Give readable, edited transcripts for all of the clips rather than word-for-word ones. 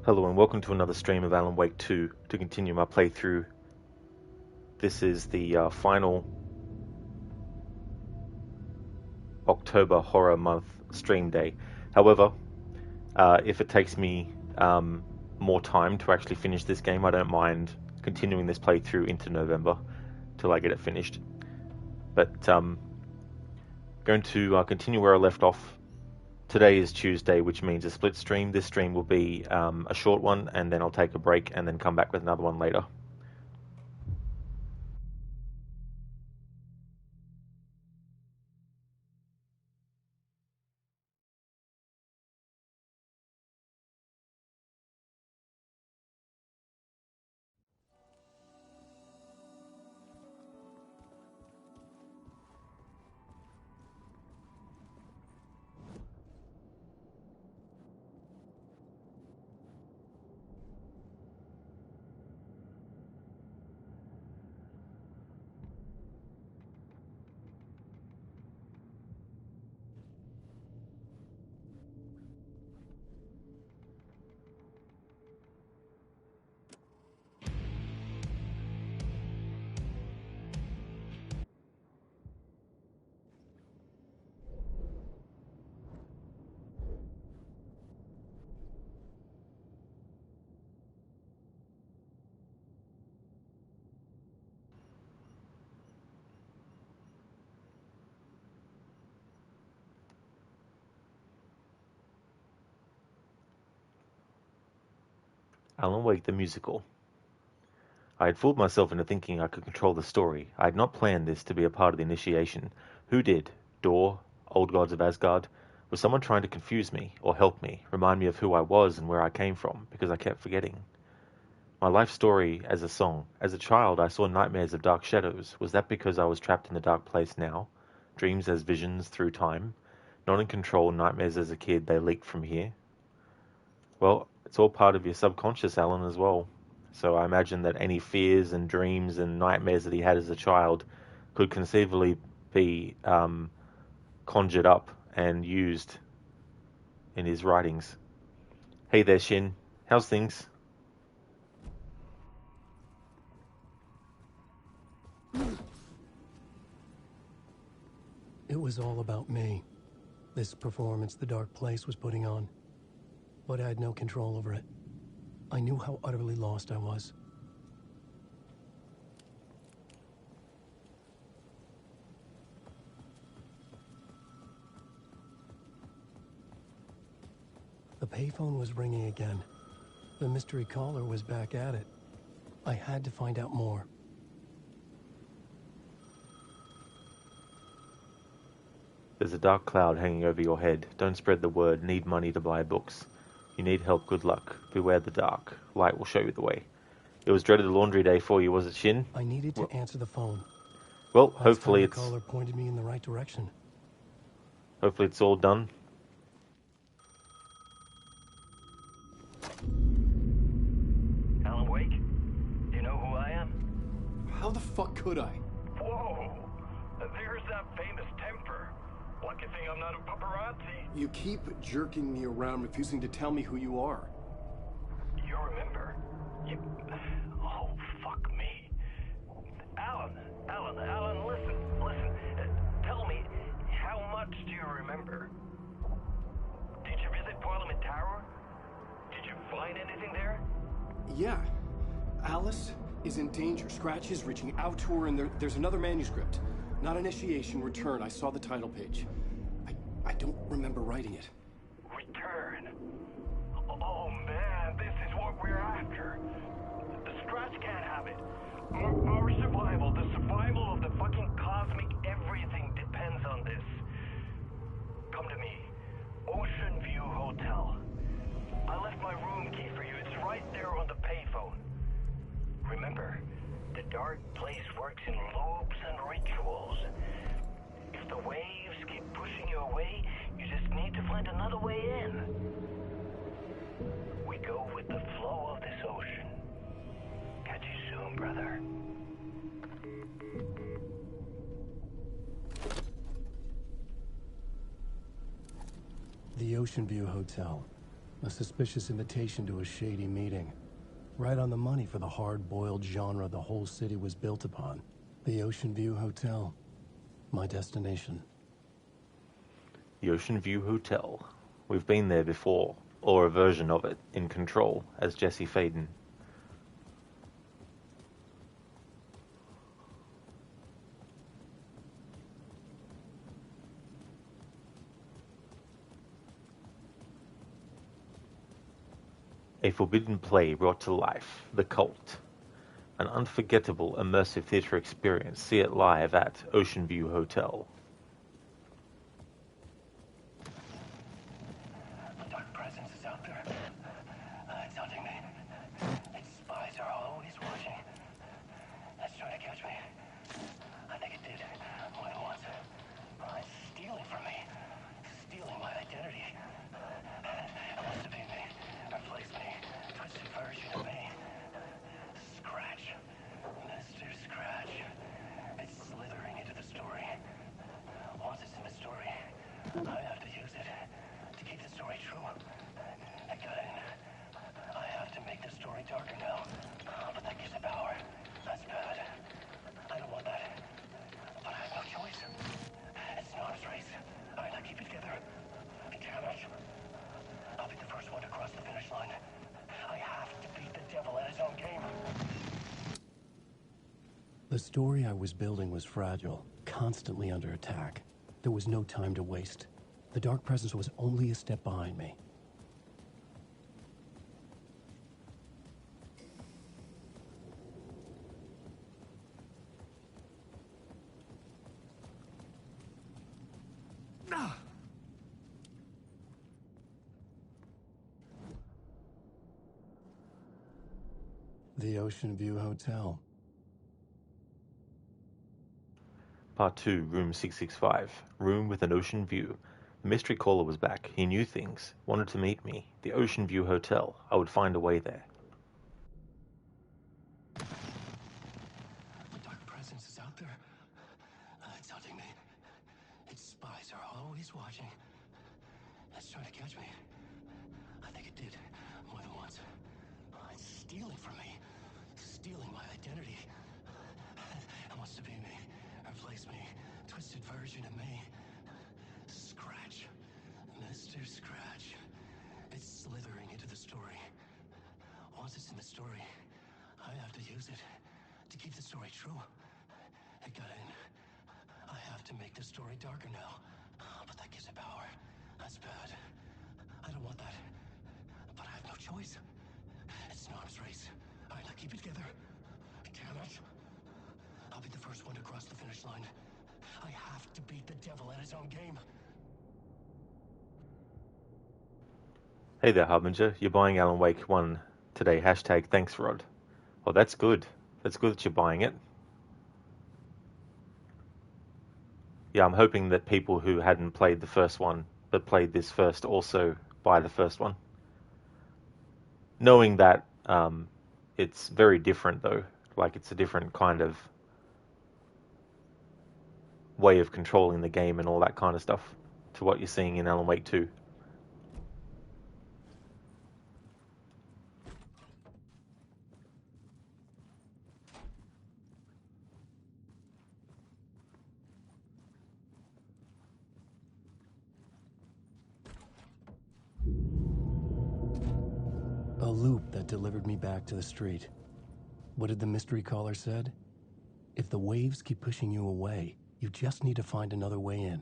Hello and welcome to another stream of Alan Wake 2 to continue my playthrough. This is the final October Horror Month stream day. However, if it takes me more time to actually finish this game, I don't mind continuing this playthrough into November till I get it finished. But going to continue where I left off. Today is Tuesday, which means a split stream. This stream will be a short one, and then I'll take a break and then come back with another one later. Alan Wake the musical. I had fooled myself into thinking I could control the story. I had not planned this to be a part of the initiation. Who did? Door? Old gods of Asgard? Was someone trying to confuse me, or help me, remind me of who I was and where I came from, because I kept forgetting? My life story as a song. As a child, I saw nightmares of dark shadows. Was that because I was trapped in the dark place now? Dreams as visions through time? Not in control, nightmares as a kid, they leaked from here? Well, it's all part of your subconscious, Alan, as well. So I imagine that any fears and dreams and nightmares that he had as a child could conceivably be conjured up and used in his writings. Hey there, Shin. How's things? It was all about me. This performance the Dark Place was putting on. But I had no control over it. I knew how utterly lost I was. The payphone was ringing again. The mystery caller was back at it. I had to find out more. There's a dark cloud hanging over your head. Don't spread the word. Need money to buy books. You need help, good luck. Beware the dark. Light will show you the way. It was dreaded laundry day for you, was it, Shin? I needed to answer the phone. Well, Last hopefully time it's... the caller pointed me in the right direction. Hopefully it's all done. Alan Wake? Do you know who I am? How the fuck could I? Whoa! There's that famous temper. Lucky thing I'm not a paparazzi. You keep jerking me around, refusing to tell me who you are. You remember? Oh, fuck me. Alan, listen. Tell me, how much do you remember? Did you visit Parliament Tower? Did you find anything there? Yeah. Alice is in danger. Scratch is reaching out to her, and there's another manuscript. Not initiation, return. I saw the title page. I don't remember writing it. Return? Oh man, this is what we're after. The Scratch can't have it. Our survival, the survival of the fucking cosmic everything depends on this. Come to me. Ocean View Hotel. I left my room key for you. It's right there on the payphone. Remember, the Dark Place works in loops and rituals. If the waves keep pushing you away, you just need to find another way in. We go with the flow of this ocean. Catch you soon, brother. The Ocean View Hotel. A suspicious invitation to a shady meeting. Right on the money for the hard-boiled genre the whole city was built upon. The Ocean View Hotel. My destination. The Ocean View Hotel. We've been there before, or a version of it, in Control, as Jesse Faden. A forbidden play brought to life, The Cult. An unforgettable, immersive theatre experience. See it live at Ocean View Hotel. The dark presence is out there. It's hunting me. Its spies are always watching. It's trying to catch me. I think it did more than once. It's stealing from me. Stealing my identity. It wants to be me. Replace me. Twisted version of me. Scratch. Mr. Scratch. It's slithering into the story. Once it's in the story, I have to use it to keep the story true. I got in. I have to make the story darker now. But that gives it power. That's bad. I don't want that. But I have no choice. It's an arms race. I have to keep it together. Damn it. I'll be the first one to cross the finish line. I have to beat the devil at his own game. The story I was building was fragile, constantly under attack. There was no time to waste. The dark presence was only a step behind me. The Ocean View Hotel. Part 2, Room 665. Room with an ocean view. The mystery caller was back. He knew things. Wanted to meet me. The Ocean View Hotel. I would find a way there. The dark presence is out there. It's hunting me. Its spies are always watching. It's trying to catch me. I think it did more than once. It's stealing from me. Stealing my identity. It wants to be me. Replace me. Twisted version of me. Scratch. Mr. Scratch. It's slithering into the story. Once it's in the story, I have to use it to keep the story true. It got in. I have to make the story darker now. But that gives it power. That's bad. I don't want that. But I have no choice. It's an arms race. I have to keep it together. Damn it. I'll be the first one to cross the finish line. I have to beat the devil at his own game. Hey there, Harbinger. You're buying Alan Wake 1 today. Hashtag thanks, Rod. Well, that's good. That's good that you're buying it. Yeah, I'm hoping that people who hadn't played the first one, but played this first, also buy the first one. Knowing that it's very different, though. Like, it's a different kind of way of controlling the game and all that kind of stuff to what you're seeing in Alan Wake 2. A loop that delivered me back to the street. What did the mystery caller said? If the waves keep pushing you away, you just need to find another way in.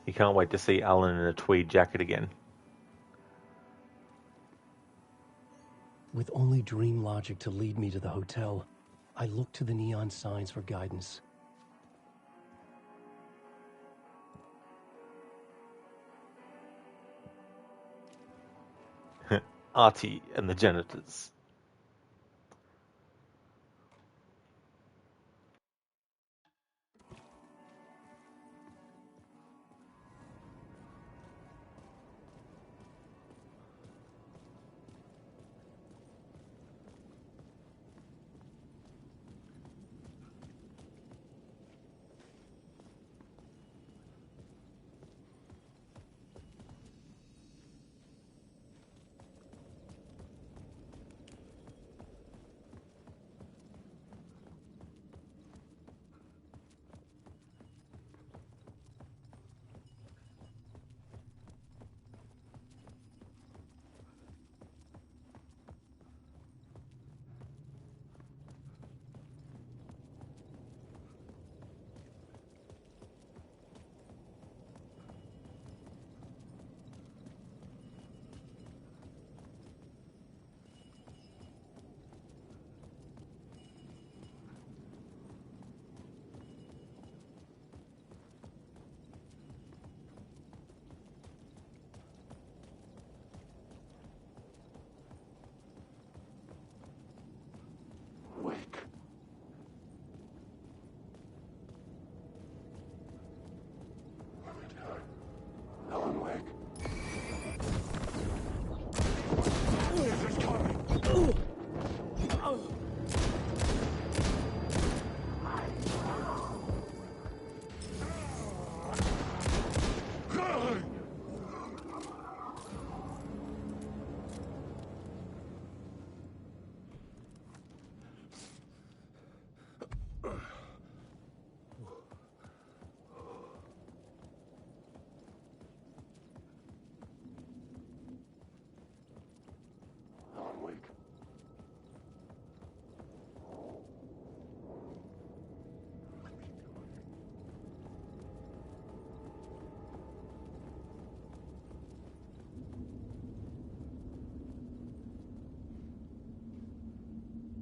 You can't wait to see Alan in a tweed jacket again. With only dream logic to lead me to the hotel, I looked to the neon signs for guidance. Artie and the janitors.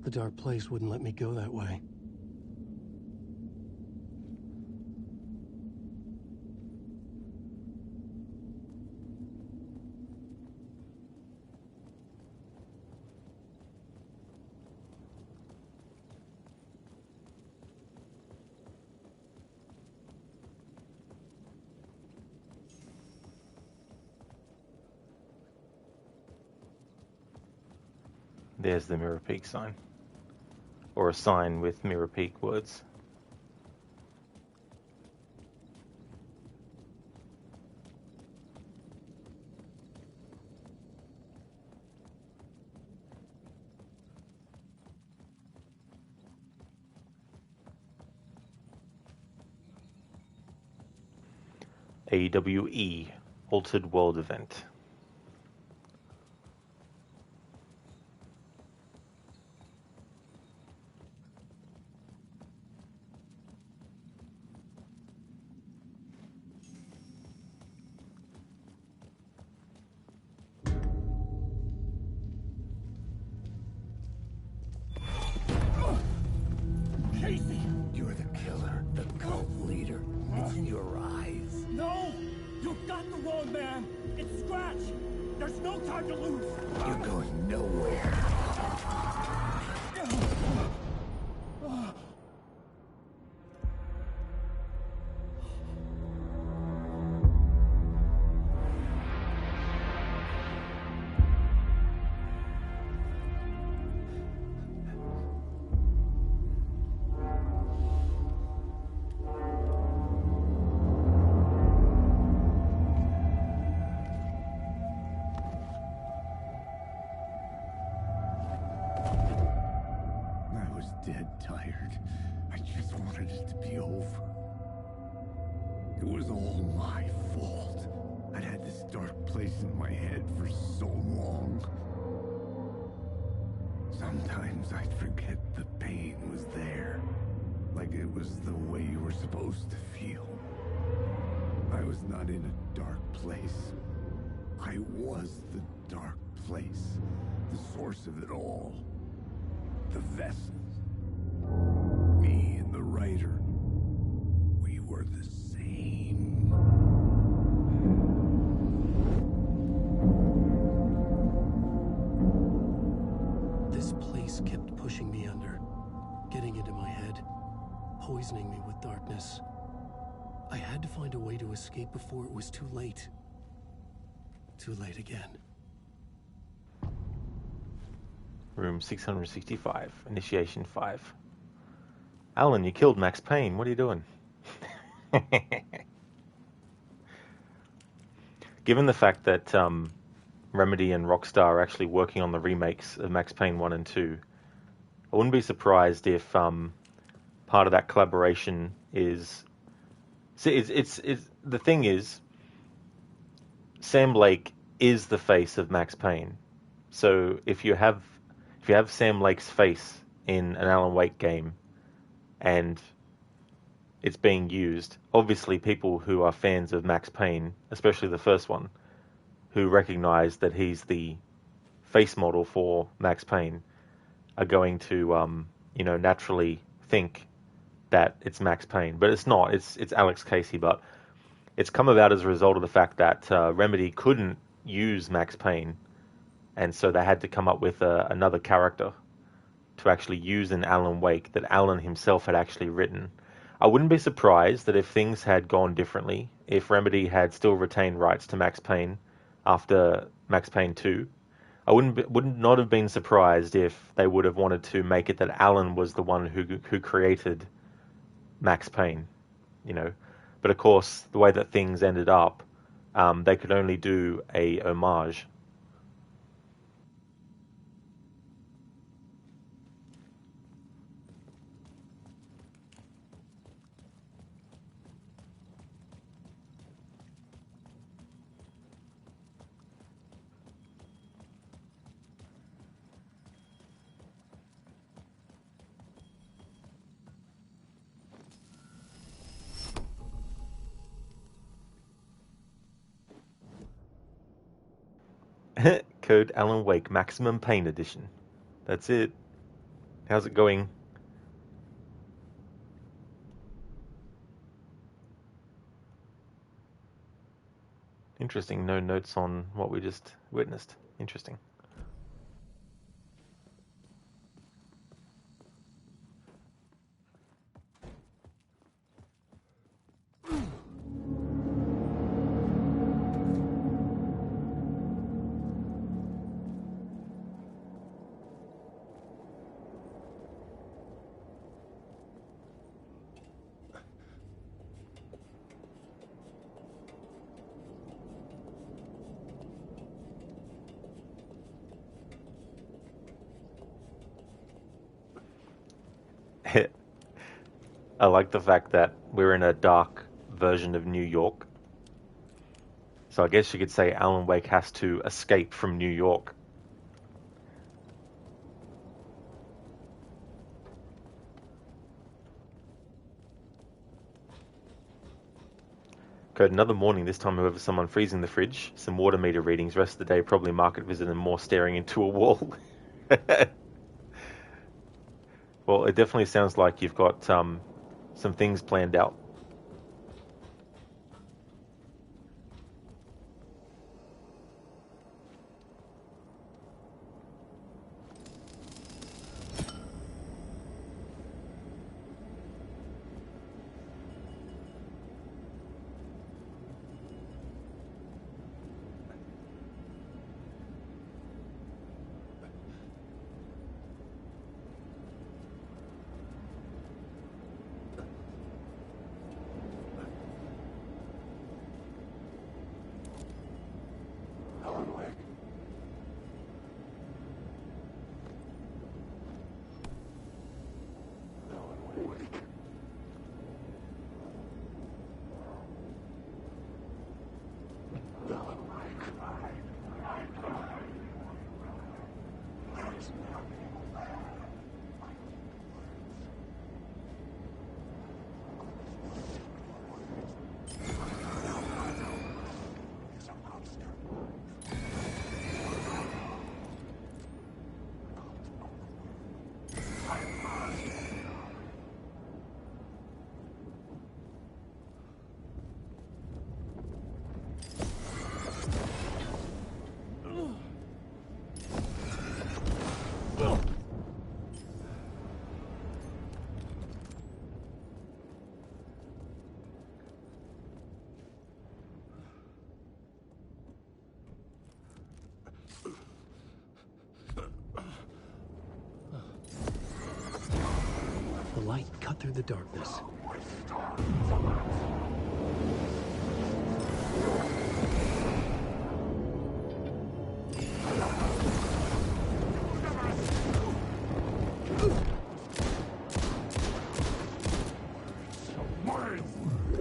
the dark place wouldn't let me go that way. There's the Mirror Peak sign. Or a sign with Mirror Peak words. AWE, Altered World Event. You're the killer, the cult leader. It's in your eyes. No! You've got the wrong man! It's Scratch! There's no time to lose! You're going nowhere. I was dead tired. I just wanted it to be over. It was all my fault. I'd had this dark place in my head for so long. Sometimes I'd forget the pain was there. Like it was the way you were supposed to feel. I was not in a dark place. I was the dark place. The source of it all. The vessel. Me and the writer. We were the same. This place kept pushing me under, getting into my head, poisoning me with darkness. I had to find a way to escape before it was too late. Too late again. Room 665, Initiation 5. Alan, you killed Max Payne. What are you doing? Given the fact that Remedy and Rockstar are actually working on the remakes of Max Payne 1 and 2, I wouldn't be surprised if part of that collaboration is... See, it's the thing is, Sam Lake is the face of Max Payne. So if you have Sam Lake's face in an Alan Wake game and it's being used, obviously people who are fans of Max Payne, especially the first one, who recognize that he's the face model for Max Payne, are going to naturally think that it's Max Payne. But it's not. It's Alex Casey. But it's come about as a result of the fact that Remedy couldn't use Max Payne, and so they had to come up with another character to actually use in Alan Wake that Alan himself had actually written. I wouldn't be surprised that if things had gone differently, if Remedy had still retained rights to Max Payne after Max Payne 2, I would not have been surprised if they would have wanted to make it that Alan was the one who created Max Payne, But of course, the way that things ended up, they could only do a homage. Code Alan Wake Maximum Pain Edition. That's it. How's it going? Interesting. No notes on what we just witnessed. Interesting. I like the fact that we're in a dark version of New York. So I guess you could say Alan Wake has to escape from New York. Code, another morning, this time however someone freezing the fridge, some water meter readings, rest of the day probably market visit and more staring into a wall. Well, it definitely sounds like you've got some things planned out. The light cut through the darkness.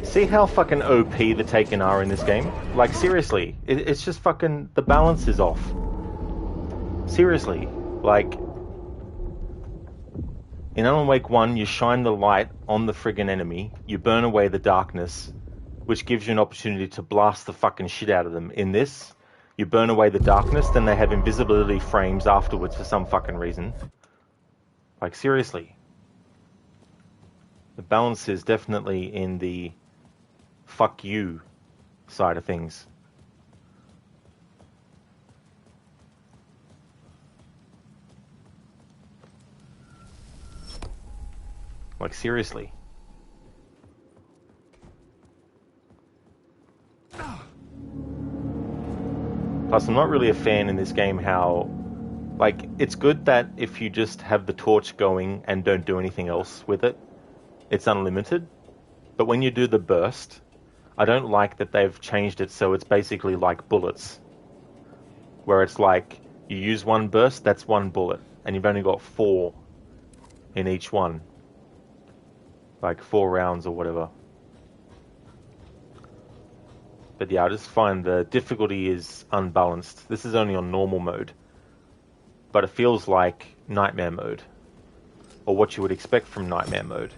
See how fucking OP the Taken are in this game? Like, seriously, it's just fucking, the balance is off. Seriously, like, in Alan Wake 1, you shine the light on the friggin' enemy, you burn away the darkness, which gives you an opportunity to blast the fucking shit out of them. In this, you burn away the darkness, then they have invisibility frames afterwards for some fucking reason. Like, seriously. The balance is definitely in the fuck you side of things. Like, seriously. Plus, I'm not really a fan in this game how, like, it's good that if you just have the torch going and don't do anything else with it, it's unlimited. But when you do the burst, I don't like that they've changed it so it's basically like bullets. Where it's like, you use one burst, that's one bullet. And you've only got 4 in each one. Like 4 rounds or whatever. But yeah, I just find the difficulty is unbalanced. This is only on normal mode. But it feels like nightmare mode. Or what you would expect from nightmare mode.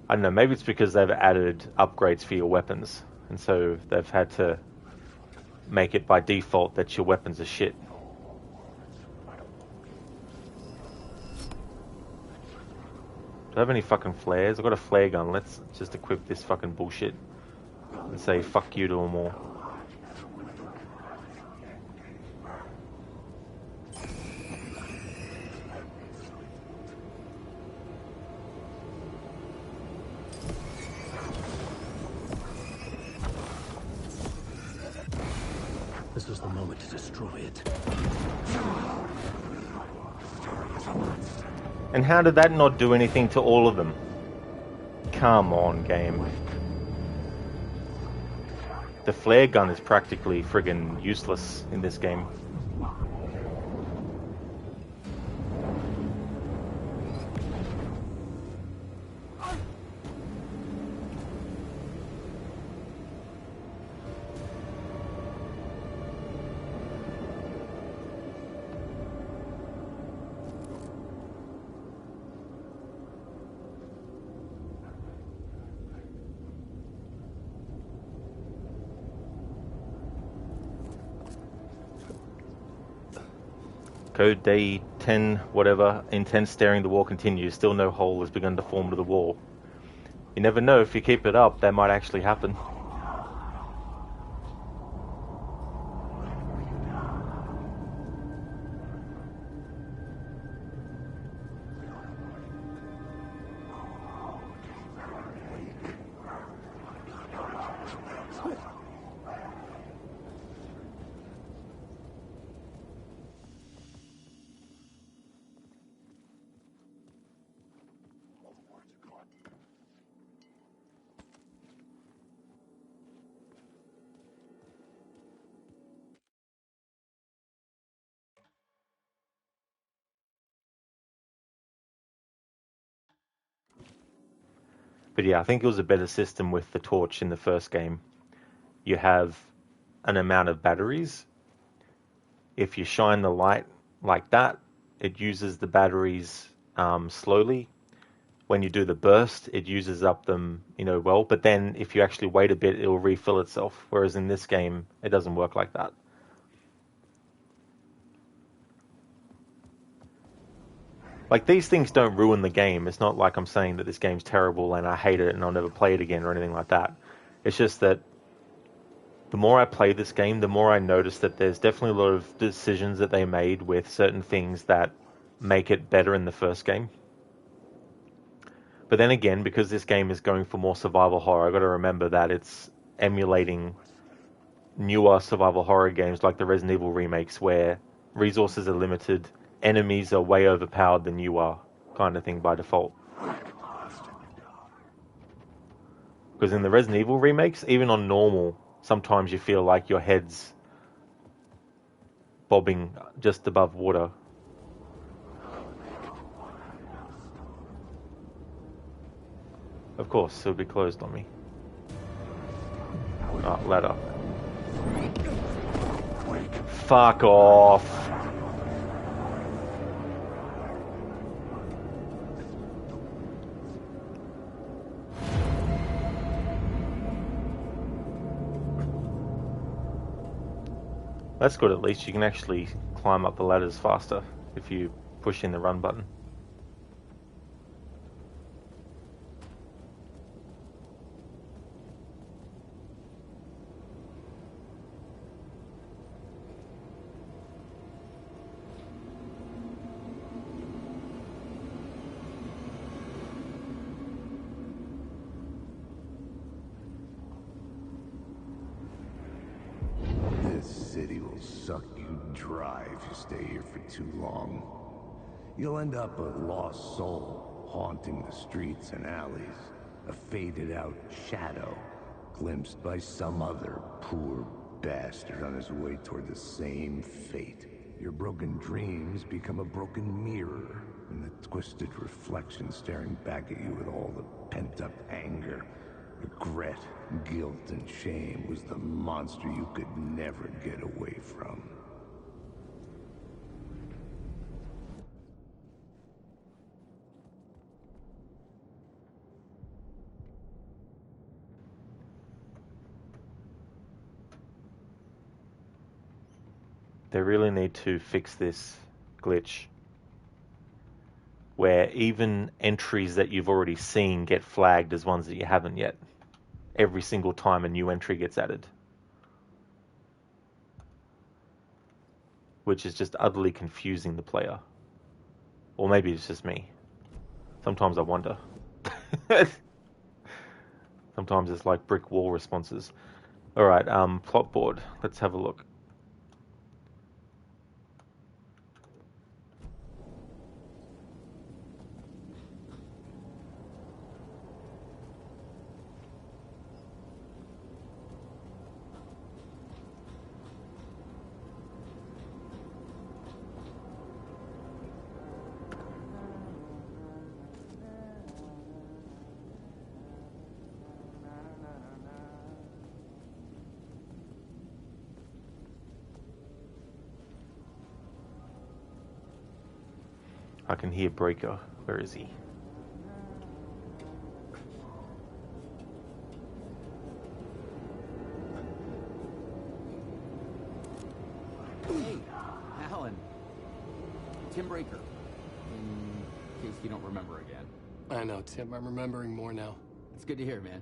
I don't know, maybe it's because they've added upgrades for your weapons. And so they've had to make it by default that your weapons are shit. Do I have any fucking flares? I've got a flare gun. Let's just equip this fucking bullshit and say fuck you to them all. This was the moment to destroy it. And how did that not do anything to all of them? Come on, game. The flare gun is practically friggin' useless in this game. Code day 10, whatever, intense staring the wall continues. Still no hole has begun to form to the wall. You never know, if you keep it up, that might actually happen. But yeah, I think it was a better system with the torch in the first game. You have an amount of batteries. If you shine the light like that, it uses the batteries slowly. When you do the burst, it uses up them, well. But then if you actually wait a bit, it will refill itself. Whereas in this game, it doesn't work like that. Like, these things don't ruin the game. It's not like I'm saying that this game's terrible and I hate it and I'll never play it again or anything like that. It's just that the more I play this game, the more I notice that there's definitely a lot of decisions that they made with certain things that make it better in the first game. But then again, because this game is going for more survival horror, I've got to remember that it's emulating newer survival horror games like the Resident Evil remakes, where resources are limited, enemies are way overpowered than you are, kind of thing by default. Because in the Resident Evil remakes, even on normal, sometimes you feel like your head's bobbing just above water. Of course, it'll be closed on me. Oh, ladder. Fuck off. That's good, at least you can actually climb up the ladders faster if you push in the run button. Suck you dry if you stay here for too long. You'll end up a lost soul, haunting the streets and alleys. A faded-out shadow, glimpsed by some other poor bastard on his way toward the same fate. Your broken dreams become a broken mirror, and the twisted reflection staring back at you with all the pent-up anger, regret, guilt, and shame was the monster you could never get away from. They really need to fix this glitch where even entries that you've already seen get flagged as ones that you haven't yet. Every single time a new entry gets added. Which is just utterly confusing the player. Or maybe it's just me. Sometimes I wonder. Sometimes it's like brick wall responses. Alright, plot board. Let's have a look. I can hear Breaker. Where is he? Hey, Alan. Tim Breaker. In case you don't remember again. I know, Tim. I'm remembering more now. It's good to hear, man.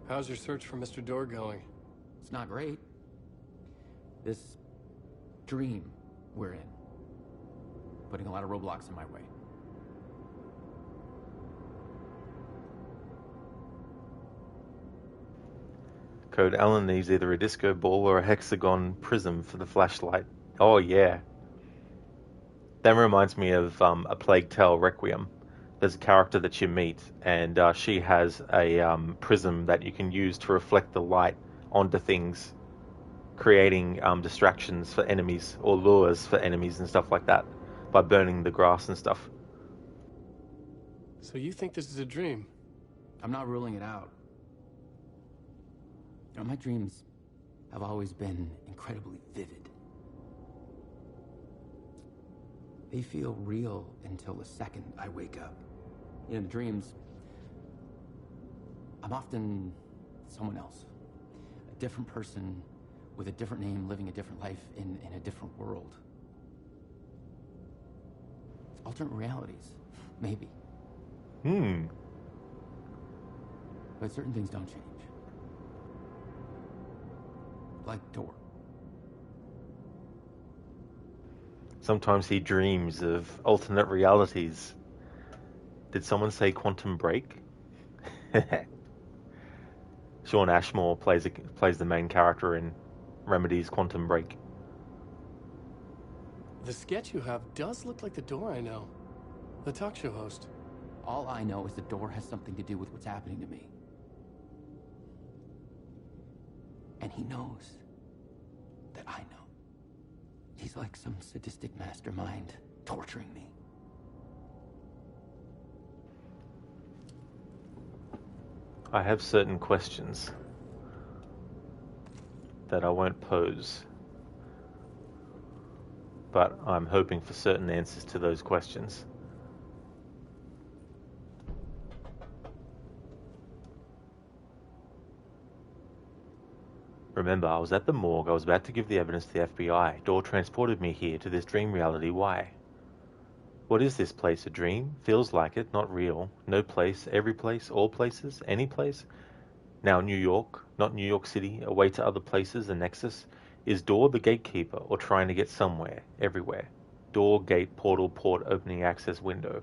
How's your search for Mr. Door going? It's not great. This dream we're in. Putting a lot of roadblocks in my way. Code Alan needs either a disco ball or a hexagon prism for the flashlight. Oh yeah. That reminds me of A Plague Tale Requiem. There's a character that you meet, and she has a prism that you can use to reflect the light onto things, creating distractions for enemies or lures for enemies and stuff like that by burning the grass and stuff. So you think this is a dream? I'm not ruling it out. You know, my dreams have always been incredibly vivid. They feel real until the second I wake up. In dreams, I'm often someone else. A different person with a different name, living a different life in a different world. Alternate realities, maybe. But certain things don't change. Like Door. Sometimes he dreams of alternate realities. Did someone say Quantum Break? Sean Ashmore plays the main character in Remedy's Quantum Break. The sketch you have does look like the Door I know. The talk show host. All I know is the Door has something to do with what's happening to me. And he knows that I know. He's like some sadistic mastermind torturing me. I have certain questions that I won't pose, but I'm hoping for certain answers to those questions. Remember, I was at the morgue. I was about to give the evidence to the FBI. Door transported me here to this dream reality. Why? What is this place? A dream? Feels like it, not real. No place, every place, all places, any place. Now New York, not New York City, away to other places, a nexus. Is Door the gatekeeper or trying to get somewhere, everywhere? Door, gate, portal, port, opening, access, window.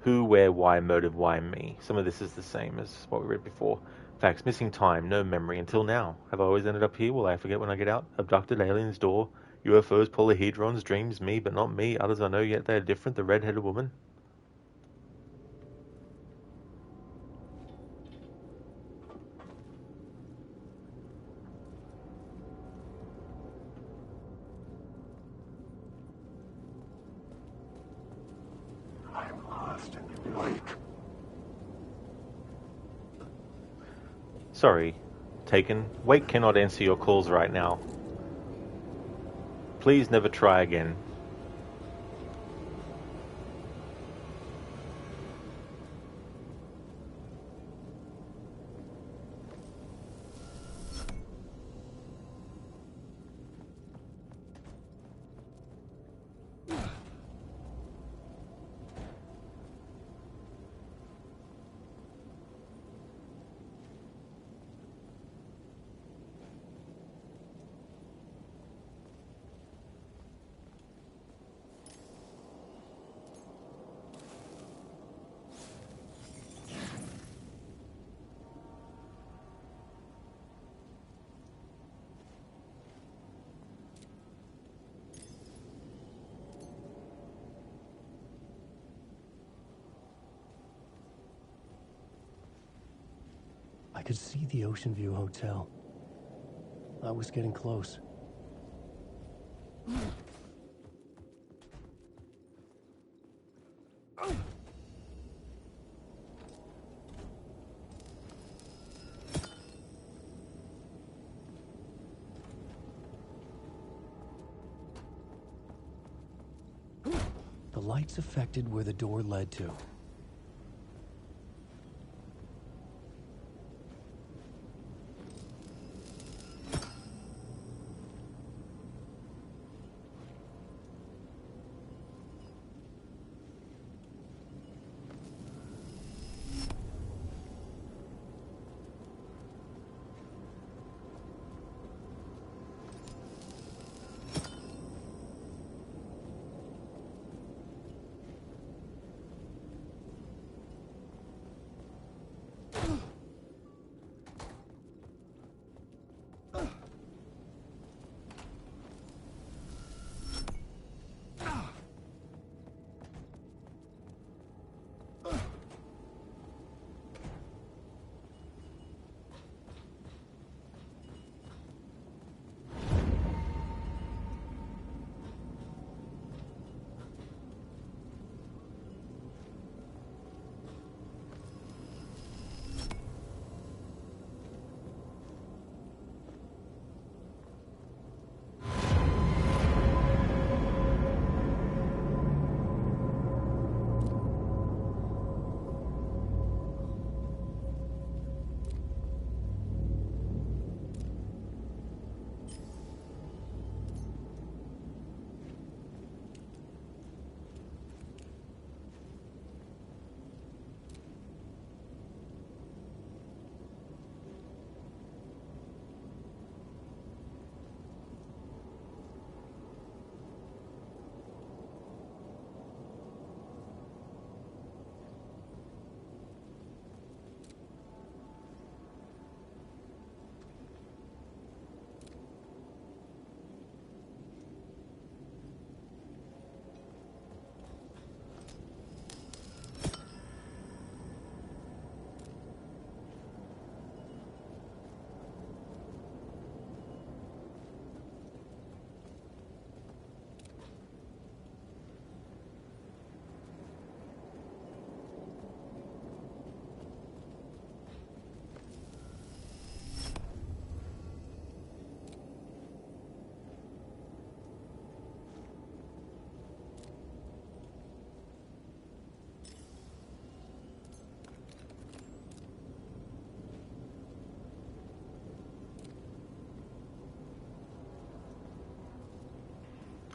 Who, where, why, motive, why me? Some of this is the same as what we read before. Facts, missing time, no memory until now. Have I always ended up here? Will I forget when I get out? Abducted, aliens, Door, UFOs, polyhedrons, dreams, me, but not me. Others I know, yet they are different. The red-headed woman. I'm lost in the wake. Sorry, Taken. Wake cannot answer your calls right now. Please never try again. I could see the Ocean View Hotel. I was getting close. The lights affected where the door led to.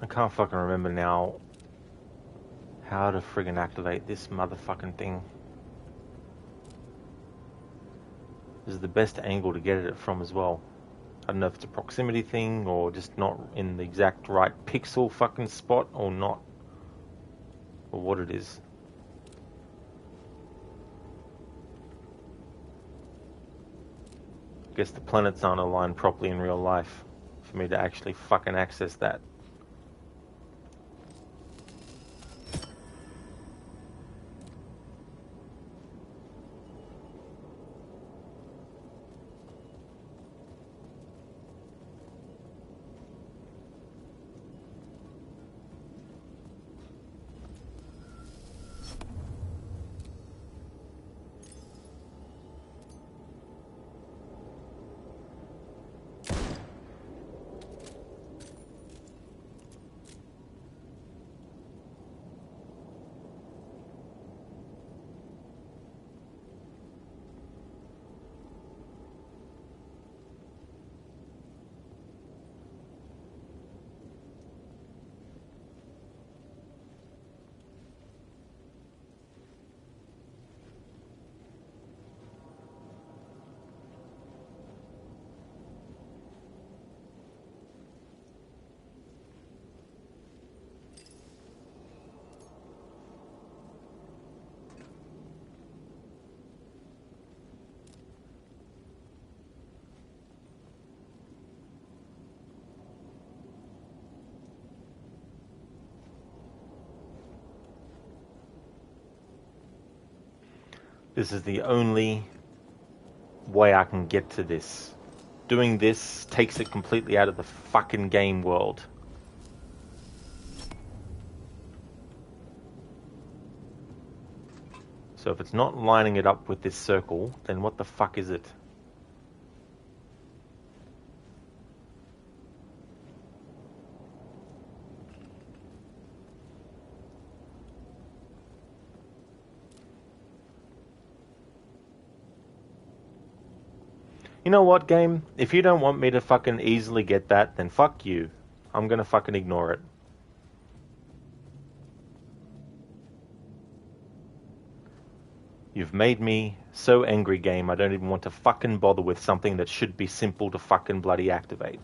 I can't fucking remember now how to friggin' activate this motherfucking thing. This is the best angle to get at it from as well. I don't know if it's a proximity thing or just not in the exact right pixel fucking spot or not. Or what it is. I guess the planets aren't aligned properly in real life for me to actually fucking access that. This is the only way I can get to this. Doing this takes it completely out of the fucking game world. So if it's not lining it up with this circle, then what the fuck is it? You know what, game? If you don't want me to fucking easily get that, then fuck you. I'm gonna fucking ignore it. You've made me so angry, game, I don't even want to fucking bother with something that should be simple to fucking bloody activate.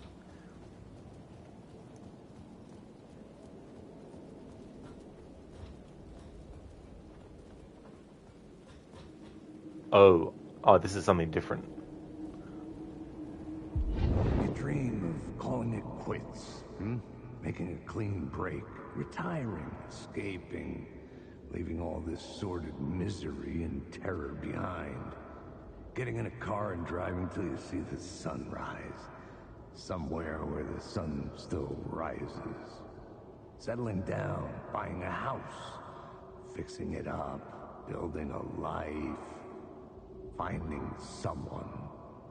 Oh, this is something different. You dream of calling it quits, making a clean break, retiring, escaping, leaving all this sordid misery and terror behind. Getting in a car and driving till you see the sun rise, somewhere where the sun still rises. Settling down, buying a house, fixing it up, building a life, finding someone.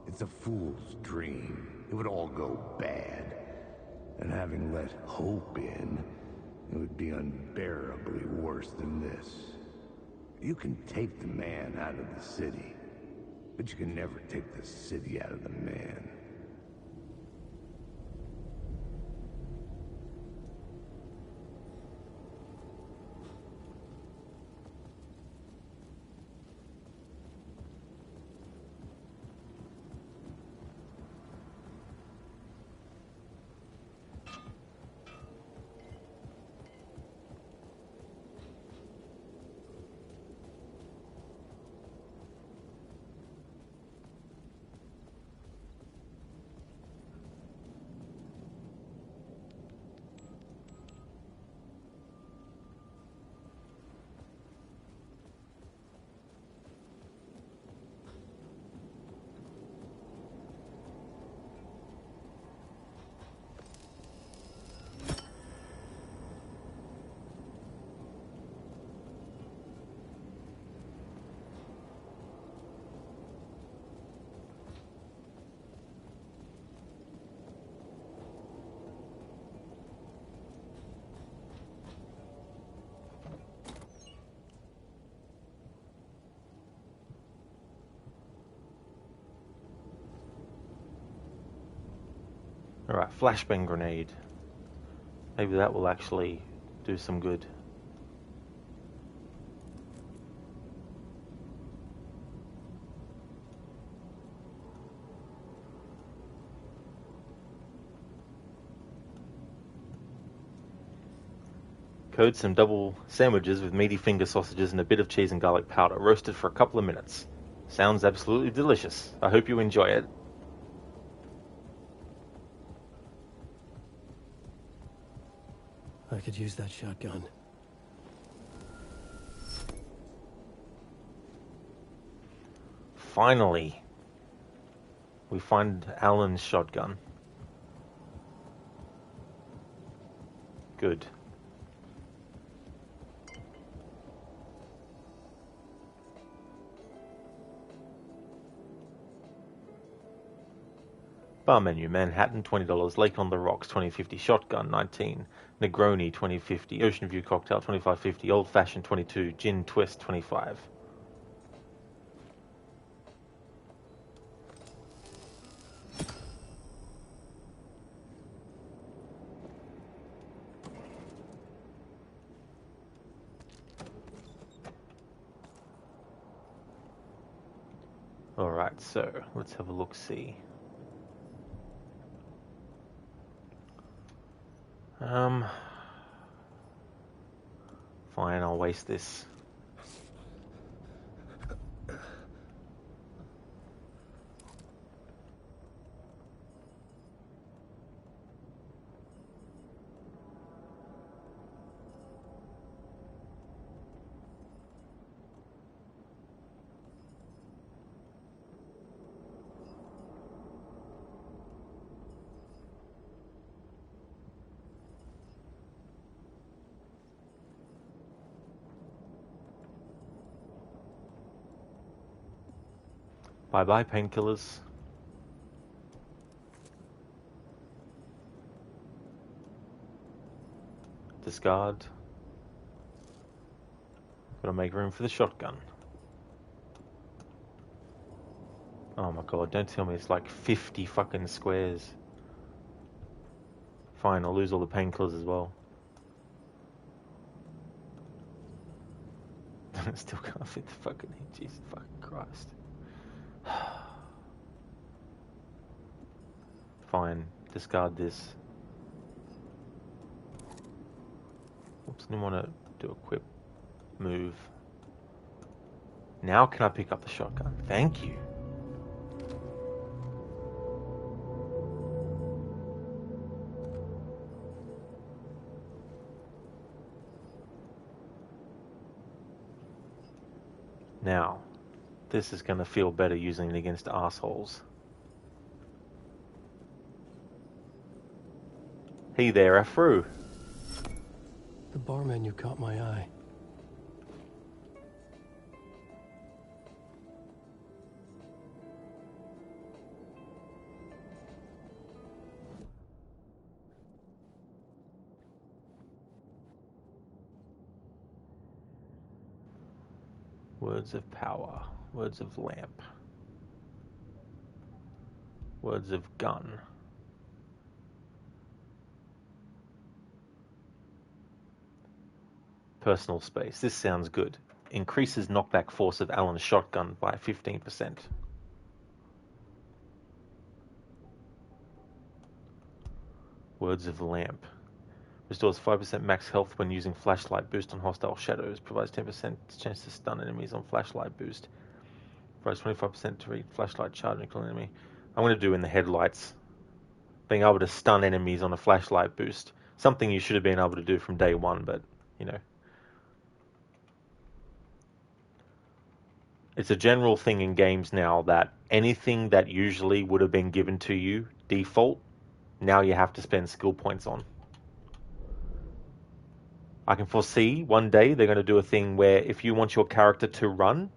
It's a fool's dream. It would all go bad. And having let hope in, it would be unbearably worse than this. You can take the man out of the city, but you can never take the city out of the man. Alright, flashbang grenade. Maybe that will actually do some good. Code some double sandwiches with meaty finger sausages and a bit of cheese and garlic powder, roasted for a couple of minutes. Sounds absolutely delicious. I hope you enjoy it. I could use that shotgun. Finally, we find Alan's shotgun. Good. Bar menu, Manhattan, $20. Lake on the Rocks, $20.50. Shotgun, $19. Negroni, $20.50. Ocean View Cocktail, $25.50. Old Fashioned, $22. Gin Twist, $25. Alright, so let's have a look-see. Fine, I'll waste this. Bye-bye, painkillers. Discard. Gotta make room for the shotgun. Oh my god, don't tell me it's like 50 fucking squares. Fine, I'll lose all the painkillers as well. Still can't fit the fucking Jesus fucking Christ. Fine, discard this. Oops, didn't want to do a quick move. Now can I pick up the shotgun? Thank you. Now, this is going to feel better using it against assholes. Hey there, Afro. The bar menu caught my eye. Words of power. Words of lamp. Words of gun. Personal space. This sounds good. Increases knockback force of Allen's shotgun by 15%. Words of lamp. Restores 5% max health when using flashlight boost on hostile shadows. Provides 10% chance to stun enemies on flashlight boost. Provides 25% to read flashlight charge and kill an enemy. I'm going to do in the headlights. Being able to stun enemies on a flashlight boost. Something you should have been able to do from day one, but, you know. It's a general thing in games now that anything that usually would have been given to you, default, now you have to spend skill points on. I can foresee one day they're going to do a thing where if you want your character to run,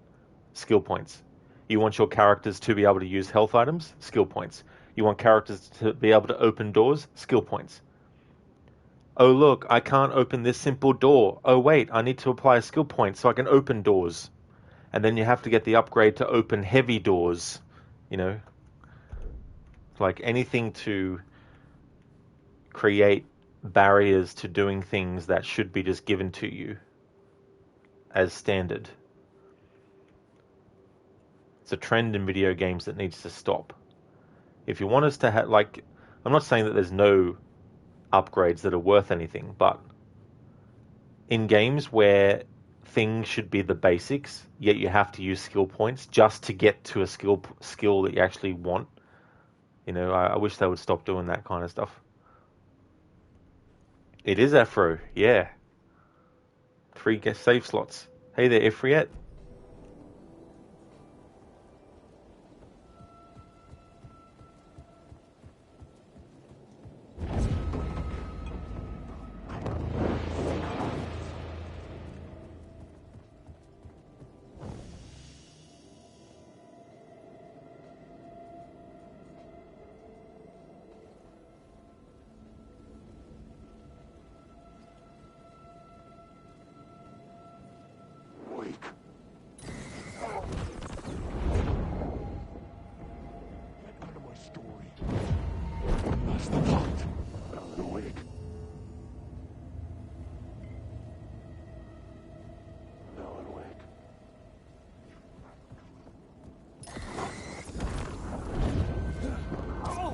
skill points. You want your characters to be able to use health items, skill points. You want characters to be able to open doors, skill points. Oh look, I can't open this simple door. Oh wait, I need to apply a skill point so I can open doors. And then you have to get the upgrade to open heavy doors. You know, like anything to create barriers to doing things that should be just given to you as standard. It's a trend in video games that needs to stop. If you want us to have, like, I'm not saying that there's no upgrades that are worth anything, but in games where things should be the basics, yet you have to use skill points just to get to a skill that you actually want, you know, I wish they would stop doing that kind of stuff. It is Afro, yeah. 3 guest save slots. Hey there, Ifriet.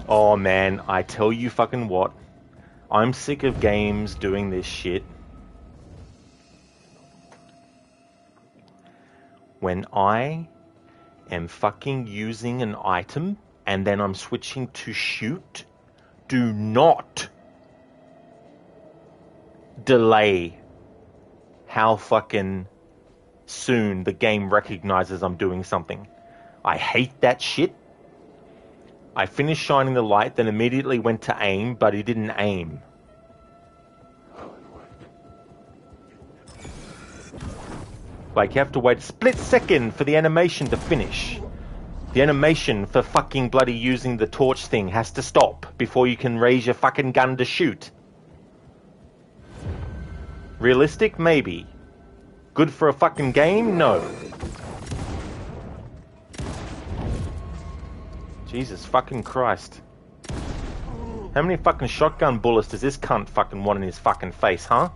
Oh man, I tell you fucking what. I'm sick of games doing this shit. When I am fucking using an item and then I'm switching to shoot, do not delay how fucking soon the game recognizes I'm doing something. I hate that shit. I finished shining the light, then immediately went to aim, but he didn't aim. Like, you have to wait a split second for the animation to finish. The animation for fucking bloody using the torch thing has to stop before you can raise your fucking gun to shoot. Realistic? Maybe. Good for a fucking game? No. Jesus fucking Christ. How many fucking shotgun bullets does this cunt fucking want in his fucking face, huh?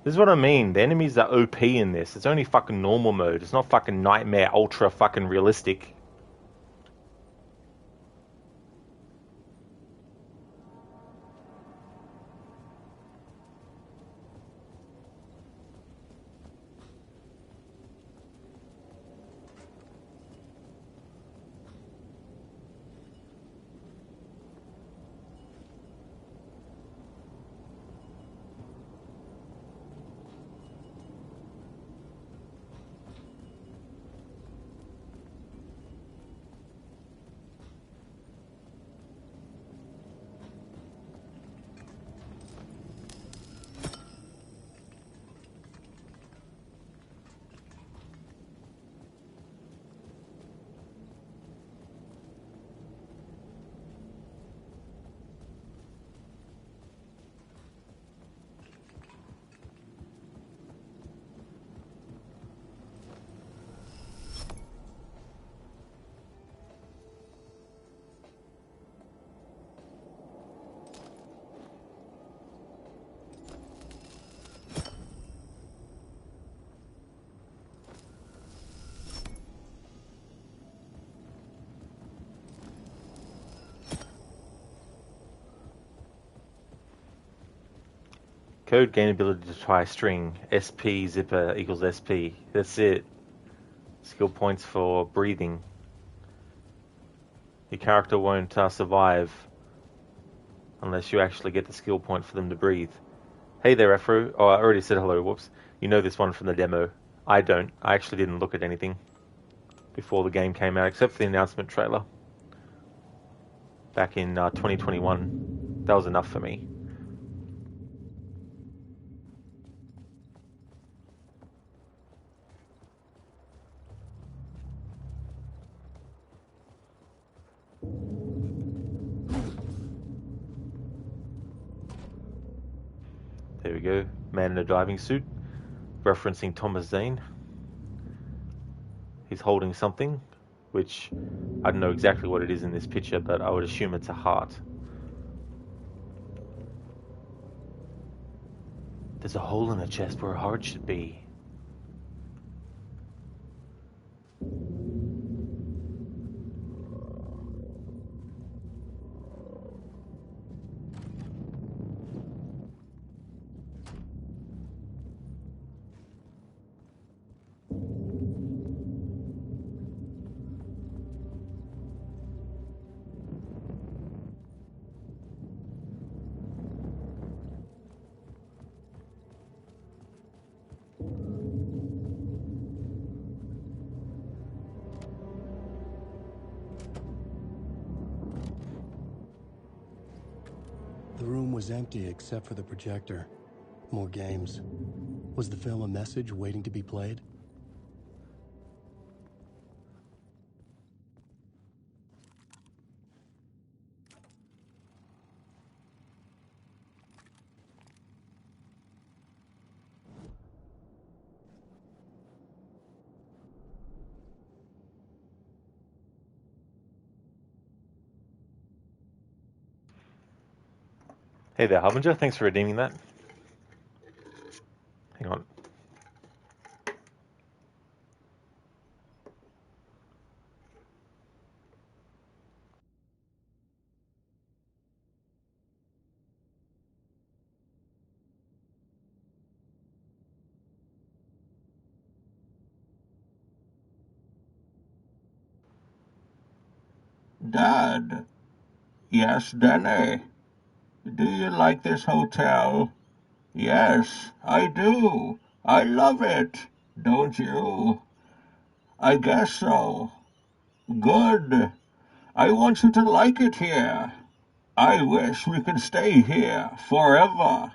This is what I mean. The enemies are OP in this. It's only fucking normal mode. It's not fucking nightmare ultra fucking realistic. Code gain ability to try string. SP zipper equals SP. That's it. Skill points for breathing. Your character won't survive unless you actually get the skill point for them to breathe. Hey there, Afro. Oh, I already said hello. Whoops. You know this one from the demo. I don't. I actually didn't look at anything before the game came out, except for the announcement trailer. Back in 2021. That was enough for me. There we go. Man in a diving suit, referencing Thomas Zane. He's holding something, which I don't know exactly what it is in this picture, but I would assume it's a heart. There's a hole in the chest where a heart should be. The room was empty except for the projector. More games. Was the film a message waiting to be played? Hey there, Harbinger. Thanks for redeeming that. Hang on. Dad. Yes, Danny. Do you like this hotel? Yes, I do. I love it. Don't you? I guess so. Good. I want you to like it here. I wish we could stay here forever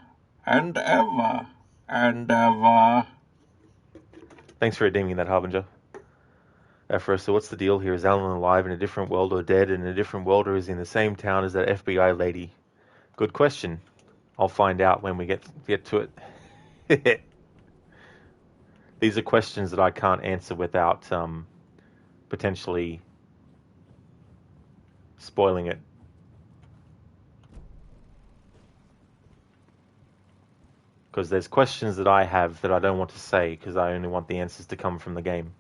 and ever and ever. Thanks for redeeming that, Harbinger. Afra, so what's the deal here? Is Alan alive in a different world or dead in a different world, or is he in the same town as that FBI lady? Good question. I'll find out when we get to it. These are questions that I can't answer without potentially spoiling it. Because there's questions that I have that I don't want to say because I only want the answers to come from the game.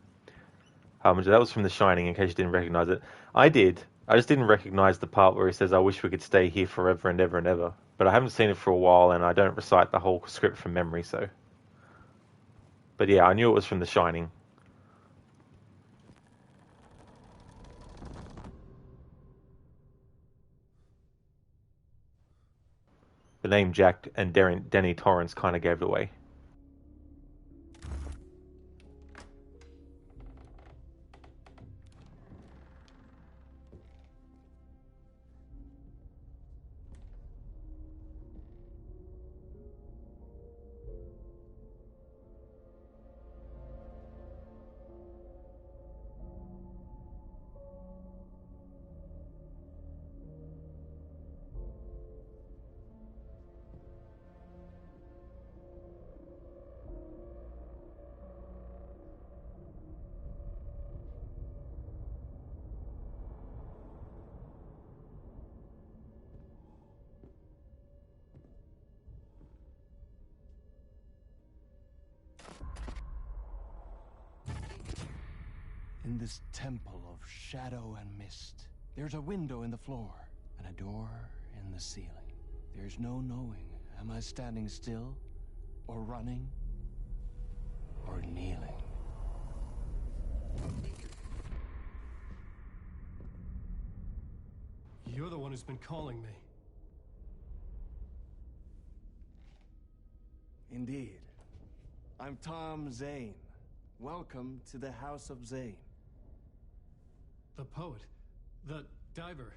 That was from The Shining, in case you didn't recognize it. I did. I just didn't recognize the part where he says, I wish we could stay here forever and ever and ever. But I haven't seen it for a while, and I don't recite the whole script from memory, so... But yeah, I knew it was from The Shining. The name Jack and Denny Torrance kind of gave it away. In this temple of shadow and mist, there's a window in the floor and a door in the ceiling. There's no knowing, am I standing still, or running, or kneeling? You're the one who's been calling me. Indeed. I'm Tom Zane. Welcome to the House of Zane. The poet. The diver.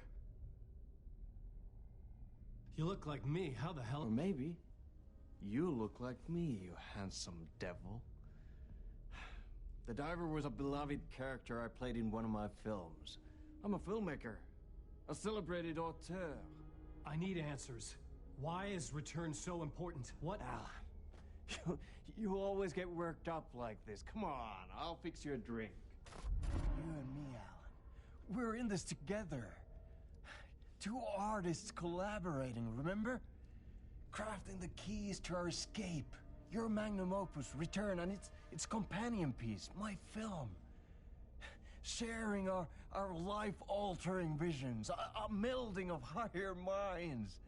You look like me. How the hell... Or maybe you look like me, you handsome devil. The diver was a beloved character I played in one of my films. I'm a filmmaker. A celebrated auteur. I need answers. Why is Return so important? What... Alan, you always get worked up like this. Come on, I'll fix you a drink. You and me, Alan. We're in this together. Two artists collaborating, remember? Crafting the keys to our escape. Your magnum opus, Return, and its companion piece, my film. Sharing our life-altering visions, a melding of higher minds.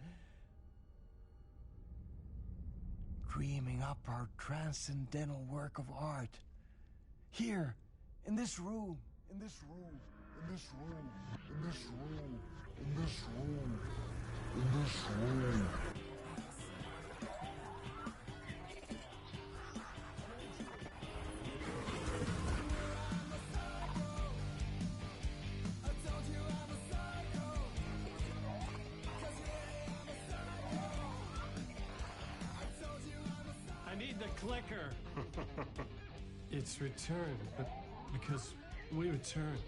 Dreaming up our transcendental work of art. Here, in this room, in this room, in this room, in this room, in this room, in this room. Clicker. It's Return, but because we return.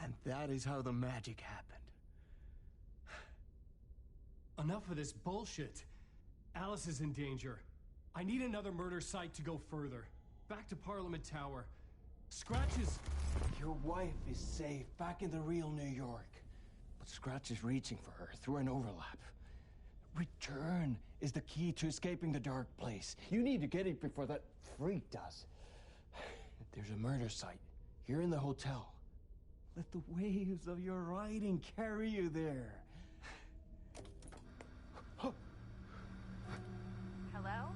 And that is how the magic happened. Enough of this bullshit. Alice is in danger. I need another murder site to go further. Back to Parliament Tower. Scratch is... Your wife is safe, back in the real New York. But Scratch is reaching for her through an overlap. Return is the key to escaping the dark place. You need to get it before that freak does. There's a murder site here in the hotel. Let the waves of your writing carry you there. Hello?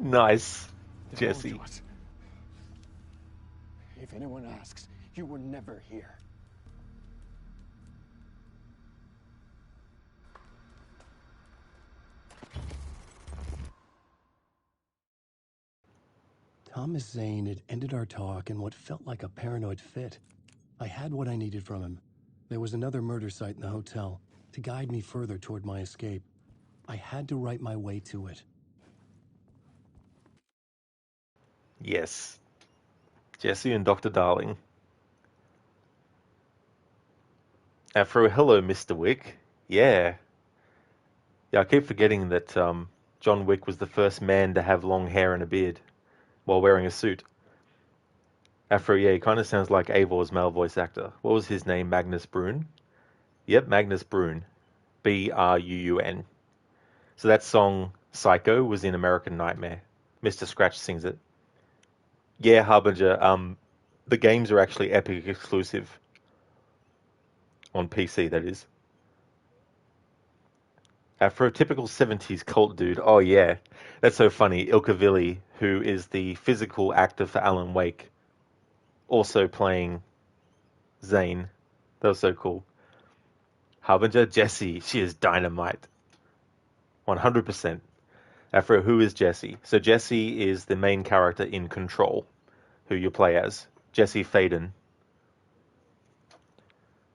Nice, Jesse. If anyone asks, you were never here. Thomas Zane had ended our talk in what felt like a paranoid fit. I had what I needed from him. There was another murder site in the hotel to guide me further toward my escape. I had to write my way to it. Yes. Jesse and Dr. Darling. Afro, hello, Mr. Wick. Yeah. Yeah, I keep forgetting that John Wick was the first man to have long hair and a beard while wearing a suit. Afro, yeah, he kind of sounds like Eivor's male voice actor. What was his name? Magnus Brun? Yep, Magnus Brun. Brun. So that song, Psycho, was in American Nightmare. Mr. Scratch sings it. Yeah, Harbinger, the games are actually Epic exclusive. On PC, that is. For a typical 70s cult dude, oh yeah, that's so funny. Ilka Villi, who is the physical actor for Alan Wake, also playing Zane. That was so cool. Harbinger, Jessie, she is dynamite. 100%. Afro, who is Jessie? So Jessie is the main character in Control, who you play as. Jesse Faden.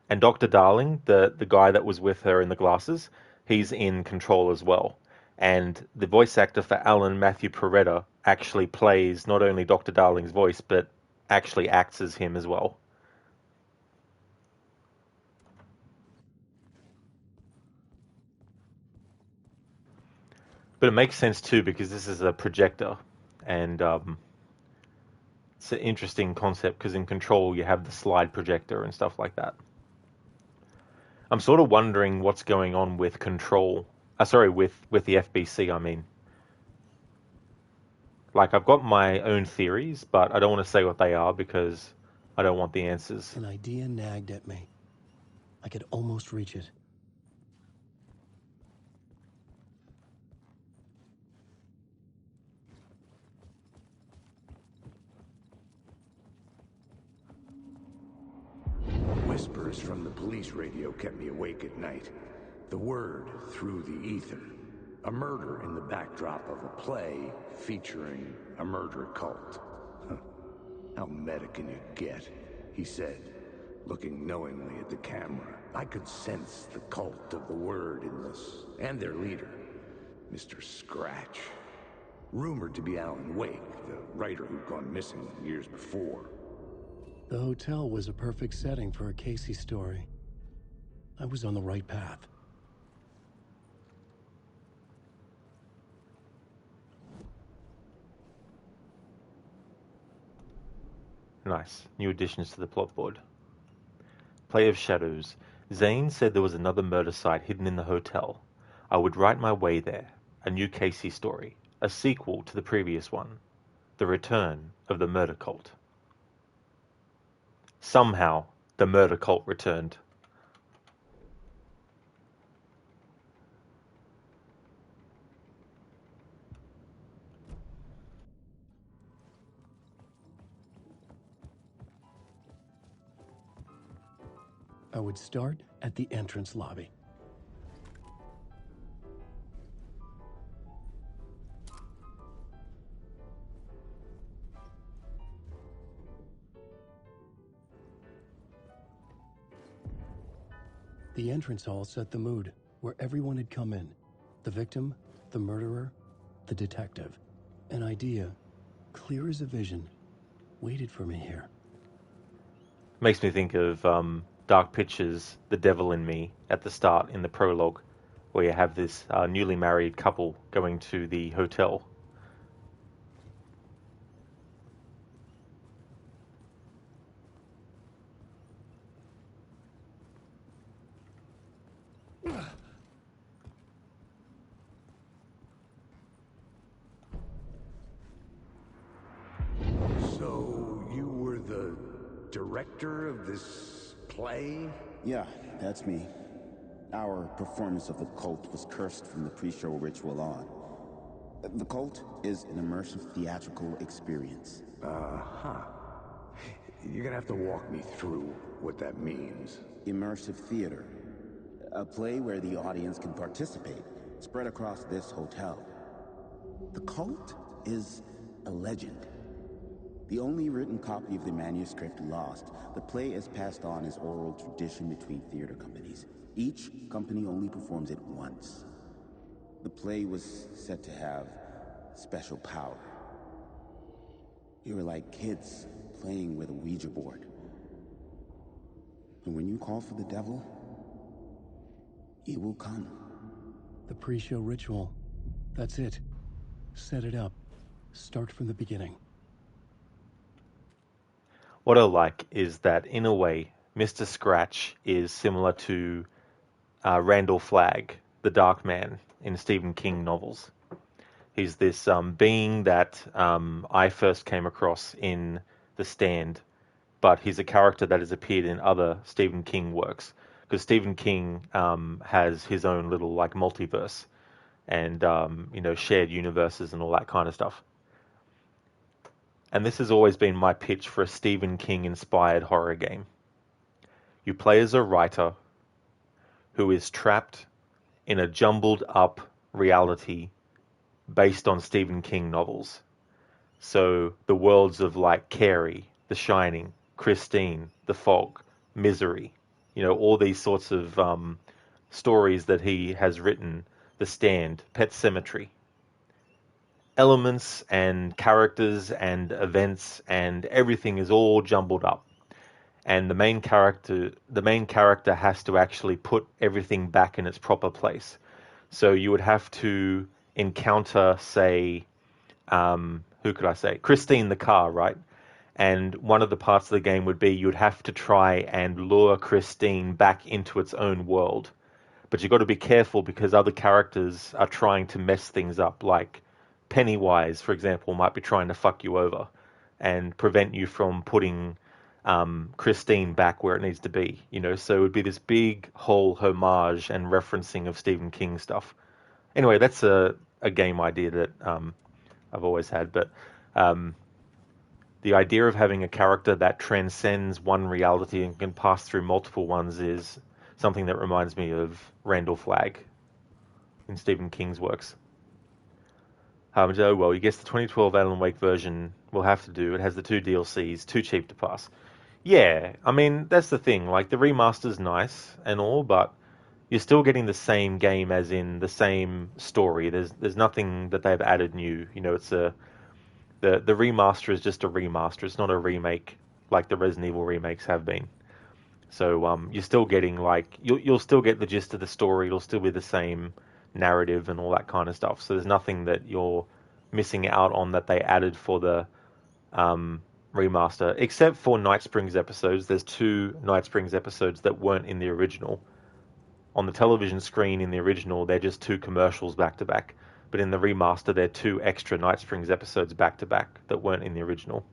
And Dr. Darling, the guy that was with her in the glasses, he's in Control as well. And the voice actor for Alan, Matthew Peretta, actually plays not only Dr. Darling's voice, but actually acts as him as well. But it makes sense too, because this is a projector. And it's an interesting concept, because in Control you have the slide projector and stuff like that. I'm sort of wondering what's going on with Control. With the FBC, I mean. Like, I've got my own theories, but I don't want to say what they are because I don't want the answers. An idea nagged at me. I could almost reach it. Whispers from the police radio kept me awake at night. The word through the ether. A murder in the backdrop of a play featuring a murder cult. How meta can you get? He said, looking knowingly at the camera. I could sense the cult of the word in this, and their leader, Mr. Scratch. Rumored to be Alan Wake, the writer who'd gone missing years before. The hotel was a perfect setting for a Casey story. I was on the right path. Nice. New additions to the plot board. Play of Shadows. Zane said there was another murder site hidden in the hotel. I would write my way there. A new Casey story. A sequel to the previous one. The return of the murder cult. Somehow, the murder cult returned. I would start at the entrance lobby. The entrance hall set the mood, where everyone had come in. The victim, the murderer, the detective. An idea, clear as a vision, waited for me here. Makes me think of Dark Pictures, The Devil in Me, at the start in the prologue, where you have this newly married couple going to the hotel. So, you were the director of this play? Yeah, that's me. Our performance of the cult was cursed from the pre-show ritual on. The cult is an immersive theatrical experience. Uh-huh. You're gonna have to walk me through what that means. Immersive theater. A play where the audience can participate, spread across this hotel. The cult is a legend. The only written copy of the manuscript lost, the play is passed on as oral tradition between theater companies. Each company only performs it once. The play was said to have special power. We were like kids playing with a Ouija board. And when you call for the devil, he will come. The pre-show ritual. That's it. Set it up. Start from the beginning. What I like is that, in a way, Mr. Scratch is similar to Randall Flagg, the Dark Man in Stephen King novels. He's this being that I first came across in The Stand, but he's a character that has appeared in other Stephen King works, because Stephen King has his own little like multiverse and shared universes and all that kind of stuff. And this has always been my pitch for a Stephen King-inspired horror game. You play as a writer who is trapped in a jumbled up reality based on Stephen King novels. So the worlds of like Carrie, The Shining, Christine, The Fog, Misery, all these sorts of stories that he has written, The Stand, Pet Sematary. Elements and characters and events and everything is all jumbled up. And the main character has to actually put everything back in its proper place. So you would have to encounter, say, who could I say? Christine the car, right? And one of the parts of the game would be you'd have to try and lure Christine back into its own world. But you've got to be careful because other characters are trying to mess things up, like Pennywise, for example, might be trying to fuck you over and prevent you from putting Christine back where it needs to be, so it would be this big whole homage and referencing of Stephen King stuff. Anyway, that's a game idea that I've always had, but the idea of having a character that transcends one reality and can pass through multiple ones is something that reminds me of Randall Flagg in Stephen King's works. Well, you guess the 2012 Alan Wake version will have to do. It has the 2 DLCs, too cheap to pass. Yeah, I mean, that's the thing. Like, the remaster's nice and all, but you're still getting the same game as in the same story. There's nothing that they've added new. It's the remaster is just a remaster. It's not a remake like the Resident Evil remakes have been. So you're still getting like you'll still get the gist of the story. It'll still be the same narrative and all that kind of stuff. So there's nothing that you're missing out on that they added for the remaster, except for Night Springs episodes. There's 2 Night Springs episodes that weren't in the original. On the television screen in the original, they're just 2 commercials back to back. But in the remaster, they're 2 extra Night Springs episodes back to back that weren't in the original.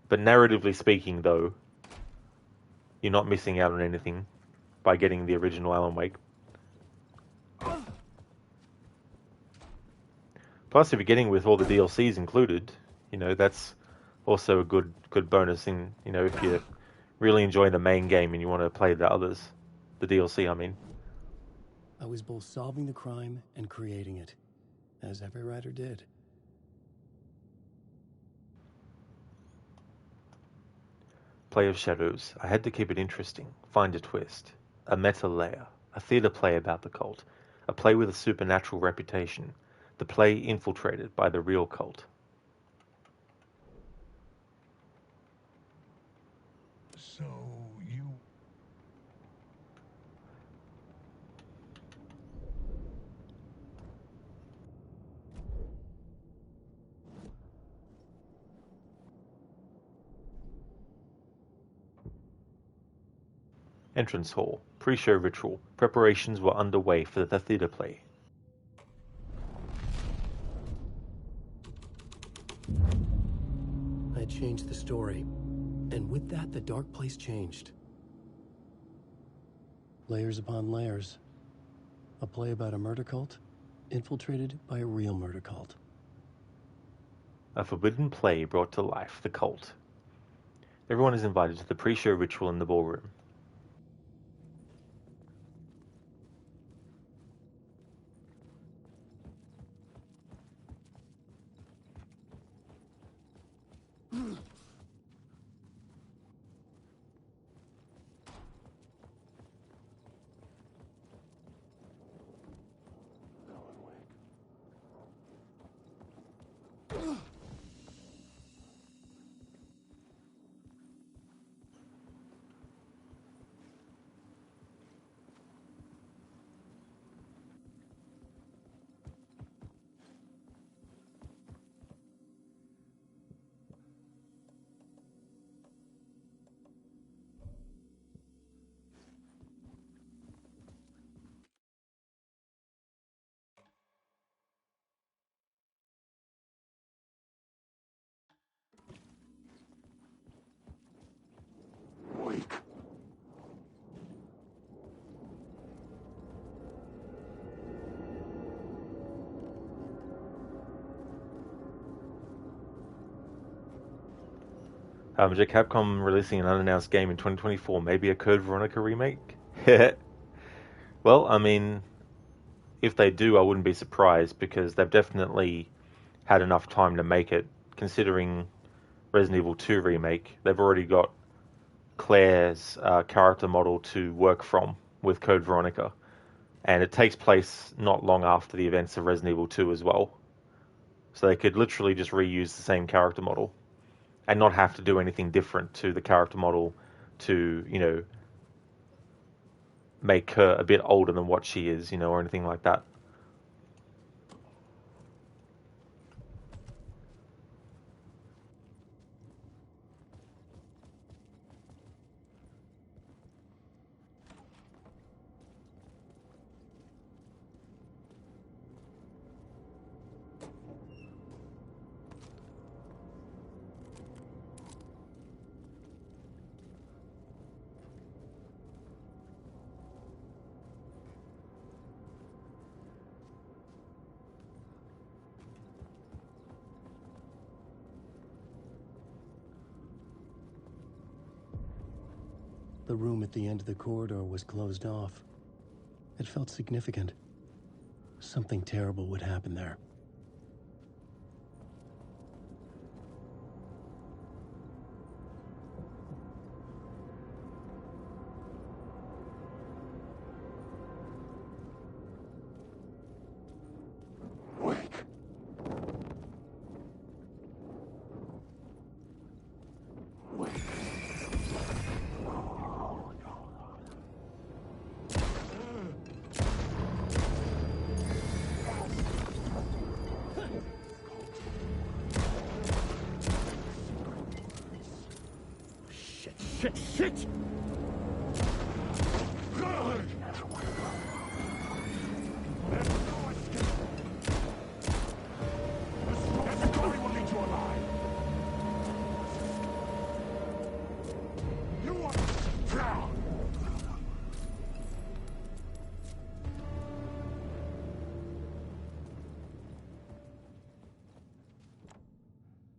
But narratively speaking, though, you're not missing out on anything by getting the original Alan Wake. Plus, if you're getting with all the DLCs included, that's also a good bonus. In if you're really enjoying the main game and you want to play the others, the DLC, I mean. I was both solving the crime and creating it, as every writer did. Play of Shadows. I had to keep it interesting, find a twist, a meta layer, a theater play about the cult, a play with a supernatural reputation, the play infiltrated by the real cult. So you... Entrance hall, pre-show ritual. Preparations were underway for the theater play. I changed the story, and with that, the dark place changed. Layers upon layers. A play about a murder cult, infiltrated by a real murder cult. A forbidden play brought to life, the cult. Everyone is invited to the pre-show ritual in the ballroom. Is Capcom releasing an unannounced game in 2024? Maybe a Code Veronica remake? Well, I mean, if they do, I wouldn't be surprised because they've definitely had enough time to make it. Considering Resident Evil 2 remake, they've already got Claire's character model to work from with Code Veronica. And it takes place not long after the events of Resident Evil 2 as well. So they could literally just reuse the same character model and not have to do anything different to the character model to, you know, make her a bit older than what she is, you know, or anything like that. The room at the end of the corridor was closed off. It felt significant. Something terrible would happen there. Shit!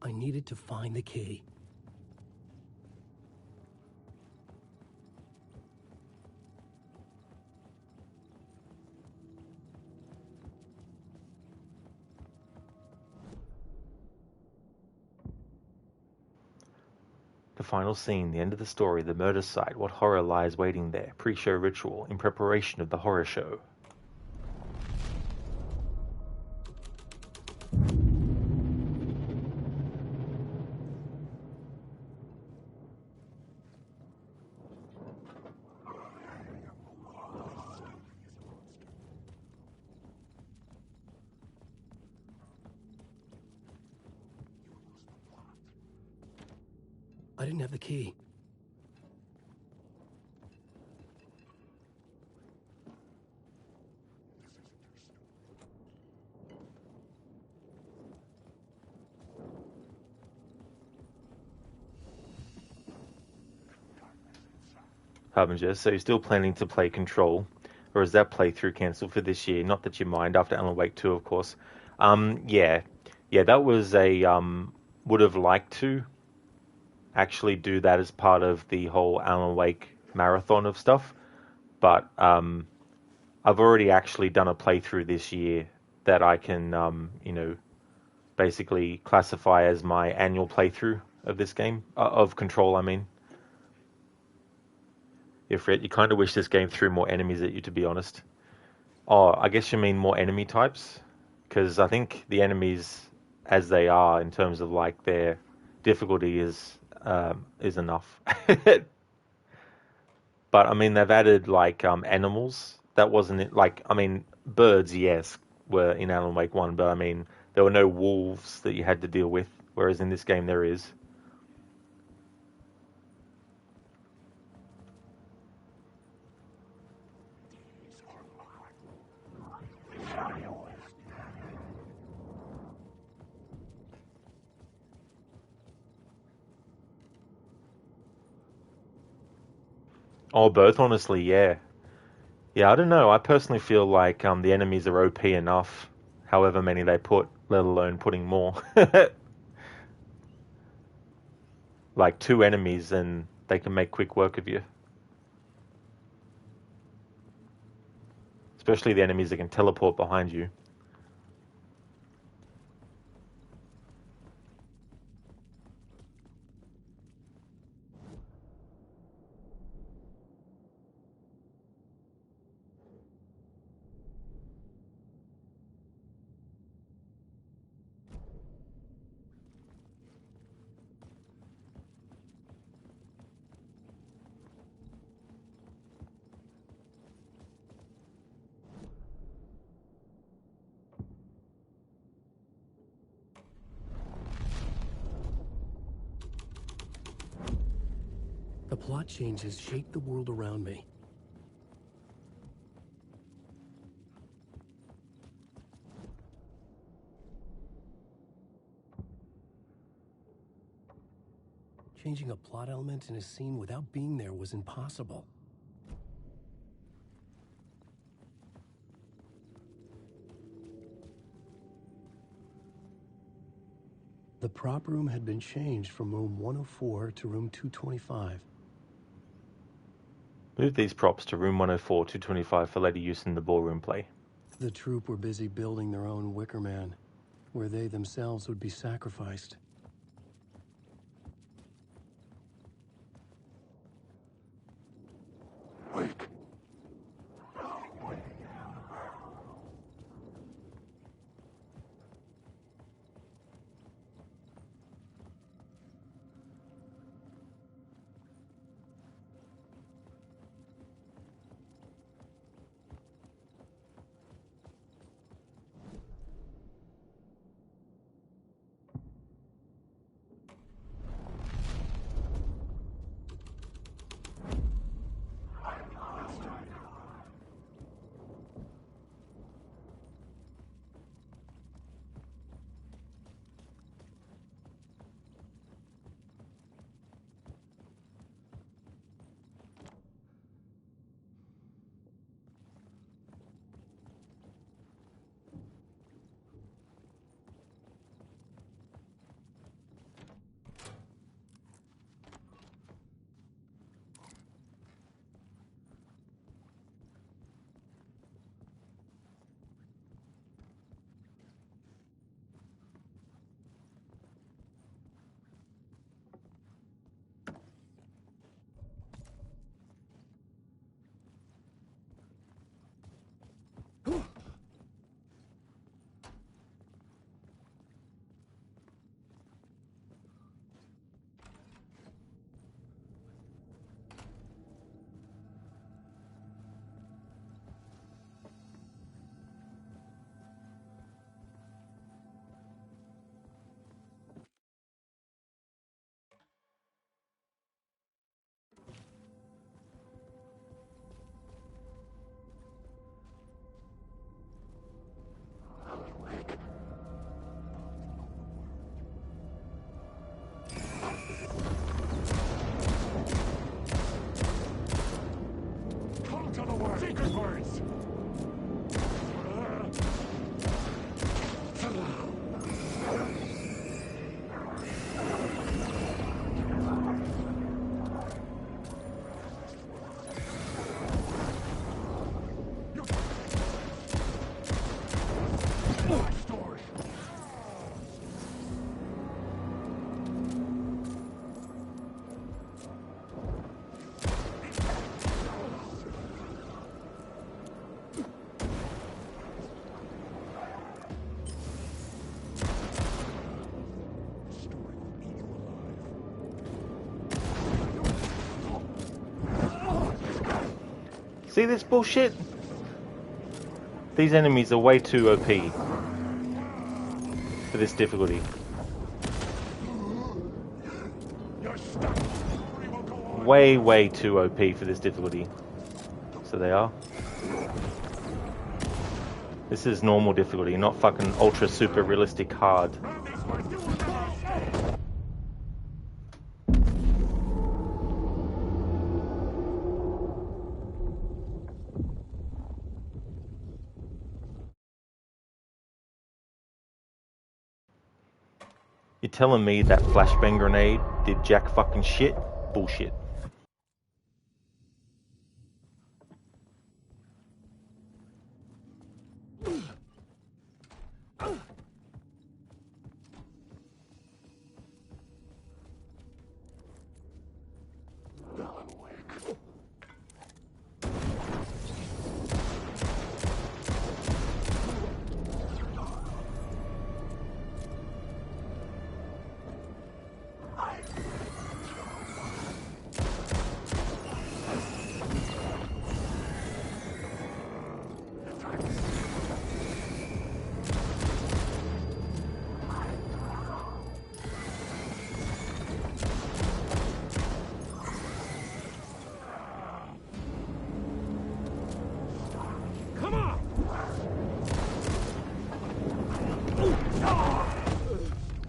I needed to find the key. The final scene, the end of the story, the murder site, what horror lies waiting there, pre-show ritual, in preparation of the horror show. I didn't have the key. Harbinger, so you're still planning to play Control, or is that playthrough cancelled for this year? Not that you mind, after Alan Wake 2, of course. Yeah, that was a, would have liked to actually do that as part of the whole Alan Wake marathon of stuff, but I've already actually done a playthrough this year that I can, you know, basically classify as my annual playthrough of this game, of Control, I mean. Ifrit, you kind of wish this game threw more enemies at you, to be honest. Oh, I guess you mean more enemy types? Because I think the enemies, as they are, in terms of, like, their difficulty is enough. But, I mean, they've added, like, animals. That wasn't it. Like, I mean, birds, yes, were in Alan Wake 1, but, I mean, there were no wolves that you had to deal with, whereas in this game there is. Oh, both, honestly, yeah. Yeah, I don't know. I personally feel like the enemies are OP enough, however many they put, let alone putting more. like 2 enemies, and they can make quick work of you. Especially the enemies that can teleport behind you. The plot changes shape the world around me. Changing a plot element in a scene without being there was impossible. The prop room had been changed from room 104 to room 225. Move these props to room 104, 225 for later use in the ballroom play. The troupe were busy building their own Wicker Man, where they themselves would be sacrificed. Wake. See this bullshit? These enemies are way too OP for this difficulty. Way too OP for this difficulty. So they are. This is normal difficulty, not fucking ultra super realistic hard. You're telling me that flashbang grenade did jack fucking shit. Bullshit.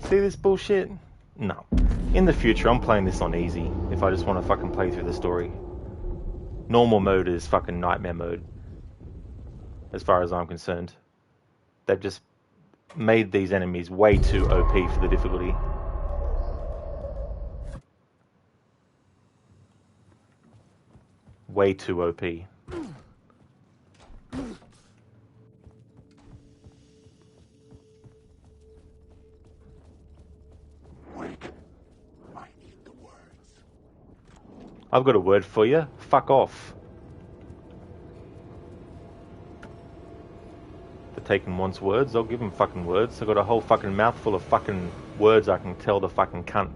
See this bullshit? No. In the future, I'm playing this on easy if I just want to fucking play through the story. Normal mode is fucking nightmare mode, as far as I'm concerned. They've just made these enemies way too OP for the difficulty. Way too OP. I've got a word for you. Fuck off. For taking one's words, I'll give him fucking words. I've got a whole fucking mouthful of fucking words I can tell the fucking cunt.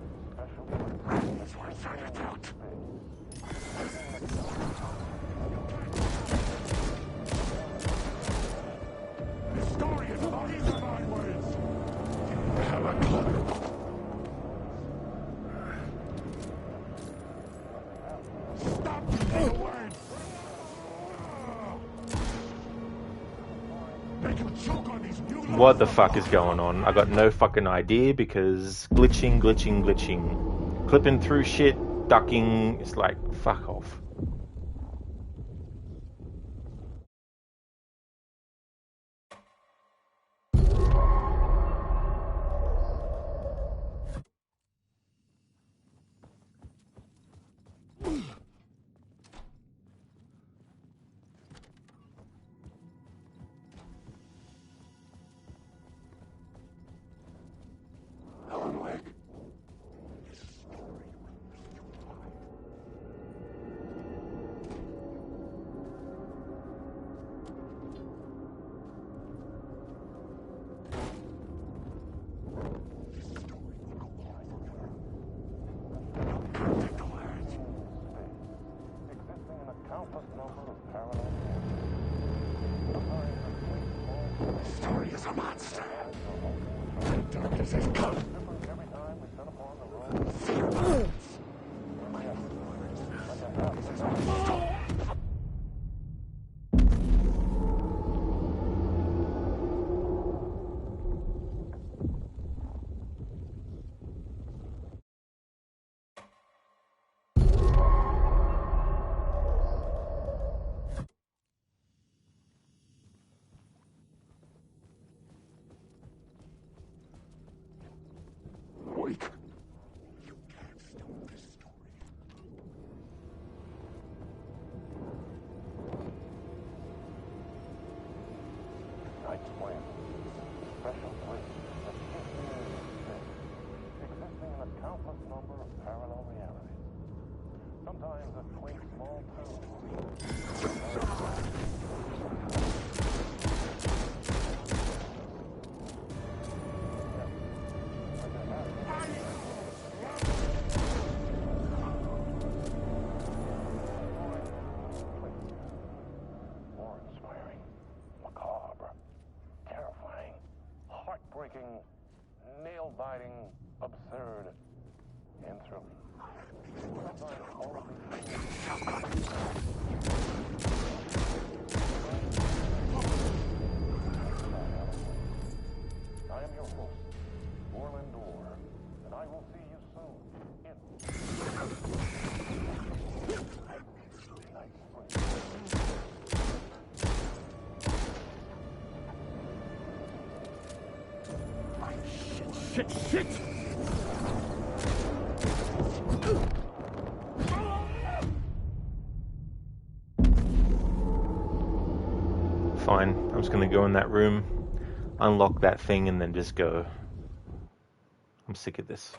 What the fuck is going on? I got no fucking idea because glitching. Clipping through shit, ducking, it's like, fuck off. Nail-biting, absurd, and thrilling. I am your host, Orland Orr, and I will see you soon in Shit! Fine, I'm just gonna go in that room, unlock that thing, and then just go. I'm sick of this.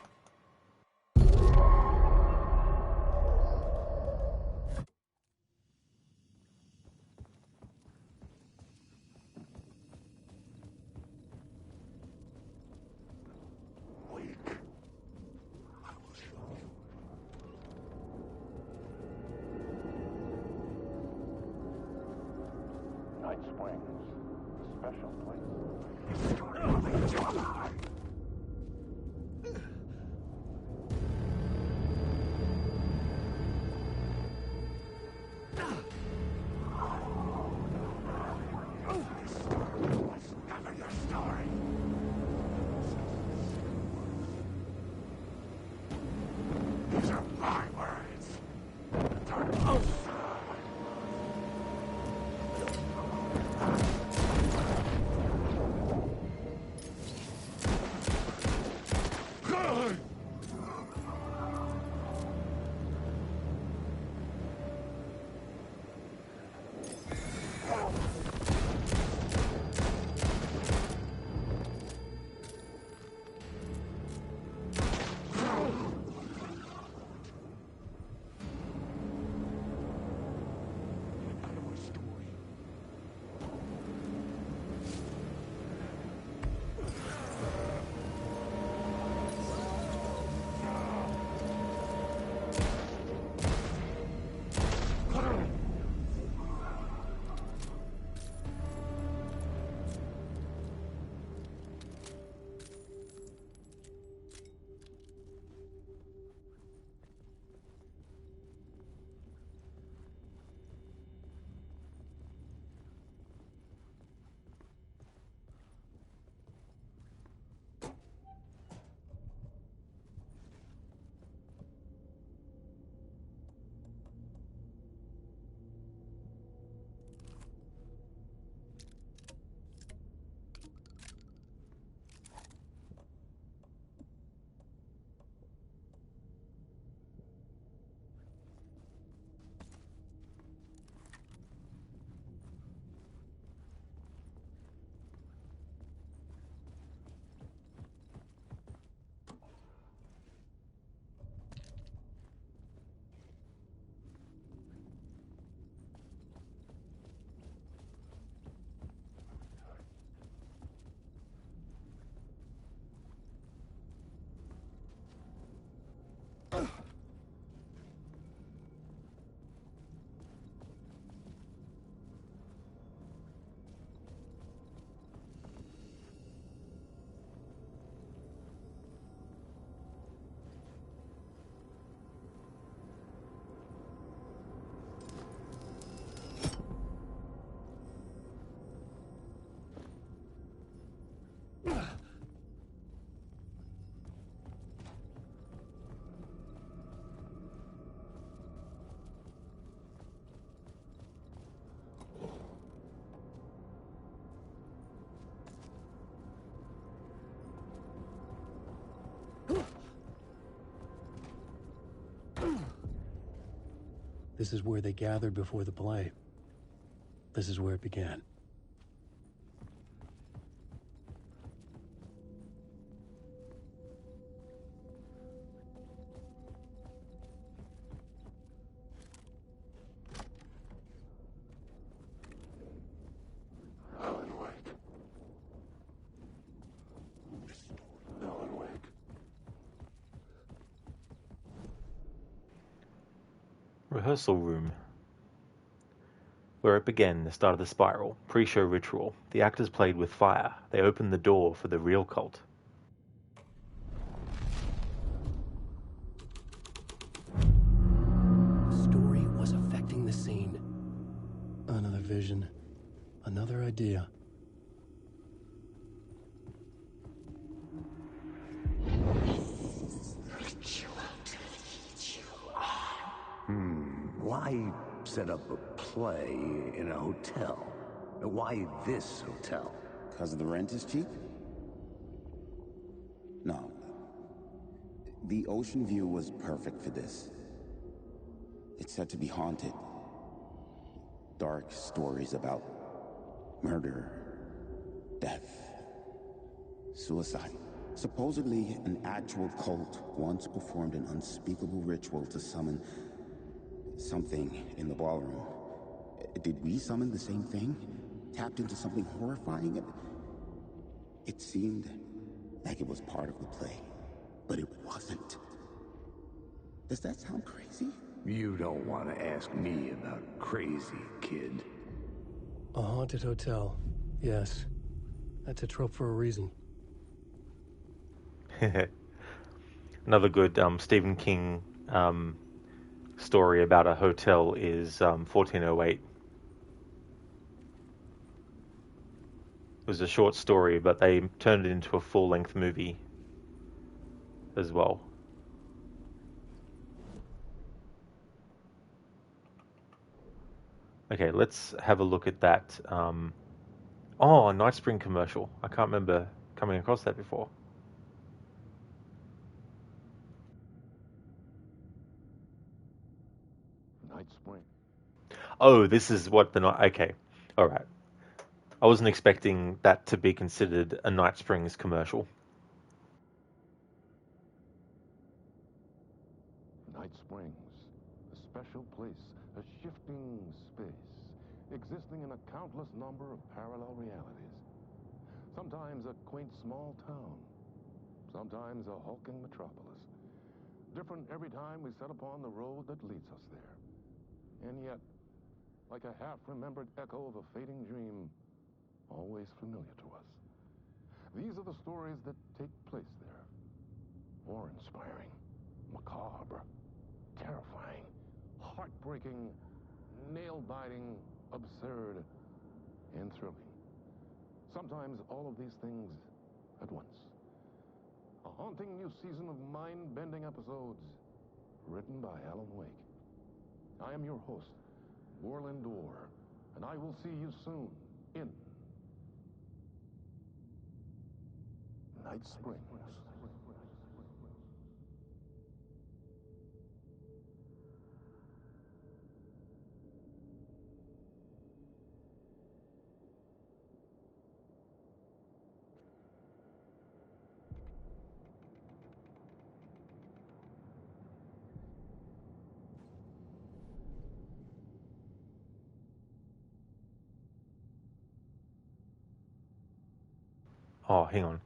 Night Springs, a special place. This is where they gathered before the play. This is where it began. Rehearsal room. Where it began, the start of the spiral, pre-show ritual. The actors played with fire. They opened the door for the real cult. The story was affecting the scene. Another vision. Another idea. Why set up a play in a hotel? Why this hotel? Because the rent is cheap? No. The ocean view was perfect for this. It's said to be haunted. Dark stories about Murder. Death. Suicide. Supposedly, an actual cult once performed an unspeakable ritual to summon something in the ballroom. Did we summon the same thing? Tapped into something horrifying? It seemed like it was part of the play, but it wasn't. Does that sound crazy? You don't want to ask me about crazy, kid. A haunted hotel. Yes. That's a trope for a reason. Another good Stephen King story about a hotel is 1408. It was a short story, but they turned it into a full-length movie as well. Okay, let's have a look at that. Oh, a Night Spring commercial. I can't remember coming across that before. Night Spring. Oh, this is what the night. Okay, all right. I wasn't expecting that to be considered a Night Springs commercial. Night Springs, a special place, a shifting space, existing in a countless number of parallel realities. Sometimes a quaint small town, sometimes a hulking metropolis. Different every time we set upon the road that leads us there. And yet, like a half-remembered echo of a fading dream, always familiar to us. These are the stories that take place there. Awe-inspiring, macabre, terrifying, heartbreaking, nail-biting, absurd, and thrilling. Sometimes all of these things at once. A haunting new season of mind-bending episodes written by Alan Wake. I am your host, Borland Dorr, and I will see you soon in Night Springs. Oh, hang on.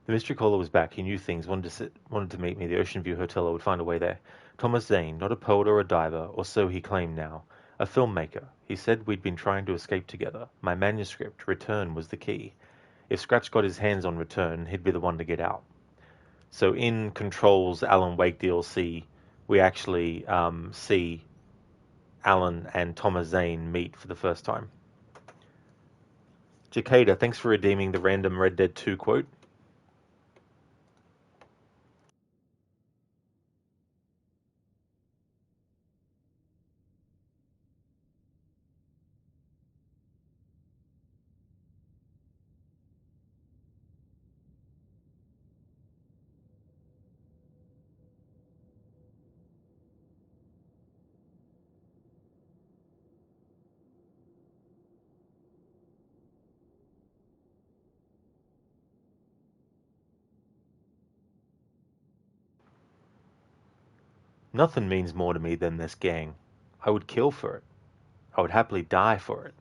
The mystery caller was back. He knew things. Wanted to meet me. The Ocean View Hotel. I would find a way there. Thomas Zane, not a poet or a diver, or so he claimed now. A filmmaker. He said we'd been trying to escape together. My manuscript, Return, was the key. If Scratch got his hands on Return, he'd be the one to get out. So in Control's Alan Wake DLC, we actually see Alan and Thomas Zane meet for the first time. Jacada, thanks for redeeming the random Red Dead 2 quote. Nothing means more to me than this gang. I would kill for it. I would happily die for it.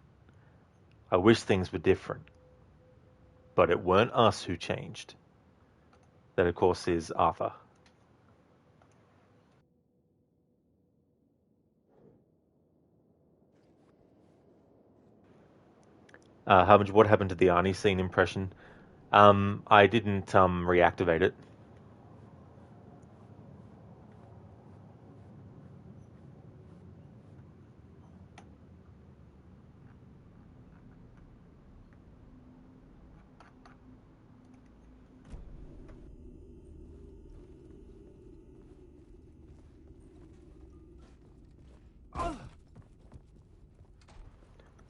I wish things were different. But it weren't us who changed. That, of course, is Arthur. What happened to the Arnie scene impression? I didn't reactivate it.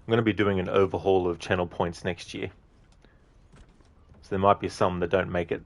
I'm going to be doing an overhaul of channel points next year. So there might be some that don't make it.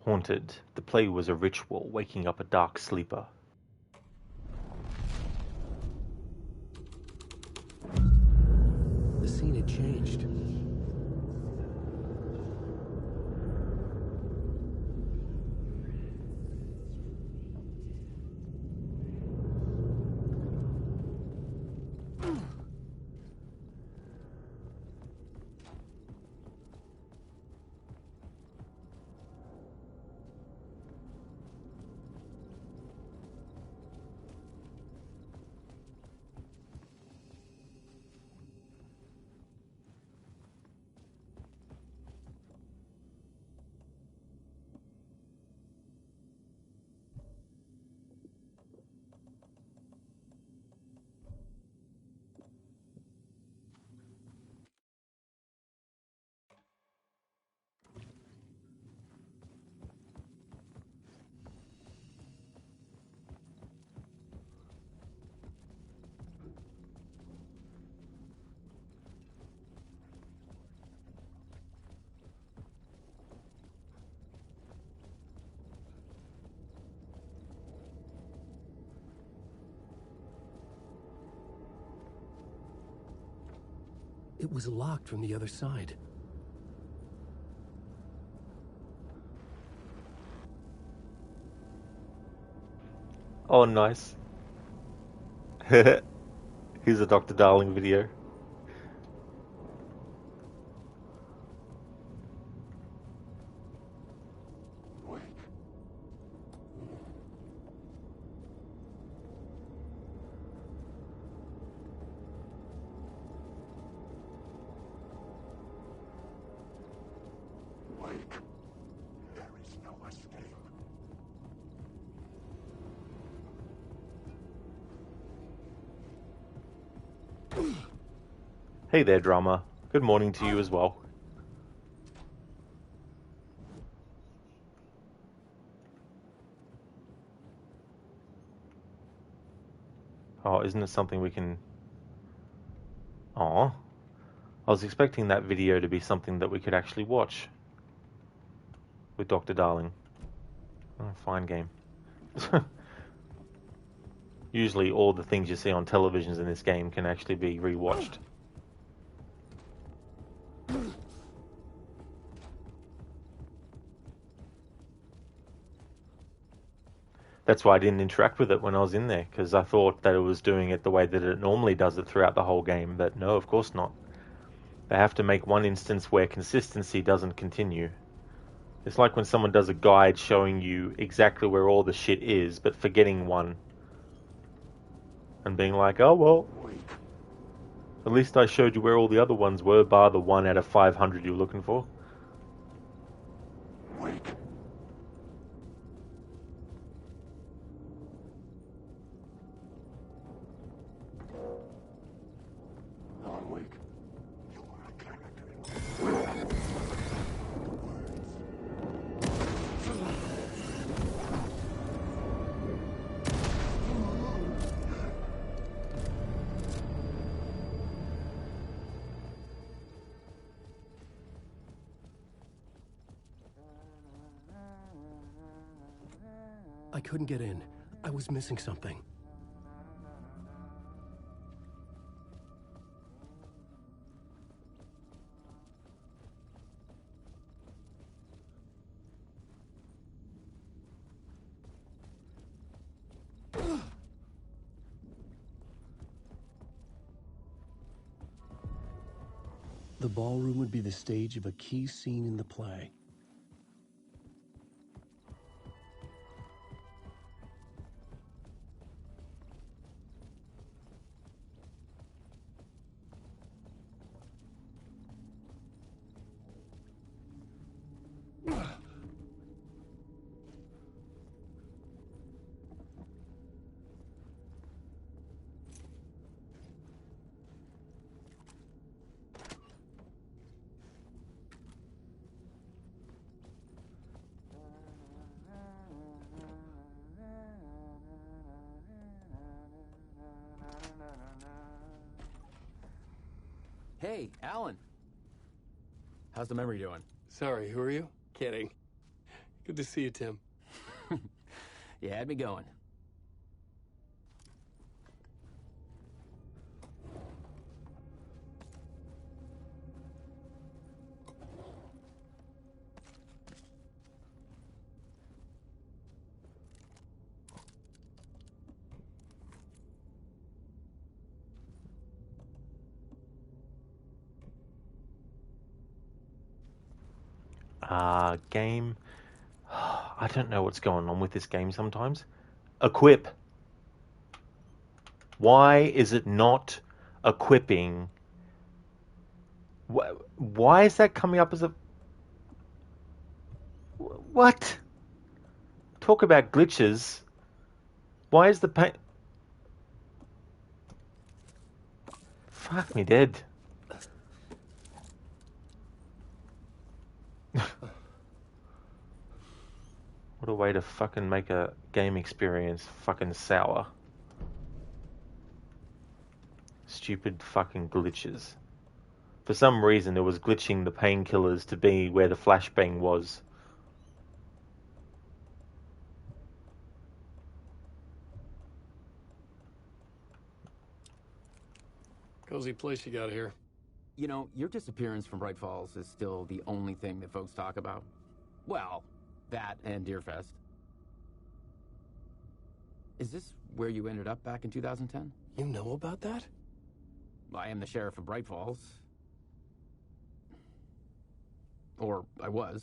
Haunted, the play was a ritual, waking up a dark sleeper. The scene had changed. It was locked from the other side. Oh, nice. Here's a Dr. Darling video. Hey there, drama. Good morning to you as well. Oh, isn't it something we can... Aw. I was expecting that video to be something that we could actually watch. With Dr. Darling. Oh, fine game. Usually all the things you see on televisions in this game can actually be rewatched. That's why I didn't interact with it when I was in there, because I thought that it was doing it the way that it normally does it throughout the whole game, but no, of course not. They have to make one instance where consistency doesn't continue. It's like when someone does a guide showing you exactly where all the shit is, but forgetting one. And being like, oh well, at least I showed you where all the other ones were, bar the 1 out of 500 you were looking for. I couldn't get in. I was missing something. The ballroom would be the stage of a key scene in the play. Hey, Alan. How's the memory doing? Sorry, who are you? Kidding. Good to see you, Tim. You had me going. Game. I don't know what's going on with this game sometimes. Equip. Why is it not equipping? Why is that coming up as a... What? Talk about glitches. Why is the paint... Fuck me dead. What a way to fucking make a game experience fucking sour. Stupid fucking glitches. For some reason it was glitching the painkillers to be where the flashbang was. Cozy place you got here. You know, your disappearance from Bright Falls is still the only thing that folks talk about. Well, that and Deerfest. Is this where you ended up back in 2010? You know about that? I am the sheriff of Bright Falls. Or I was.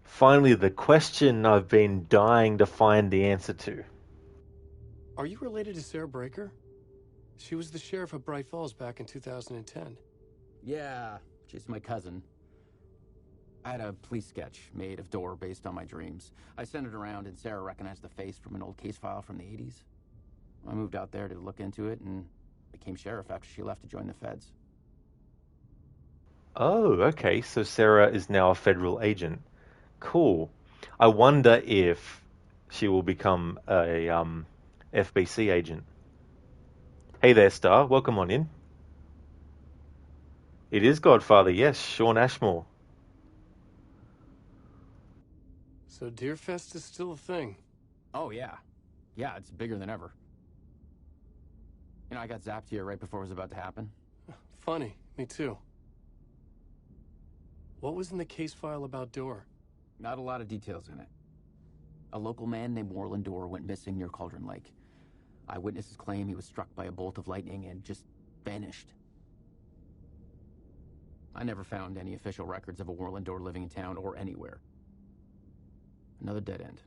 Finally, the question I've been dying to find the answer to. Are you related to Sarah Breaker? She was the sheriff of Bright Falls back in 2010. Yeah, she's my cousin. I had a police sketch made of Door based on my dreams. I sent it around and Sarah recognized the face from an old case file from the 80s. I moved out there to look into it and became sheriff after she left to join the feds. Oh, okay, so Sarah is now a federal agent. Cool. I wonder if she will become a FBC agent. Hey there, Star. Welcome on in. It is Godfather, yes, Sean Ashmore. So Deerfest is still a thing? Oh, yeah. Yeah, it's bigger than ever. You know, I got zapped here right before it was about to happen. Funny, me too. What was in the case file about Door? Not a lot of details in it. A local man named Warland Door went missing near Cauldron Lake. Eyewitnesses claim he was struck by a bolt of lightning and just vanished. I never found any official records of a Warland Door living in town or anywhere. Another dead end.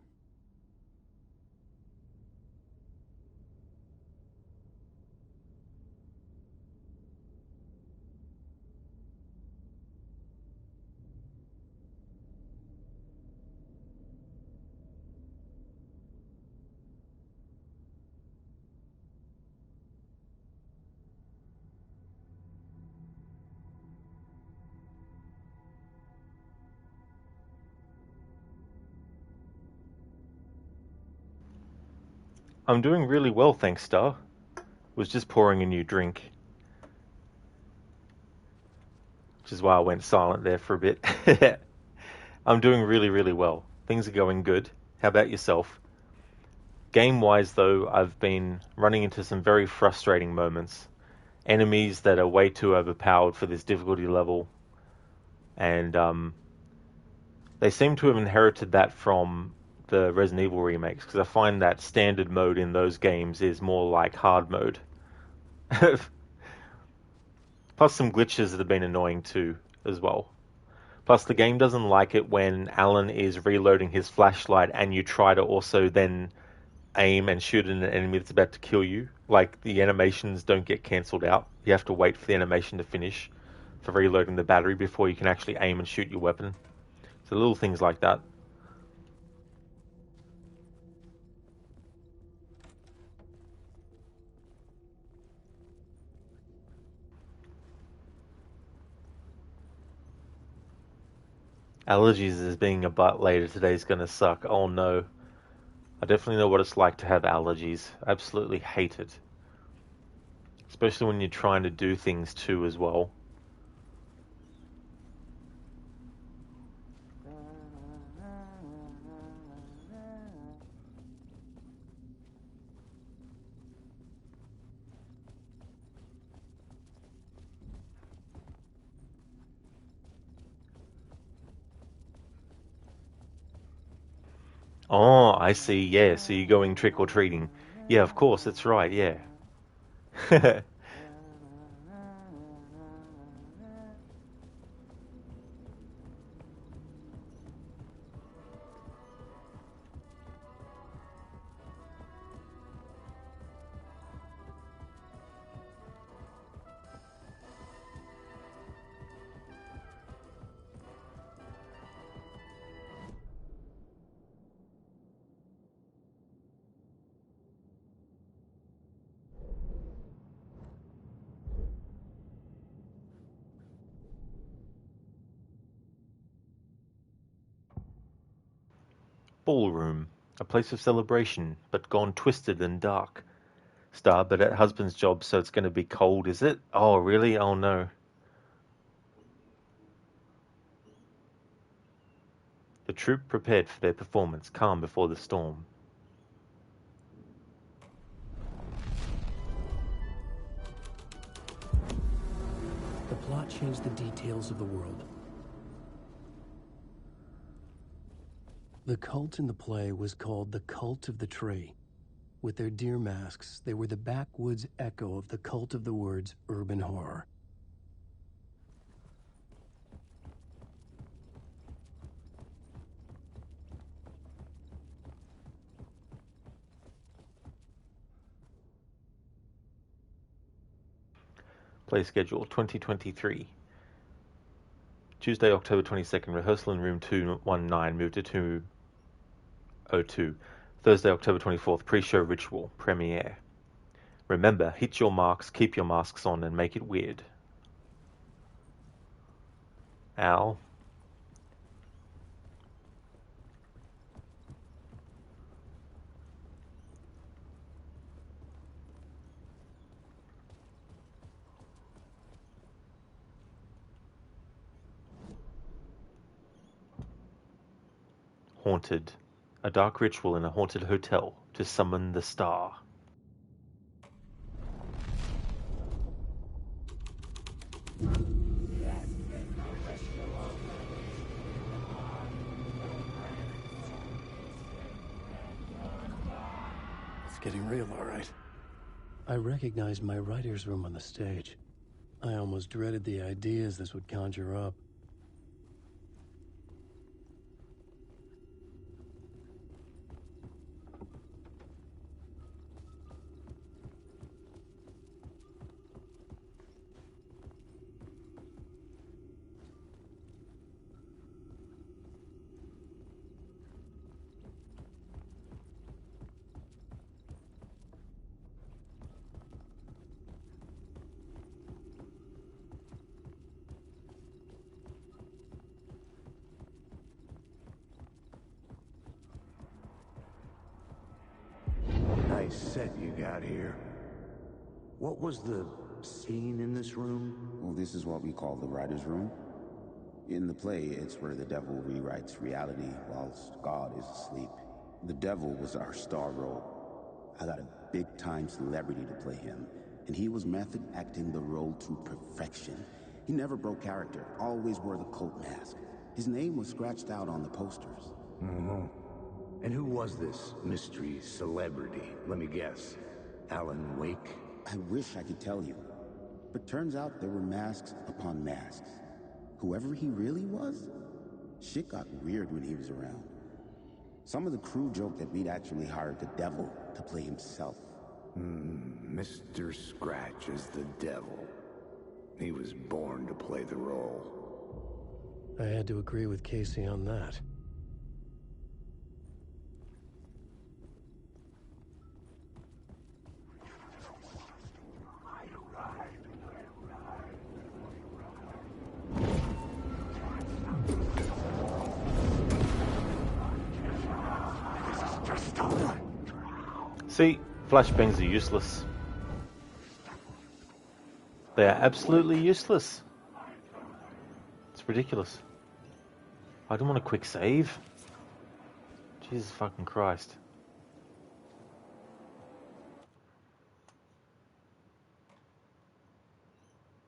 I'm doing really well, thanks, Star. Was just pouring a new drink. Which is why I went silent there for a bit. I'm doing really, really well. Things are going good. How about yourself? Game-wise, though, I've been running into some very frustrating moments. Enemies that are way too overpowered for this difficulty level. And they seem to have inherited that from the Resident Evil remakes, because I find that standard mode in those games is more like hard mode. Plus some glitches that have been annoying too, as well. Plus the game doesn't like it when Alan is reloading his flashlight and you try to also then aim and shoot at an enemy that's about to kill you. Like, the animations don't get cancelled out. You have to wait for the animation to finish for reloading the battery before you can actually aim and shoot your weapon. So little things like that. Allergies as being a butt later today is going to suck. Oh no. I definitely know what it's like to have allergies. Absolutely hate it. Especially when you're trying to do things too as well. Oh, I see. Yeah, so you're going trick-or-treating. Yeah, of course, that's right, yeah. Ballroom. A place of celebration, but gone twisted and dark. Star, but at husband's job, so it's going to be cold, is it? Oh, really? Oh, no. The troupe prepared for their performance, calm before the storm. The plot changed the details of the world. The cult in the play was called the Cult of the Tree. With their deer masks, they were the backwoods echo of the cult of the word's urban horror. Play schedule 2023. Tuesday, October 22nd, rehearsal in room 219, moved to 202. Thursday, October 24th, pre-show ritual, premiere. Remember, hit your marks, keep your masks on, and make it weird. Al. Haunted. A dark ritual in a haunted hotel to summon the star. It's getting real, all right. I recognized my writer's room on the stage. I almost dreaded the ideas this would conjure up. Nice set you got here. What was the scene in this room? Well, this is what we call the writer's room. In the play, it's where the devil rewrites reality whilst God is asleep. The devil was our star role. I got a big-time celebrity to play him, and he was method acting the role to perfection. He never broke character, always wore the cult mask. His name was scratched out on the posters. Mm-hmm. And who was this mystery celebrity? Let me guess. Alan Wake? I wish I could tell you, but turns out there were masks upon masks. Whoever he really was, shit got weird when he was around. Some of the crew joked that we'd actually hired the devil to play himself. Mr. Scratch is the devil. He was born to play the role. I had to agree with Casey on that. See, flashbangs are useless. They are absolutely useless. It's ridiculous. I don't want a quick save. Jesus fucking Christ.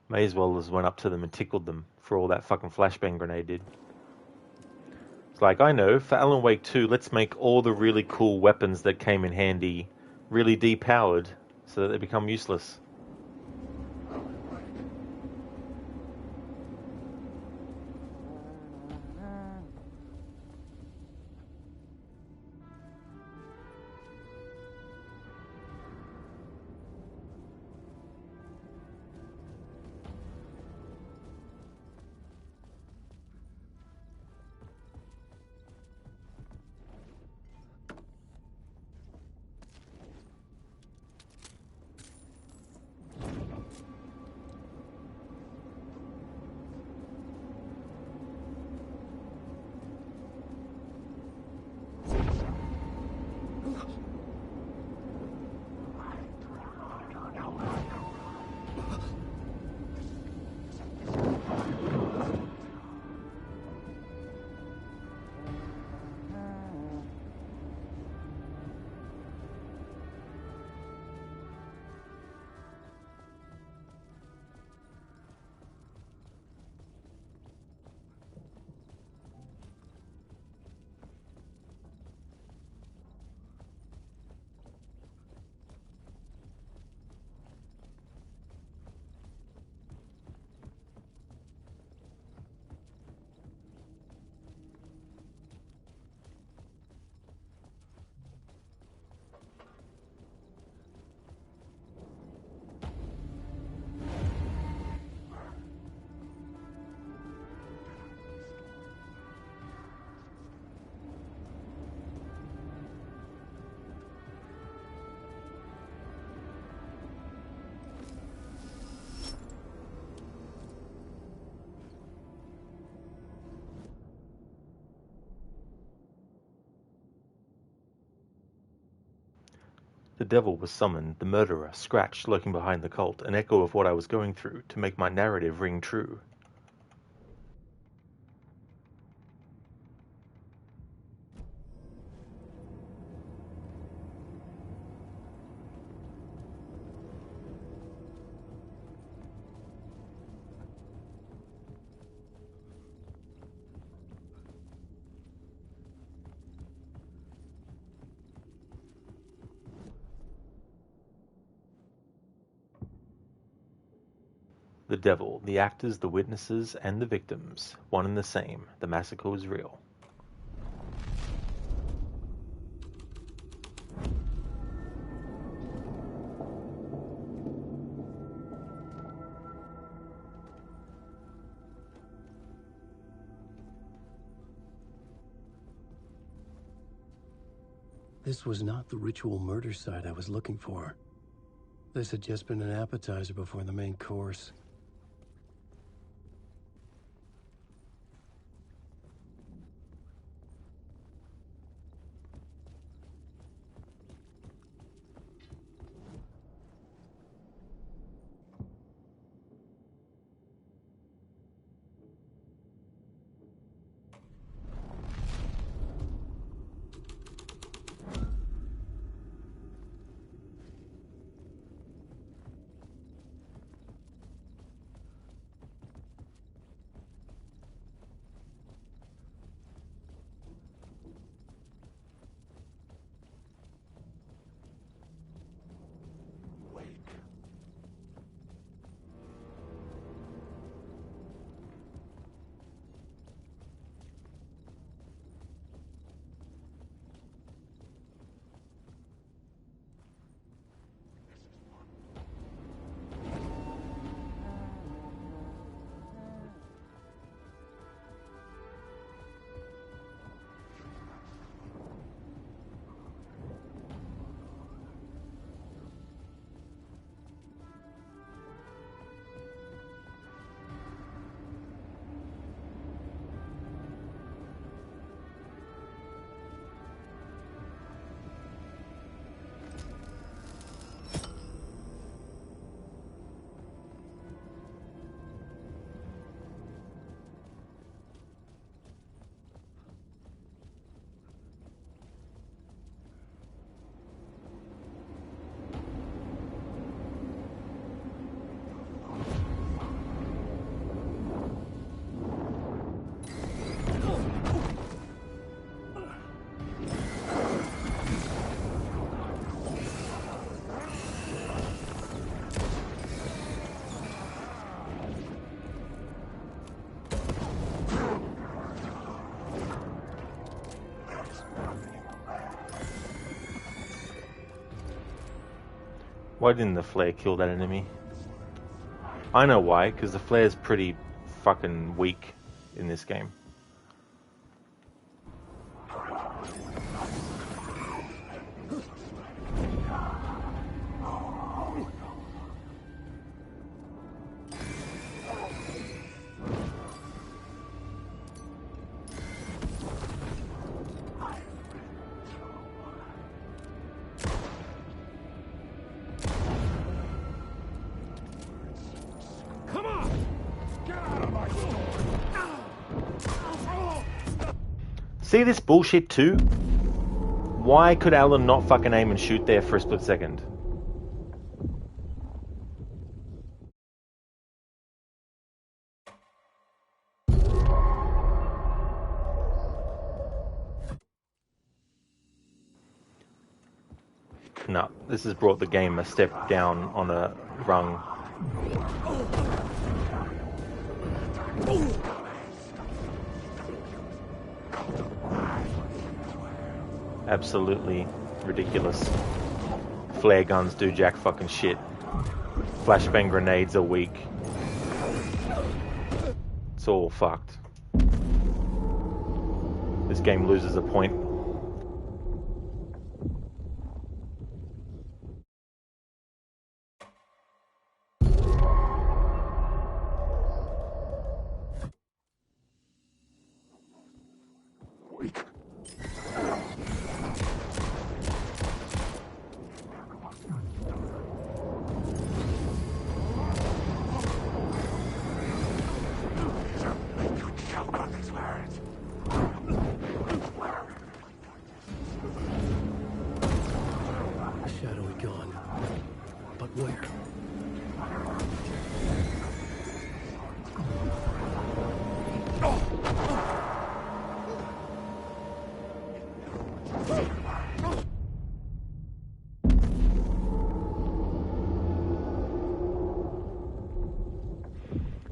May as well have went up to them and tickled them for all that fucking flashbang grenade did. It's like, I know, for Alan Wake 2, let's make all the really cool weapons that came in handy really depowered so that they become useless. The devil was summoned, the murderer, Scratch, lurking behind the cult, an echo of what I was going through, to make my narrative ring true. The devil, the actors, the witnesses, and the victims, one and the same. The massacre was real. This was not the ritual murder site I was looking for. This had just been an appetizer before the main course. Why didn't the flare kill that enemy? I know why, because the flare's pretty fucking weak in this game. See this bullshit too? Why could Alan not fucking aim and shoot there for a split second? No, this has brought the game a step down on a rung. Absolutely ridiculous. Flare guns do jack fucking shit. Flashbang grenades are weak. It's all fucked. This game loses a point.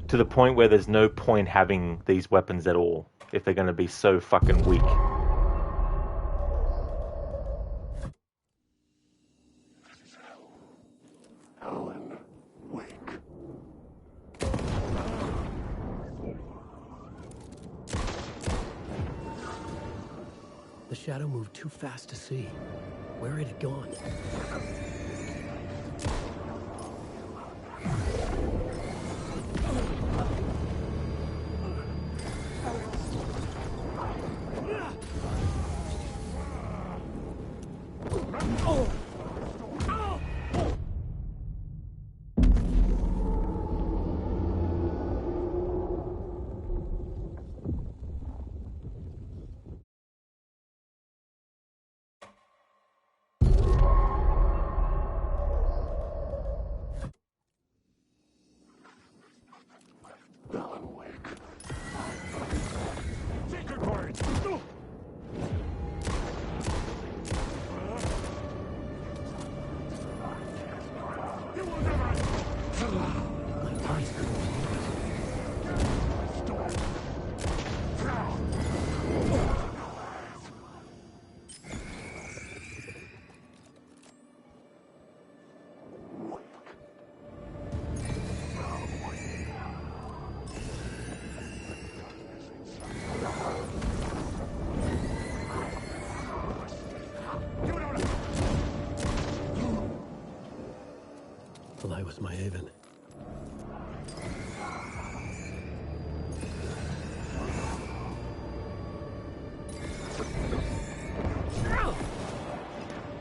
To the point where there's no point having these weapons at all if they're going to be so fucking weak. Alan, wake. The shadow moved too fast to see. Where had it gone? Well, that was my haven.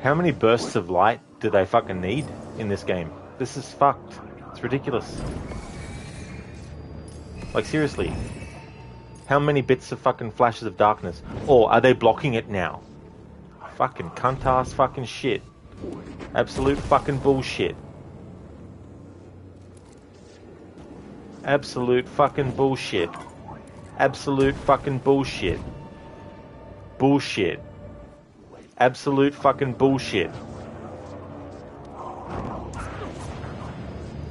How many bursts of light do they fucking need in this game? This is fucked. It's ridiculous. Like, seriously. How many bits of fucking flashes of darkness? Or are they blocking it now? Fucking cunt-ass fucking shit. Absolute fucking bullshit. Absolute fucking bullshit. Absolute fucking bullshit. Bullshit. Absolute fucking bullshit.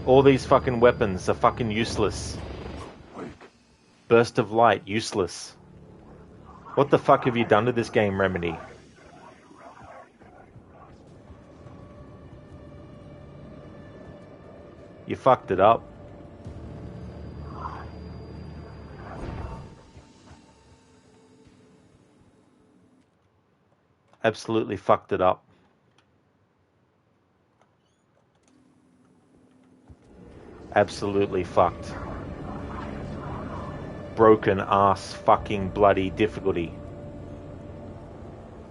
All these fucking weapons are fucking useless. Burst of light, useless. What the fuck have you done to this game, Remedy? You fucked it up. Absolutely fucked it up. Absolutely fucked. Broken ass fucking bloody difficulty.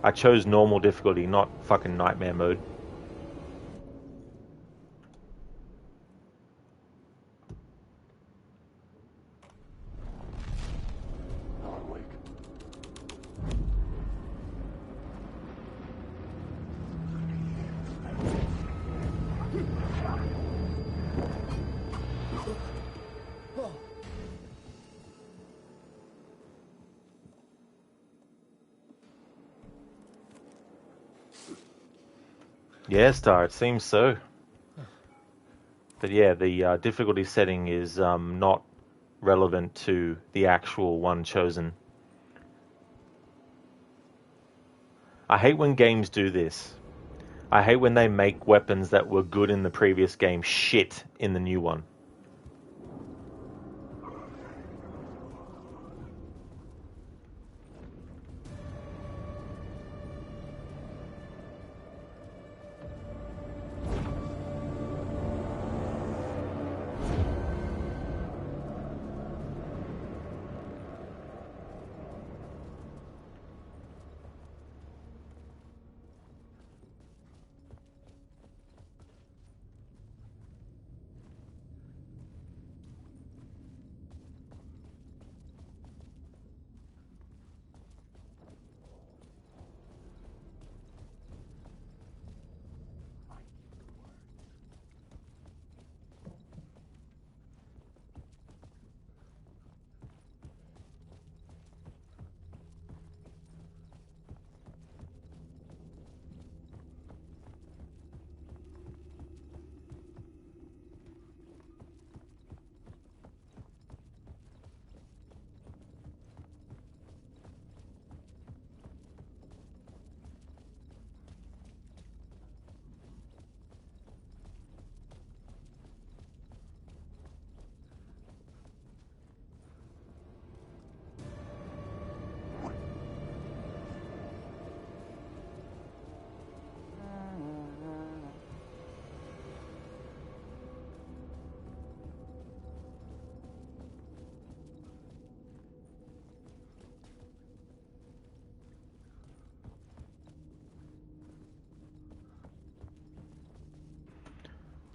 I chose normal difficulty, not fucking nightmare mode. Yeah, Star, it seems so. But yeah, the difficulty setting is not relevant to the actual one chosen. I hate when games do this. I hate when they make weapons that were good in the previous game shit in the new one.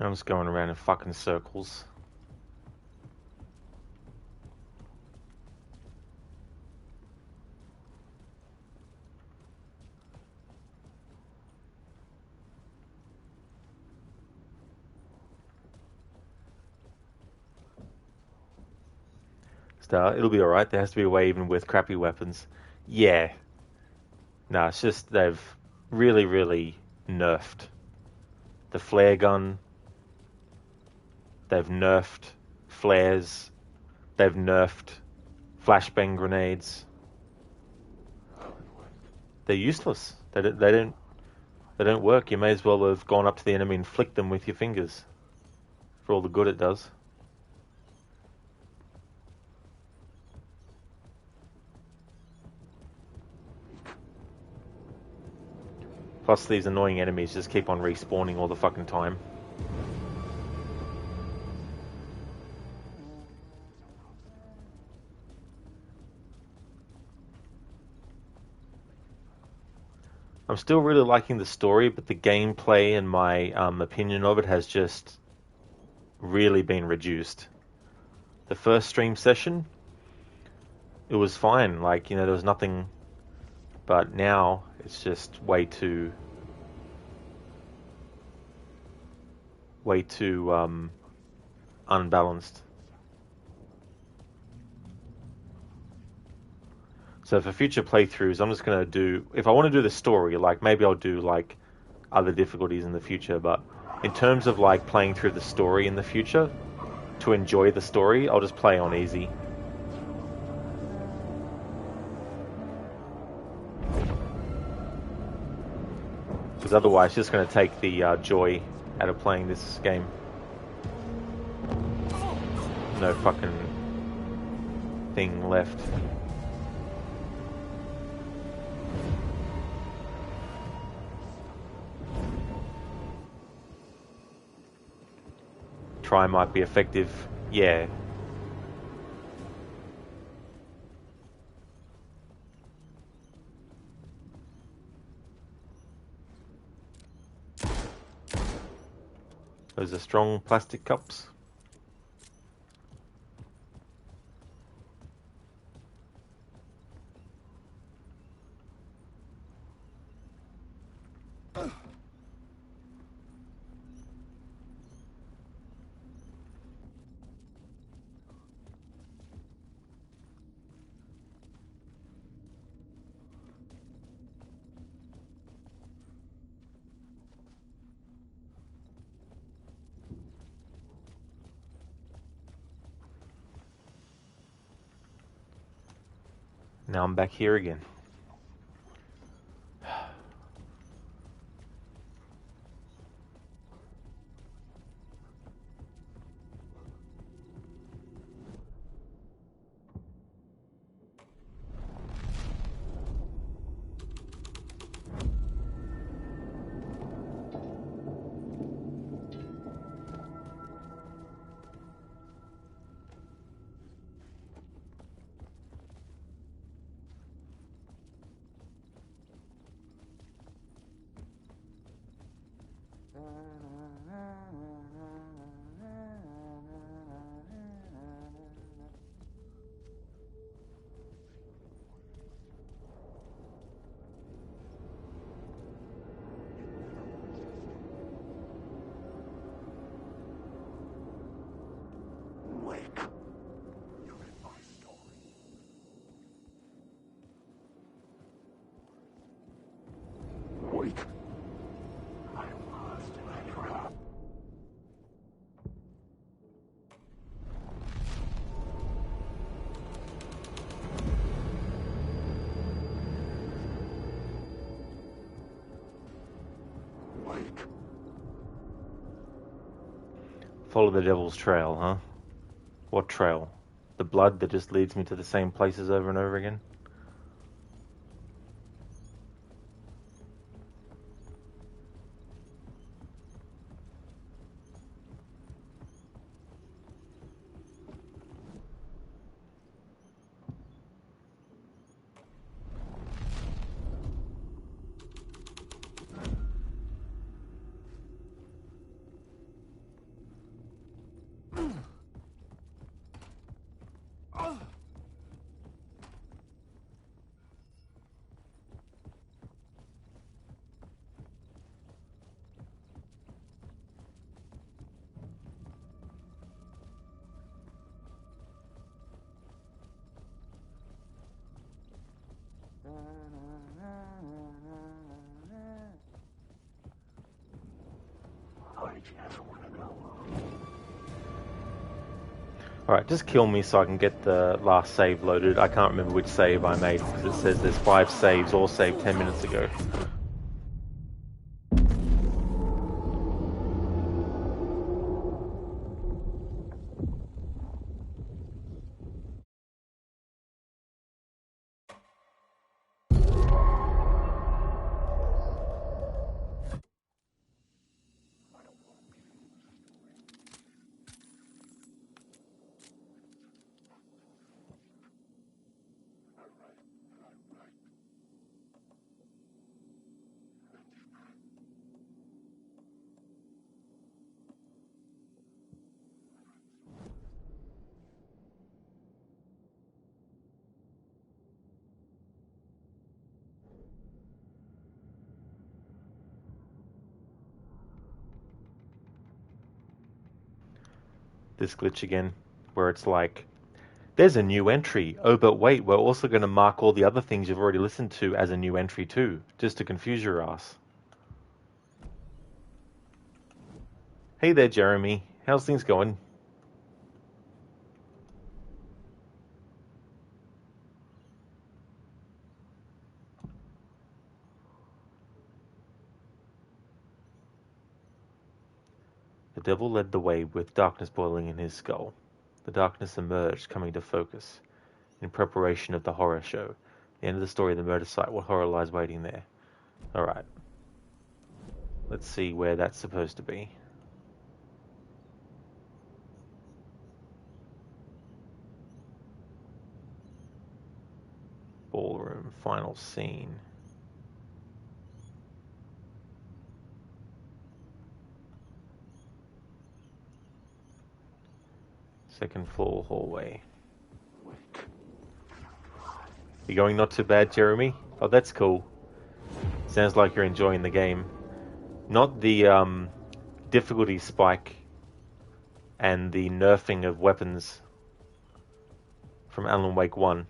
I'm just going around in fucking circles. Star, it'll be alright. There has to be a way even with crappy weapons. Yeah. No, it's just they've really, really nerfed the flare gun. They've nerfed flares. They've nerfed flashbang grenades. They're useless. They don't work. You may as well have gone up to the enemy and flicked them with your fingers for all the good it does. Plus these annoying enemies just keep on respawning all the fucking time. I'm still really liking the story, but the gameplay and my opinion of it has just really been reduced. The first stream session, it was fine. Like, you know, there was nothing, but now it's just way too unbalanced. So for future playthroughs, I'm just going to do, if I want to do the story, like maybe I'll do like other difficulties in the future, but in terms of like playing through the story in the future, to enjoy the story, I'll just play on easy. Because otherwise it's just going to take the joy out of playing this game. no fucking thing left. Try might be effective. Yeah. Those are strong plastic cups. Now I'm back here again. Follow the devil's trail, huh? What trail? The blood that just leads me to the same places over and over again? Alright, just kill me so I can get the last save loaded. I can't remember which save I made because it says there's 5 saves, all saved 10 minutes ago. This glitch again, where it's like, there's a new entry. Oh, but wait, we're also going to mark all the other things you've already listened to as a new entry too, just to confuse your ass. Hey there, Jeremy. How's things going? The devil led the way with darkness boiling in his skull. The darkness emerged, coming to focus, in preparation of the horror show. The end of the story of the murder site, what horror lies waiting there. Alright. Let's see where that's supposed to be. Ballroom, final scene. Second floor hallway. You're going not too bad, Jeremy? Oh, that's cool. Sounds like you're enjoying the game. Not the difficulty spike and the nerfing of weapons from Alan Wake 1.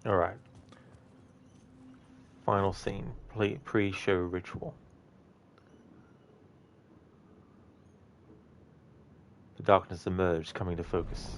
Alright. Final scene. Pre-show ritual. The darkness emerged, coming to focus.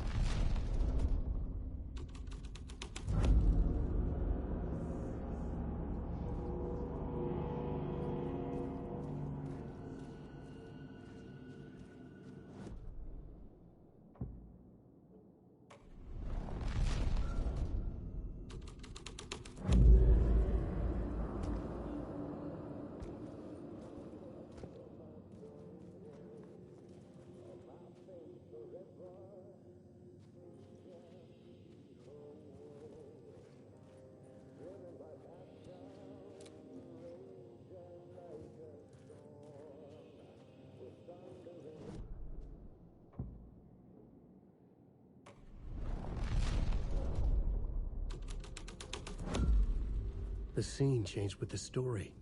The scene changed with the story.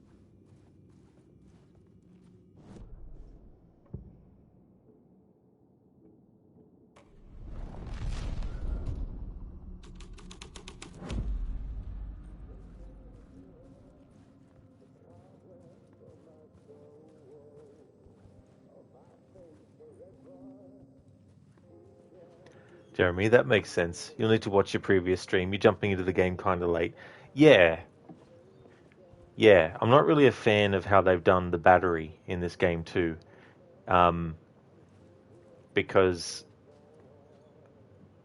Jeremy, that makes sense. You'll need to watch your previous stream. You're jumping into the game kind of late. Yeah. Yeah, I'm not really a fan of how they've done the battery in this game too. Because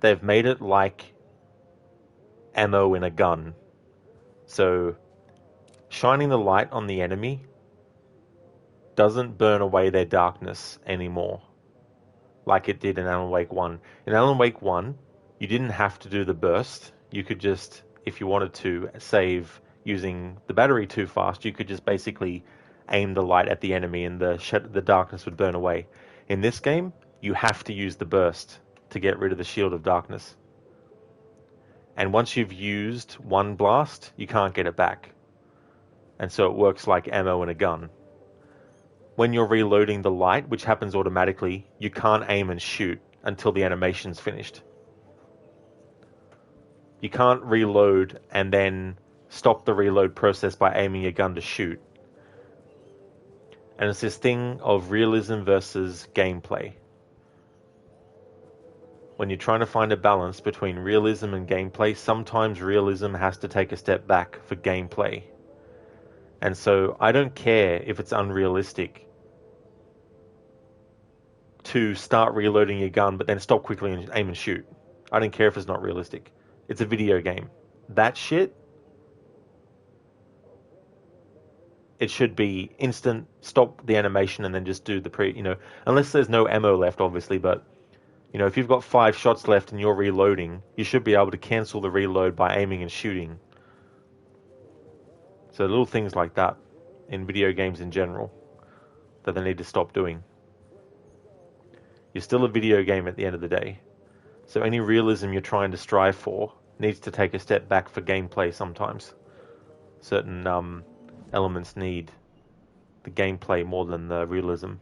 they've made it like ammo in a gun. So shining the light on the enemy doesn't burn away their darkness anymore, like it did in Alan Wake 1. In Alan Wake 1, you didn't have to do the burst. You could just, if you wanted to save using the battery too fast, you could just basically aim the light at the enemy and the darkness would burn away. In this game, you have to use the burst to get rid of the shield of darkness. And once you've used one blast, you can't get it back. And so it works like ammo in a gun. When you're reloading the light, which happens automatically, you can't aim and shoot until the animation's finished. You can't reload and then stop the reload process by aiming your gun to shoot. And it's this thing of realism versus gameplay. When you're trying to find a balance between realism and gameplay, sometimes realism has to take a step back for gameplay. And so I don't care if it's unrealistic to start reloading your gun but then stop quickly and aim and shoot. I don't care if it's not realistic. It's a video game. That shit, it should be instant, stop the animation and then just do the unless there's no ammo left, obviously, but if you've got 5 shots left and you're reloading, you should be able to cancel the reload by aiming and shooting. So little things like that in video games in general that they need to stop doing. You're still a video game at the end of the day. So any realism you're trying to strive for needs to take a step back for gameplay sometimes. Certain elements need the gameplay more than the realism.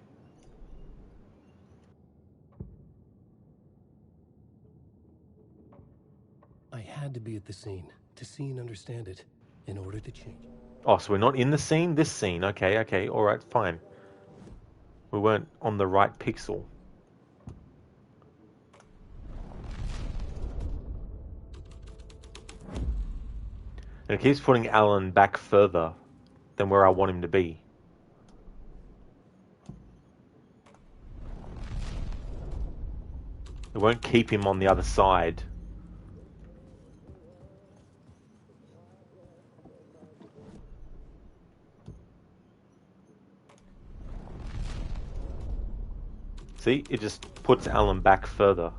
I had to be at the scene to see and understand it in order to change. Oh, so we're not in the scene? This scene. Okay. Alright, fine. We weren't on the right pixel. And it keeps putting Alan back further than where I want him to be. It won't keep him on the other side. See, it just puts Alan back further.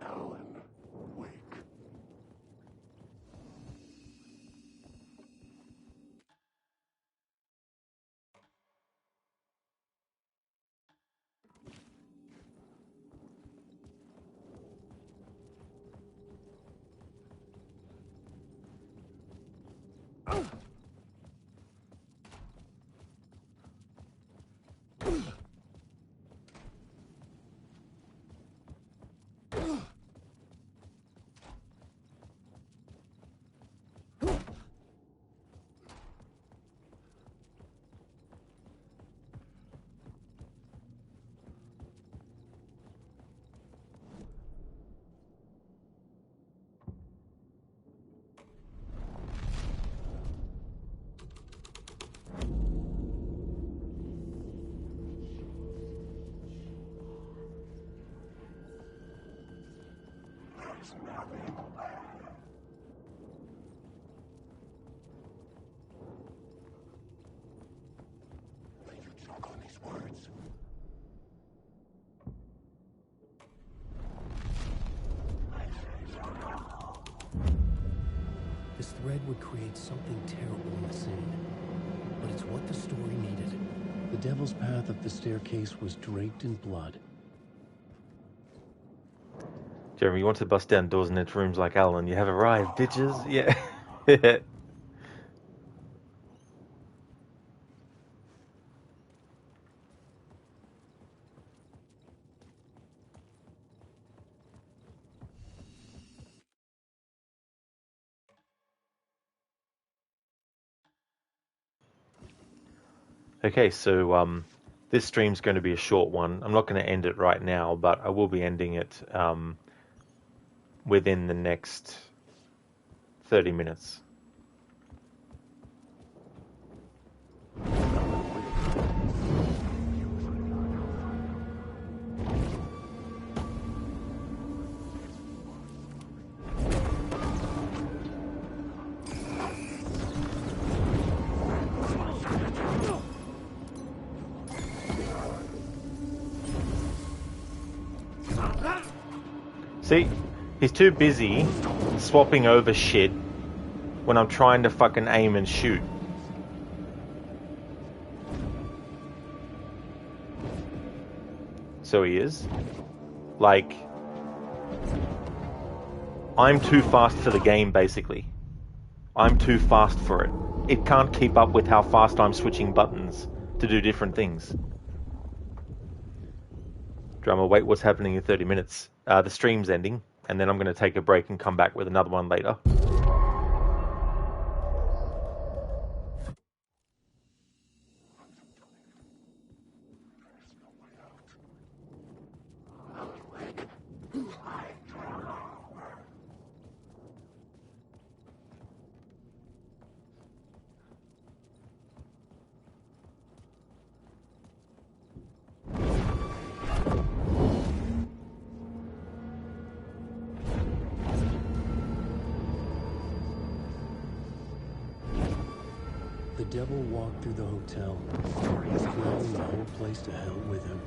Alan, wake. This thread would create something terrible in the scene, but it's what the story needed. The Devil's Path up the staircase was draped in blood. Jeremy, you want to bust down doors and enter rooms like Alan. You have arrived, bitches. Yeah. Okay, so this stream's going to be a short one. I'm not going to end it right now, but I will be ending it within the next 30 minutes. See, he's too busy swapping over shit when I'm trying to fucking aim and shoot. So he is. Like, I'm too fast for the game, basically. I'm too fast for it. It can't keep up with how fast I'm switching buttons to do different things. Drama, wait, what's happening in 30 minutes? The stream's ending, and then I'm going to take a break and come back with another one later. devil walked through the hotel, driving the whole place to hell with him.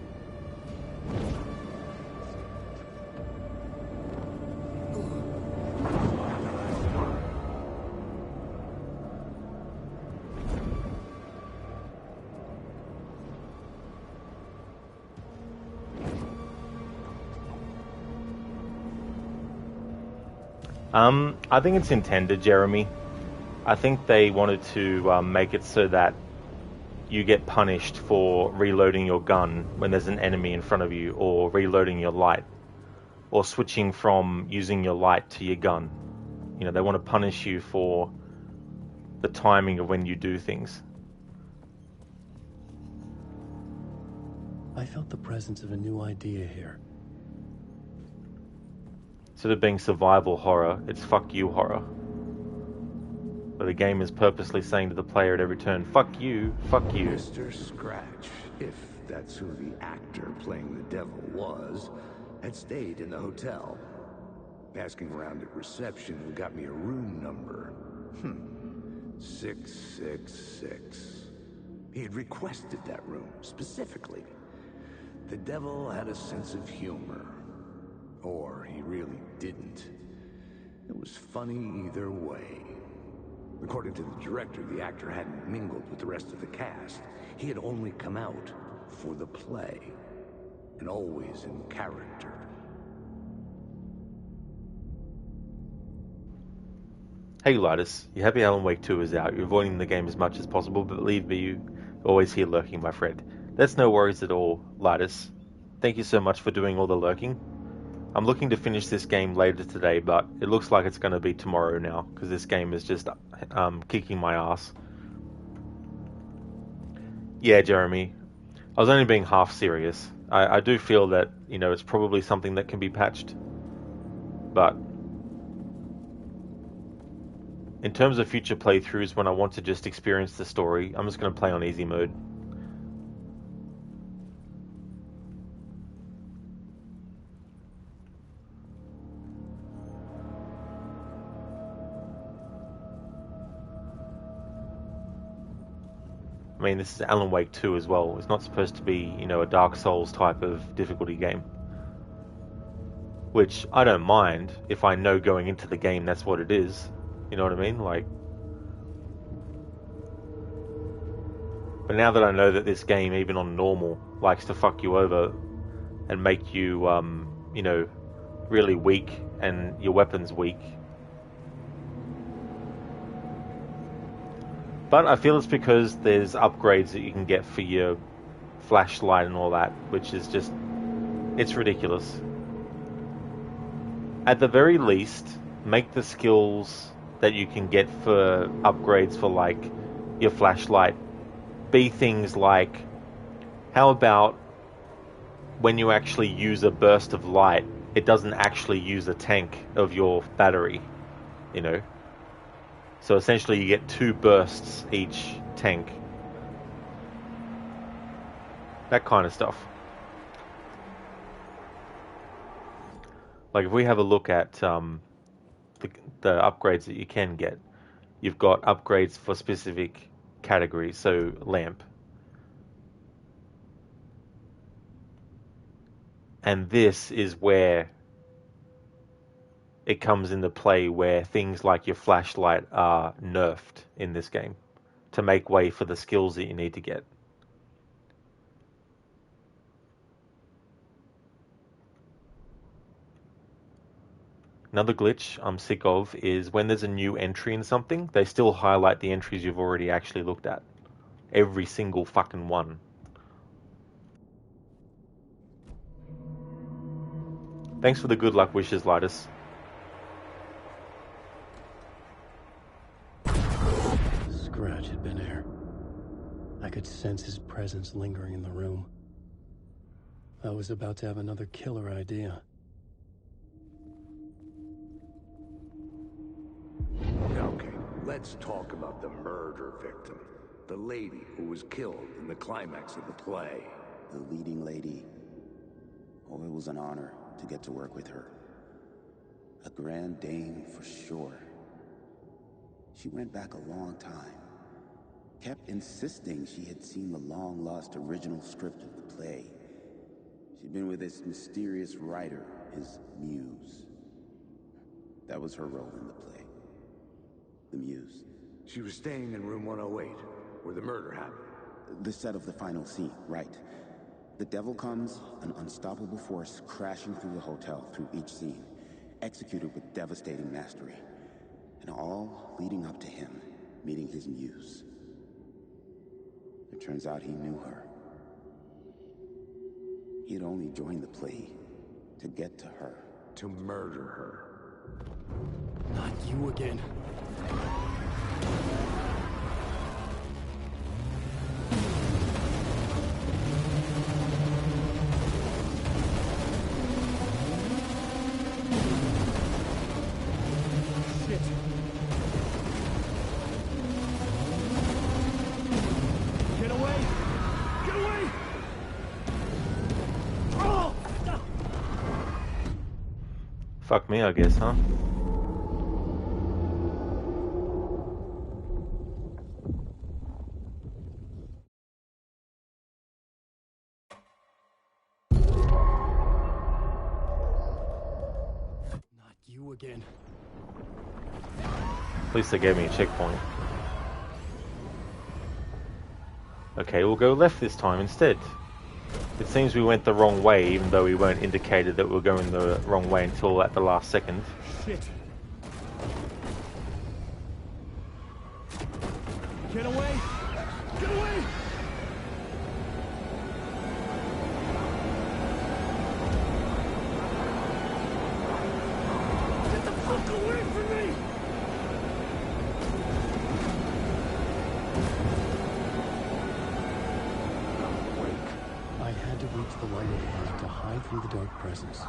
I think it's intended, Jeremy. I think they wanted to make it so that you get punished for reloading your gun when there's an enemy in front of you, or reloading your light, or switching from using your light to your gun. You know, they want to punish you for the timing of when you do things. I felt the presence of a new idea here. Instead of being survival horror, it's fuck you horror. Where the game is purposely saying to the player at every turn, fuck you, fuck you. Mr. Scratch, if that's who the actor playing the devil was, had stayed in the hotel. Asking around at reception who got me a room number. 666. He had requested that room, specifically. The devil had a sense of humor. Or he really didn't. It was funny either way. According to the director, the actor hadn't mingled with the rest of the cast. He had only come out for the play, and always in character. Hey Lidus, you happy Alan Wake 2 is out. You're avoiding the game as much as possible, but believe me, you're always here lurking, my friend. That's no worries at all, Lidus. Thank you so much for doing all the lurking. I'm looking to finish this game later today, but it looks like it's going to be tomorrow now, because this game is just kicking my ass. Yeah, Jeremy, I was only being half serious. I do feel that, you know, it's probably something that can be patched. But in terms of future playthroughs, when I want to just experience the story, I'm just going to play on easy mode. I mean, this is Alan Wake 2 as well. It's not supposed to be, you know, a Dark Souls type of difficulty game. Which I don't mind if I know going into the game that's what it is. You know what I mean? Like, but now that I know that this game, even on normal, likes to fuck you over and make you, you know, really weak and your weapon's weak. But I feel it's because there's upgrades that you can get for your flashlight and all that, which is just, it's ridiculous. At the very least, make the skills that you can get for upgrades for, like, your flashlight be things like, how about when you actually use a burst of light, it doesn't actually use a tank of your battery, you know? So essentially you get 2 bursts each tank. That kind of stuff. Like if we have a look at the upgrades that you can get, you've got upgrades for specific categories, so lamp. And this is where it comes into play, where things like your flashlight are nerfed in this game to make way for the skills that you need to get. Another glitch I'm sick of is when there's a new entry in something, they still highlight the entries you've already actually looked at. Every single fucking one. Thanks for the good luck wishes, Lidus. Scratch had been here. I could sense his presence lingering in the room. I was about to have another killer idea. Okay, let's talk about the murder victim. The lady who was killed in the climax of the play. The leading lady. Oh, it was an honor to get to work with her. A grand dame for sure. She went back a long time. kept insisting she had seen the long-lost original script of the play. She'd been with this mysterious writer, his muse. That was her role in the play. The muse. She was staying in room 108, where the murder happened. The set of the final scene, right. The devil comes, an unstoppable force crashing through the hotel through each scene, executed with devastating mastery. And all leading up to him meeting his muse. It turns out he knew her. He had only joined the play to get to her. To murder her. Not you again. Shit. Get away! Get away! Oh! Fuck me, I guess, huh? Not you again. At least they gave me a checkpoint. Okay, we'll go left this time instead. It seems we went the wrong way, even though we weren't indicated that we were going the wrong way until at the last second. Shit. Get away! Get away! Get the fuck away from me! I had to reach the light overhead to hide from the dark presence.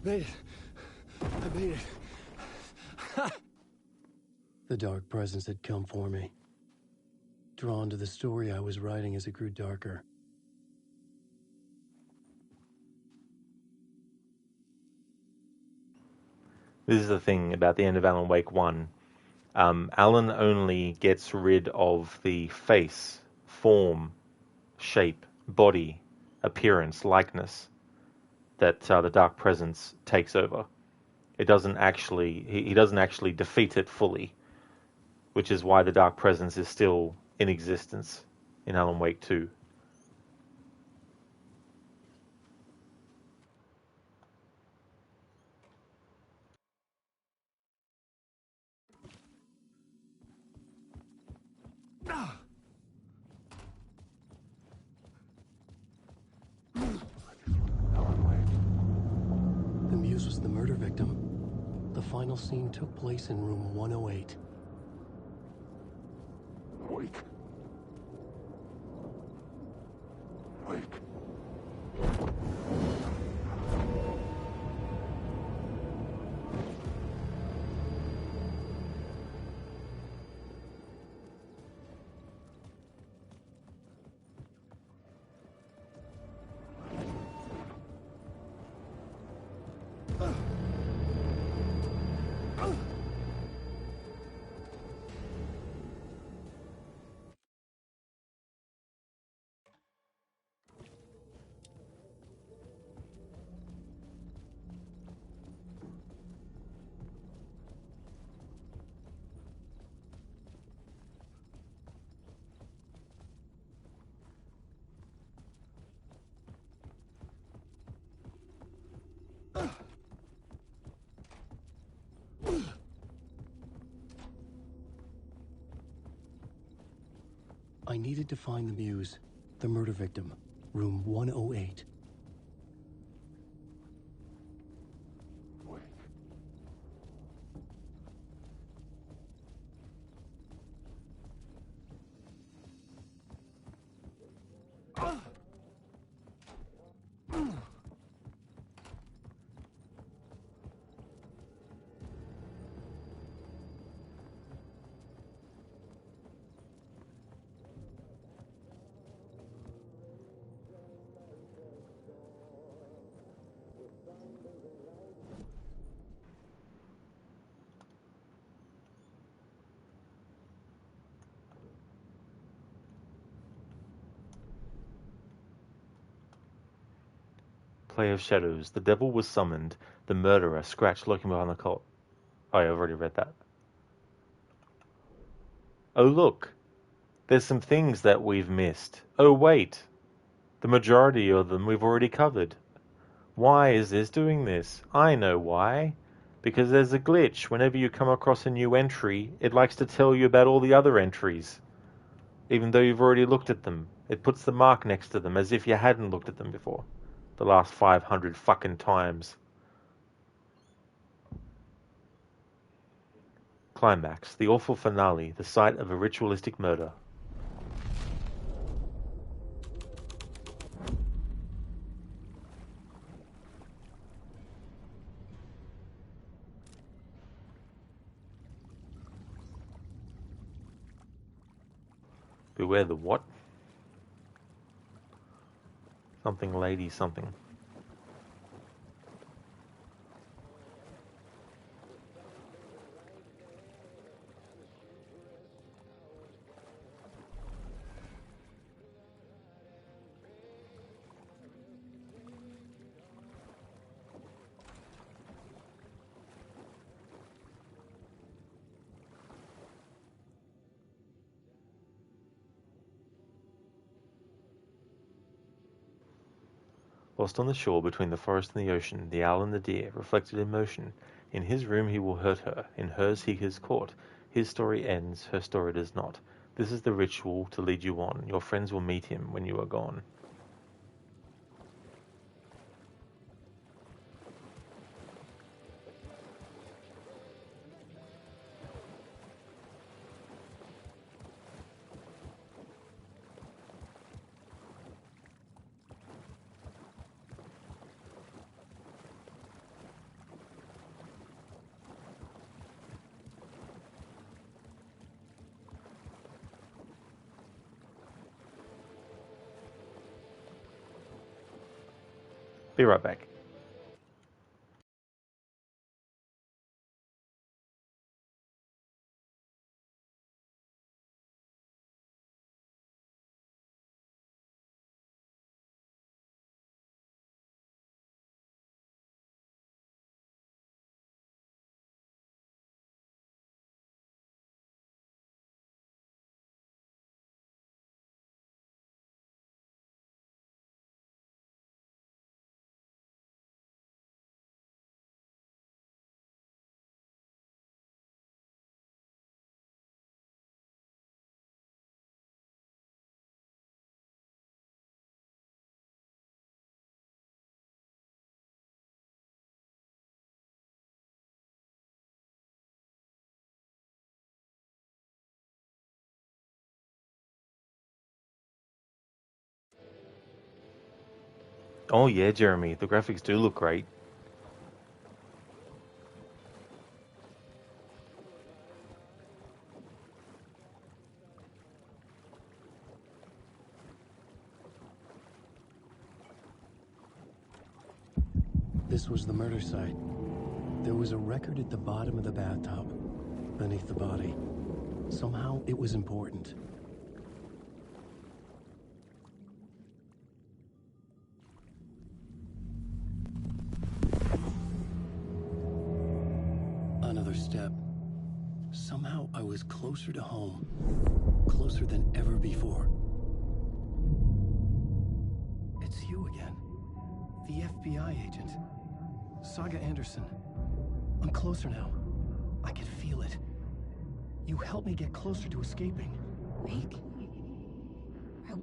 Made it. I made it. The dark presence had come for me. Drawn to the story I was writing as it grew darker. This is the thing about the end of Alan Wake 1. Alan only gets rid of the face, form, shape, body, appearance, likeness that the dark presence takes over. It doesn't actually, he doesn't actually defeat it fully, which is why the dark presence is still in existence in Alan Wake 2. The muse was the murder victim. The final scene took place in room 108. Wake. Wake. I needed to find the muse, the murder victim, room 108. Wake. Play of shadows. The devil was summoned. The murderer, Scratch, lurking behind the cult. Oh, yeah, I've already read that. Oh, look. There's some things that we've missed. Oh, wait. The majority of them we've already covered. Why is this doing this? I know why. Because there's a glitch. Whenever you come across a new entry, it likes to tell you about all the other entries. Even though you've already looked at them. It puts the mark next to them as if you hadn't looked at them before. The last 500 fucking times. Climax. The awful finale. The site of a ritualistic murder. Beware the what? Something lady something. Lost on the shore between the forest and the ocean, the owl and the deer, reflected in motion. In his room he will hurt her, in hers he is caught. His story ends, her story does not. This is the ritual to lead you on. Your friends will meet him when you are gone. Be right back. Oh yeah, Jeremy, the graphics do look great. This was the murder site. There was a record at the bottom of the bathtub, beneath the body. Somehow it was important. Another step. Somehow I was closer to home. Closer than ever before. It's you again. The FBI agent. Saga Anderson. I'm closer now. I can feel it. You helped me get closer to escaping. Rick?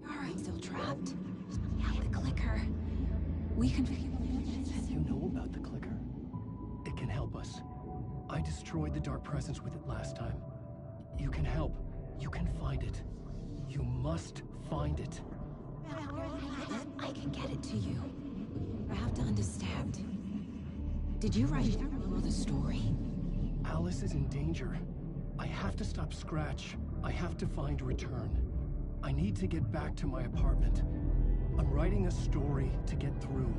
Are I still trapped? I have the clicker. We can... You know about the clicker. It can help us. I destroyed the dark presence with it last time. You can help. You can find it. You must find it. I can get it to you. I have to understand. Did you write the story? Alice is in danger. I have to stop Scratch. I have to find Return. I need to get back to my apartment. I'm writing a story to get through.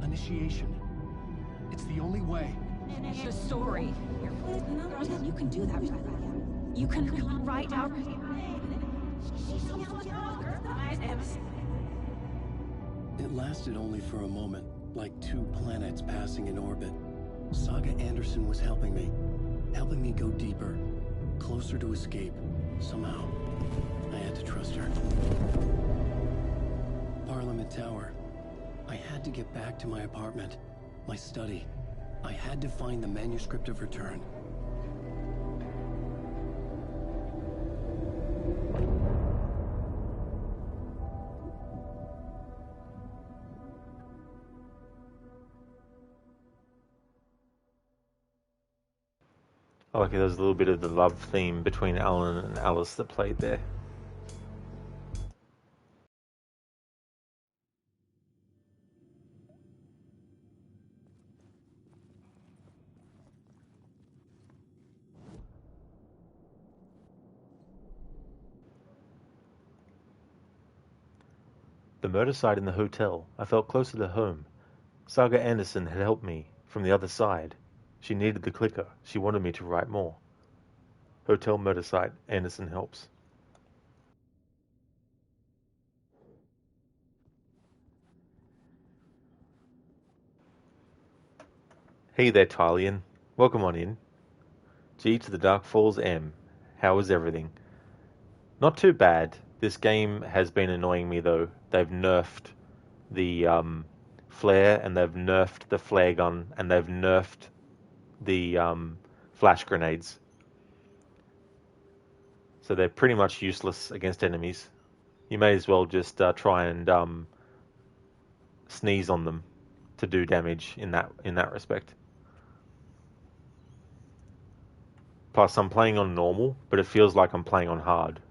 Initiation. It's the only way. The story. You can do that. You can write out... It lasted only for a moment, like two planets passing in orbit. Saga Anderson was helping me go deeper, closer to escape. Somehow, I had to trust her. Parliament Tower. I had to get back to my apartment, my study. I had to find the manuscript of return. I like there's a little bit of the love theme between Alan and Alice that played there. The murder site in the hotel. I felt closer to home. Saga Anderson had helped me from the other side. She needed the clicker. She wanted me to write more. Hotel murder site. Anderson helps. Hey there, Tylian. Welcome on in. G to the Dark Falls M. How is everything? Not too bad. This game has been annoying me though. They've nerfed the flare, and they've nerfed the flare gun, and they've nerfed the flash grenades. So they're pretty much useless against enemies. You may as well just try and sneeze on them to do damage in that respect. Plus, I'm playing on normal, but it feels like I'm playing on hard.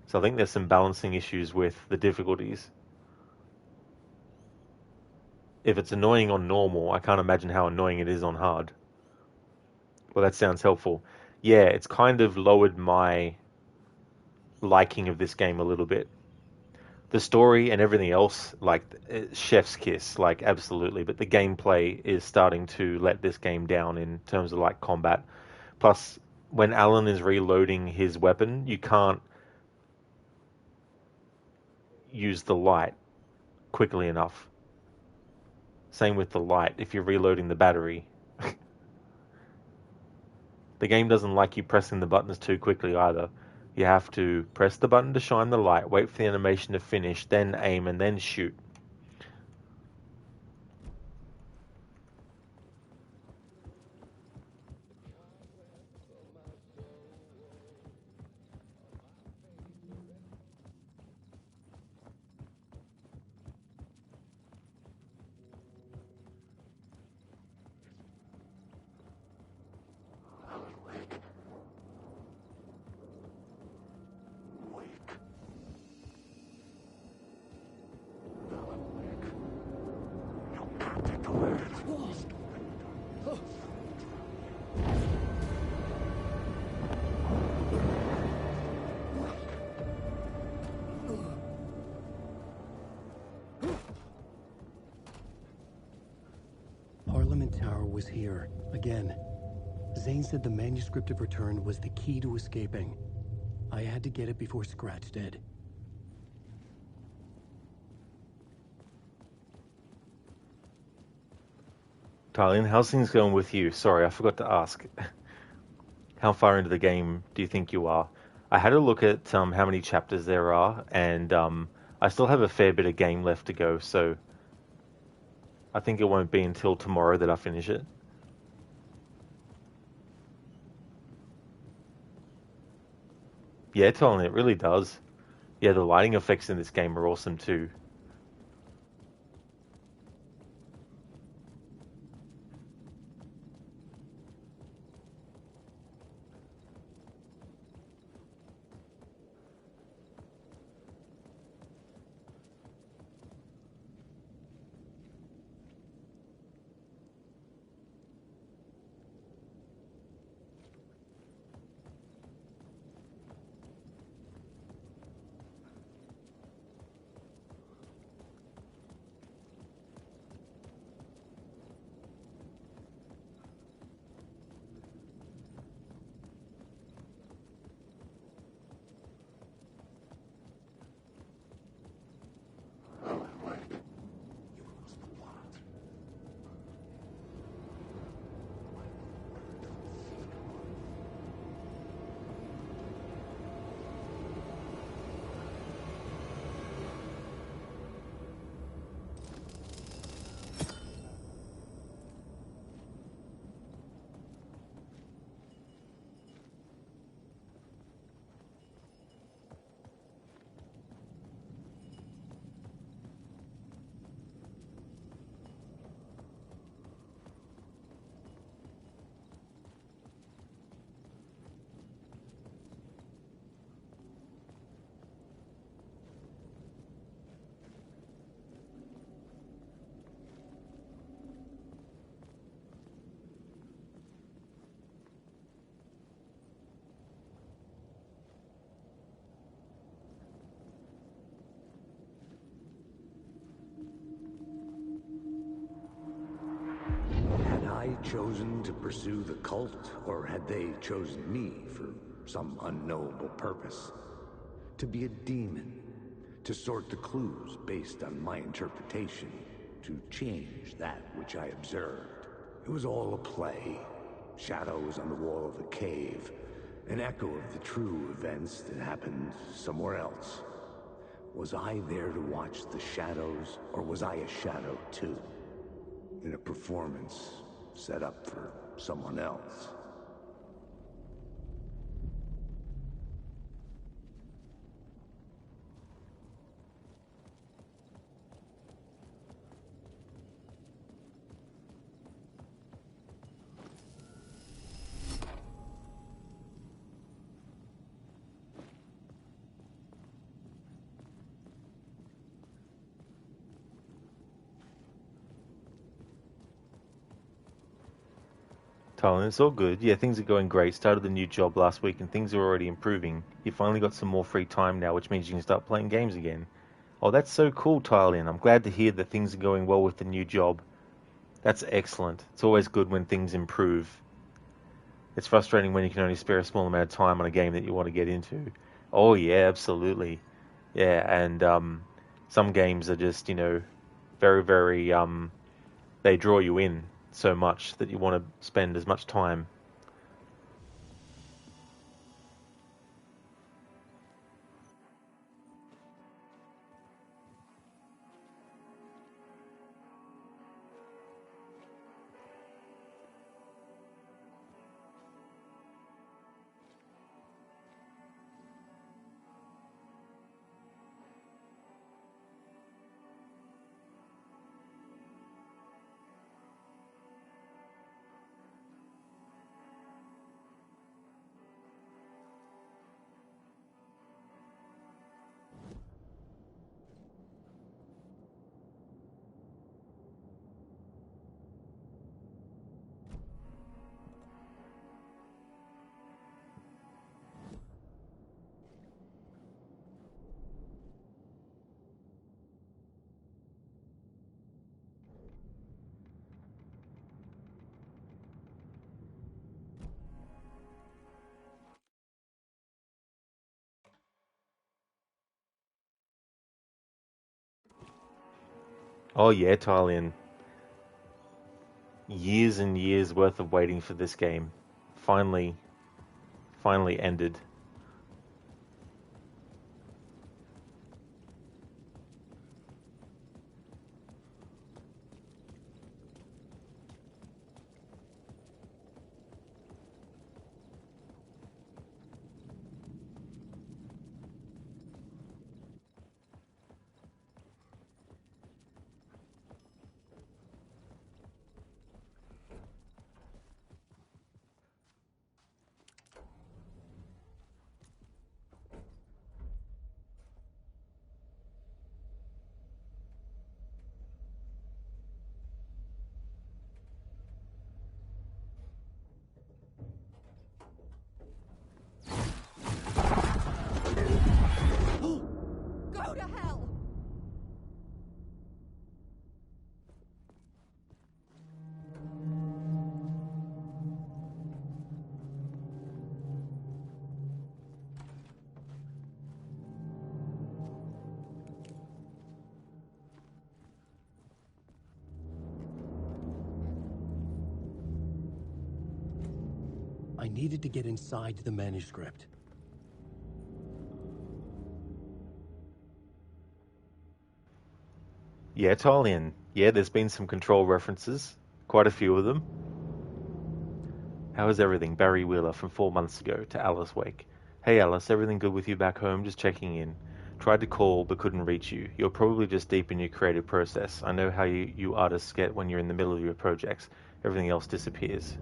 So I think there's some balancing issues with the difficulties. If it's annoying on normal, I can't imagine how annoying it is on hard. Well, that sounds helpful. Yeah, it's kind of lowered my liking of this game a little bit. The story and everything else, like, chef's kiss, like, absolutely. But the gameplay is starting to let this game down in terms of, like, combat. Plus, when Alan is reloading his weapon, you can't use the light quickly enough. Same with the light if you're reloading the battery. The game doesn't like you pressing the buttons too quickly either. You have to press the button to shine the light, wait for the animation to finish, then aim, and then shoot. Parliament Tower was here, again. Zane said the manuscript of return was the key to escaping. I had to get it before Scratch did. Tylian, how's things going with you? Sorry, I forgot to ask. How far into the game do you think you are? I had a look at how many chapters there are, and I still have a fair bit of game left to go, so I think it won't be until tomorrow that I finish it. Yeah, Tylian, it really does. Yeah, the lighting effects in this game are awesome too. chosen to pursue the cult, or had they chosen me for some unknowable purpose? To be a demon, to sort the clues based on my interpretation, to change that which I observed. It was all a play. Shadows on the wall of the cave, an echo of the true events that happened somewhere else. Was I there to watch the shadows, or was I a shadow too? In a performance set up for someone else. Tylen, it's all good. Yeah, things are going great. Started the new job last week and things are already improving. You finally got some more free time now, which means you can start playing games again. Oh, that's so cool, Tylen. I'm glad to hear that things are going well with the new job. That's excellent. It's always good when things improve. It's frustrating when you can only spare a small amount of time on a game that you want to get into. Oh, yeah, absolutely. Yeah, and some games are just, very, very, they draw you in so much that you want to spend as much time. Oh yeah, Tylen. Years and years worth of waiting for this game. Finally ended. Go to hell! I needed to get inside the manuscript. Yeah, Tylen. Yeah, there's been some control references. Quite a few of them. How is everything? Barry Wheeler from 4 months ago to Alice Wake. Hey Alice, everything good with you back home? Just checking in. Tried to call but couldn't reach you. You're probably just deep in your creative process. I know how you artists get when you're in the middle of your projects. Everything else disappears.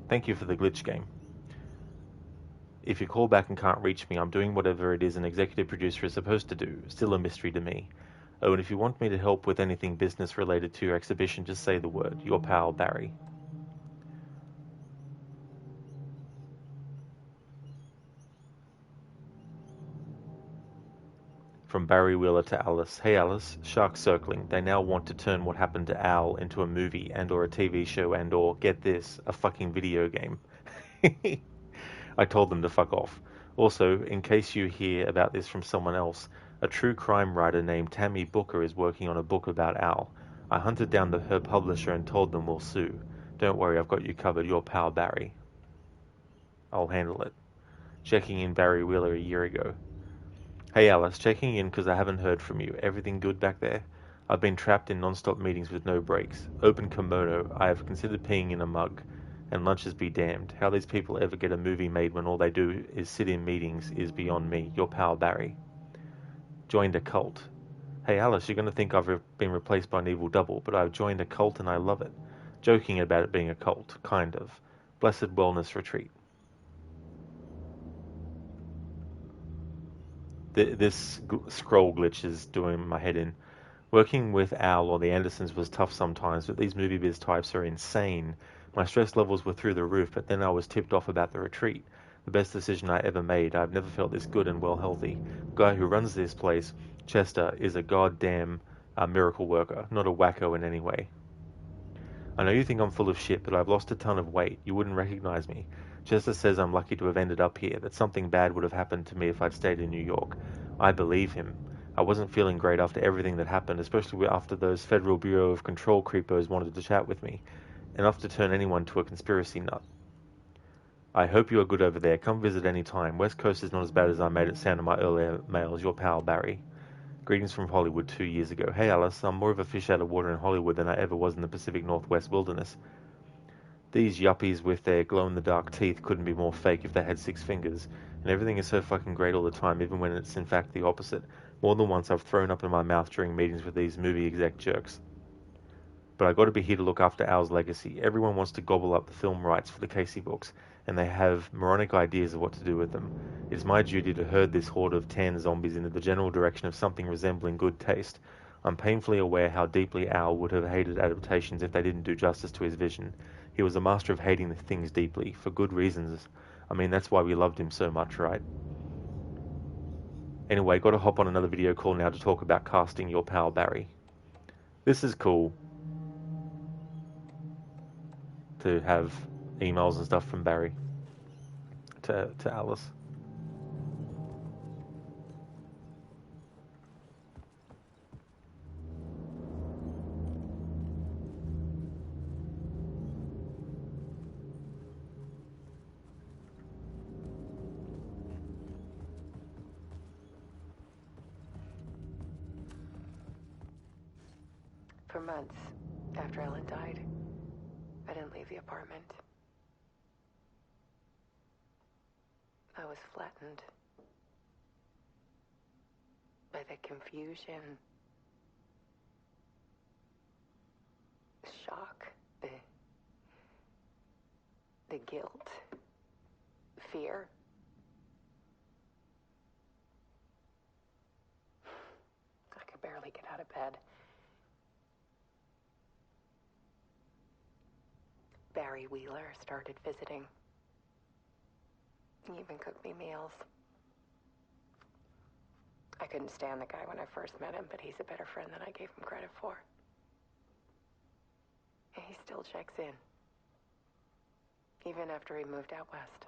Thank you for the glitch game. If you call back and can't reach me, I'm doing whatever it is an executive producer is supposed to do. Still a mystery to me. Oh, and if you want me to help with anything business related to your exhibition, just say the word. Your pal, Barry. From Barry Wheeler to Alice. Hey Alice, sharks circling. They now want to turn what happened to Al into a movie and or a TV show and or, get this, a fucking video game. I told them to fuck off. Also, in case you hear about this from someone else, a true crime writer named Tammy Booker is working on a book about Al. I hunted down her publisher and told them we'll sue. Don't worry, I've got you covered. Your pal Barry. I'll handle it. Checking in Barry Wheeler a year ago. Hey Alice, checking in because I haven't heard from you. Everything good back there? I've been trapped in non-stop meetings with no breaks. Open kimono. I have considered peeing in a mug. And lunches be damned. How these people ever get a movie made when all they do is sit in meetings is beyond me. Your pal Barry. Joined a cult. Hey Alice, you're going to think I've been replaced by an evil double, but I've joined a cult and I love it. Joking about it being a cult. Kind of. Blessed Wellness Retreat. This scroll glitch is doing my head in. Working with Al or the Andersons was tough sometimes, but these movie biz types are insane. My stress levels were through the roof, but then I was tipped off about the retreat. The best decision I ever made. I've never felt this good and well healthy. The guy who runs this place, Chester, is a goddamn miracle worker, not a wacko in any way. I know you think I'm full of shit, but I've lost a ton of weight. You wouldn't recognize me. Chester says I'm lucky to have ended up here, that something bad would have happened to me if I'd stayed in New York. I believe him. I wasn't feeling great after everything that happened, especially after those Federal Bureau of Control creepos wanted to chat with me. Enough to turn anyone to a conspiracy nut. I hope you are good over there. Come visit any time. West Coast is not as bad as I made it sound in my earlier mails. Your pal, Barry. Greetings from Hollywood 2 years ago. Hey Alice, I'm more of a fish out of water in Hollywood than I ever was in the Pacific Northwest wilderness. These yuppies with their glow-in-the-dark teeth couldn't be more fake if they had 6 fingers. And everything is so fucking great all the time, even when it's in fact the opposite. More than once I've thrown up in my mouth during meetings with these movie exec jerks. But I gotta be here to look after Al's legacy. Everyone wants to gobble up the film rights for the Casey books, and they have moronic ideas of what to do with them. It is my duty to herd this horde of tan zombies into the general direction of something resembling good taste. I'm painfully aware how deeply Al would have hated adaptations if they didn't do justice to his vision. He was a master of hating things deeply, for good reasons. I mean, that's why we loved him so much, right? Anyway, gotta hop on another video call now to talk about casting your pal Barry. This is cool. To have emails and stuff from Barry to Alice. For months after Ellen died, I didn't leave the apartment. I was flattened by the confusion, the shock, the guilt, fear. I could barely get out of bed. Barry Wheeler started visiting. He even cooked me meals. I couldn't stand the guy when I first met him, but he's a better friend than I gave him credit for. And he still checks in, even after he moved out west.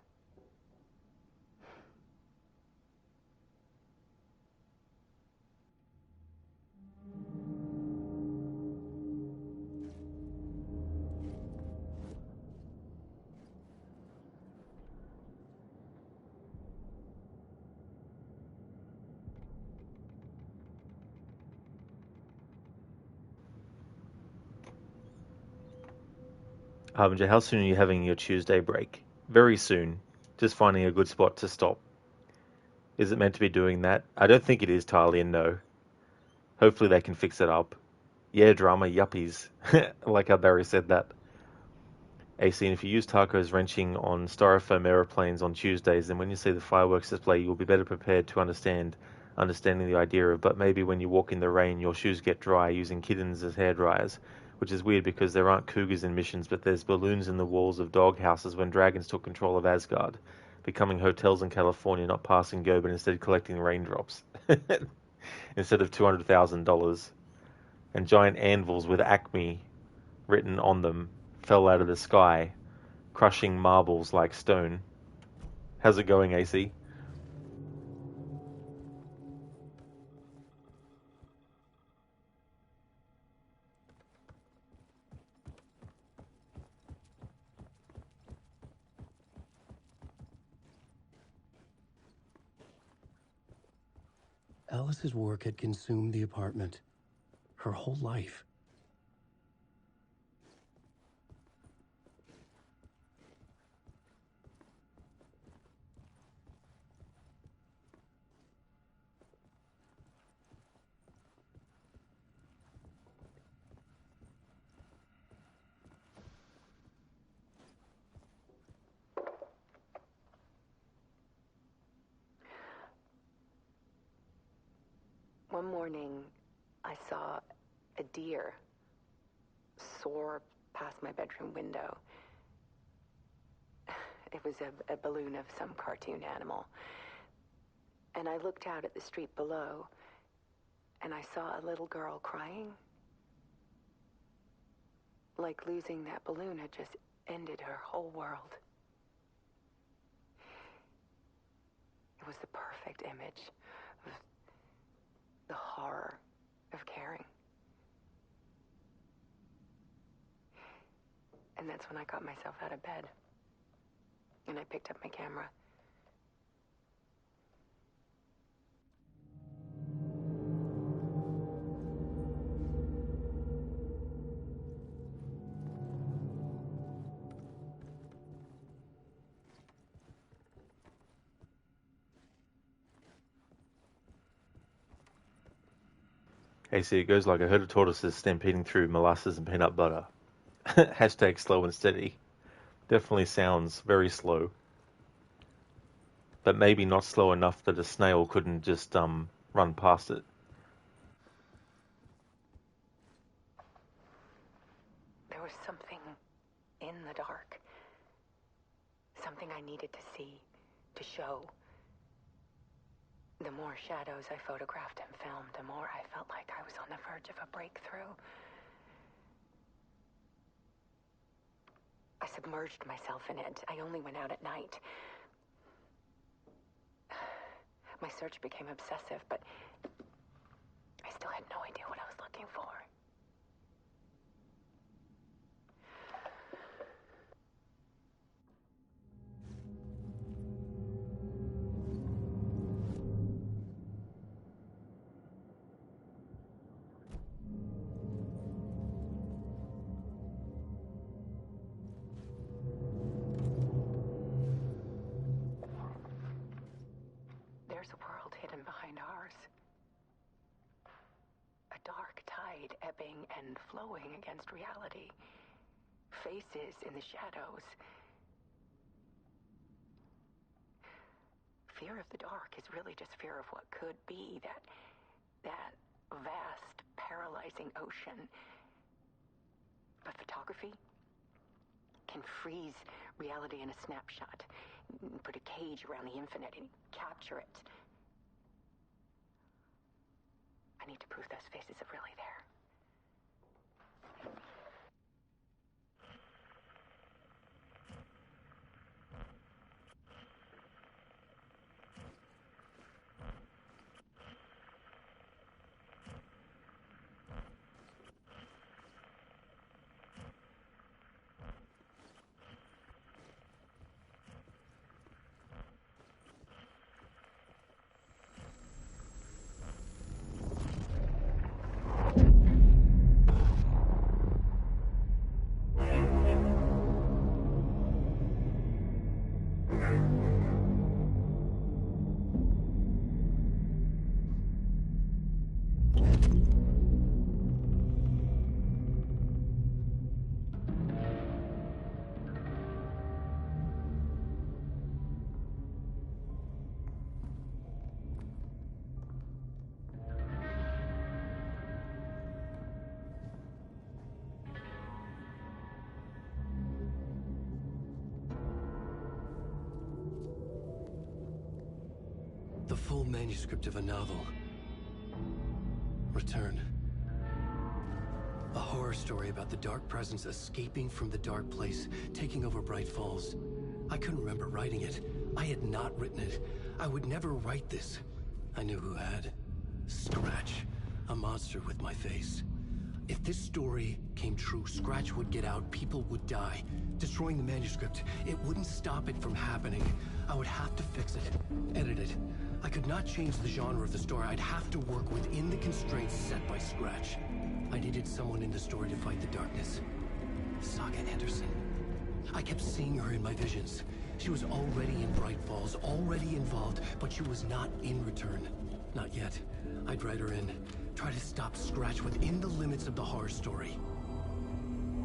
Harbinger, how soon are you having your Tuesday break? Very soon. Just finding a good spot to stop. Is it meant to be doing that? I don't think it is, Tylian, no. Hopefully they can fix it up. Yeah, drama, yuppies. Like how Barry said that. AC, and if you use tacos wrenching on styrofoam aeroplanes on Tuesdays, then when you see the fireworks display, you'll be better prepared to understanding the idea of, but maybe when you walk in the rain, your shoes get dry using kittens as hairdryers. Which is weird because there aren't cougars in missions, but there's balloons in the walls of dog houses when dragons took control of Asgard, becoming hotels in California, not passing go, but instead collecting raindrops. instead of $200,000, and giant anvils with Acme written on them fell out of the sky, crushing marbles like stone. How's it going, AC? Alice's work had consumed the apartment. Her whole life. One morning, I saw a deer soar past my bedroom window. It was a balloon of some cartoon animal. And I looked out at the street below, and I saw a little girl crying. Like losing that balloon had just ended her whole world. It was the perfect image of the horror of caring. And that's when I got myself out of bed. And I picked up my camera. AC, it goes like a herd of tortoises stampeding through molasses and peanut butter. Hashtag slow and steady. Definitely sounds very slow. But maybe not slow enough that a snail couldn't just run past it. There was something in the dark. Something I needed to see, to show. The more shadows I photographed and filmed, the more I felt like I was on the verge of a breakthrough. I submerged myself in it. I only went out at night. My search became obsessive, but I still had no idea what I was looking for. There's a world hidden behind ours. A dark tide ebbing and flowing against reality. Faces in the shadows. Fear of the dark is really just fear of what could be, that vast, paralyzing ocean. But photography can freeze reality in a snapshot, put a cage around the infinite and capture it. I need to prove those faces are really there. The full manuscript of a novel. Return. A horror story about the dark presence escaping from the dark place, taking over Bright Falls. I couldn't remember writing it. I had not written it. I would never write this. I knew who had. Scratch. A monster with my face. If this story came true, Scratch would get out, people would die. Destroying the manuscript, it wouldn't stop it from happening. I would have to fix it, edit it. I could not change the genre of the story. I'd have to work within the constraints set by Scratch. I needed someone in the story to fight the darkness. Saga Anderson. I kept seeing her in my visions. She was already in Bright Falls, already involved, but she was not in Return. Not yet. I'd write her in. Try to stop Scratch within the limits of the horror story.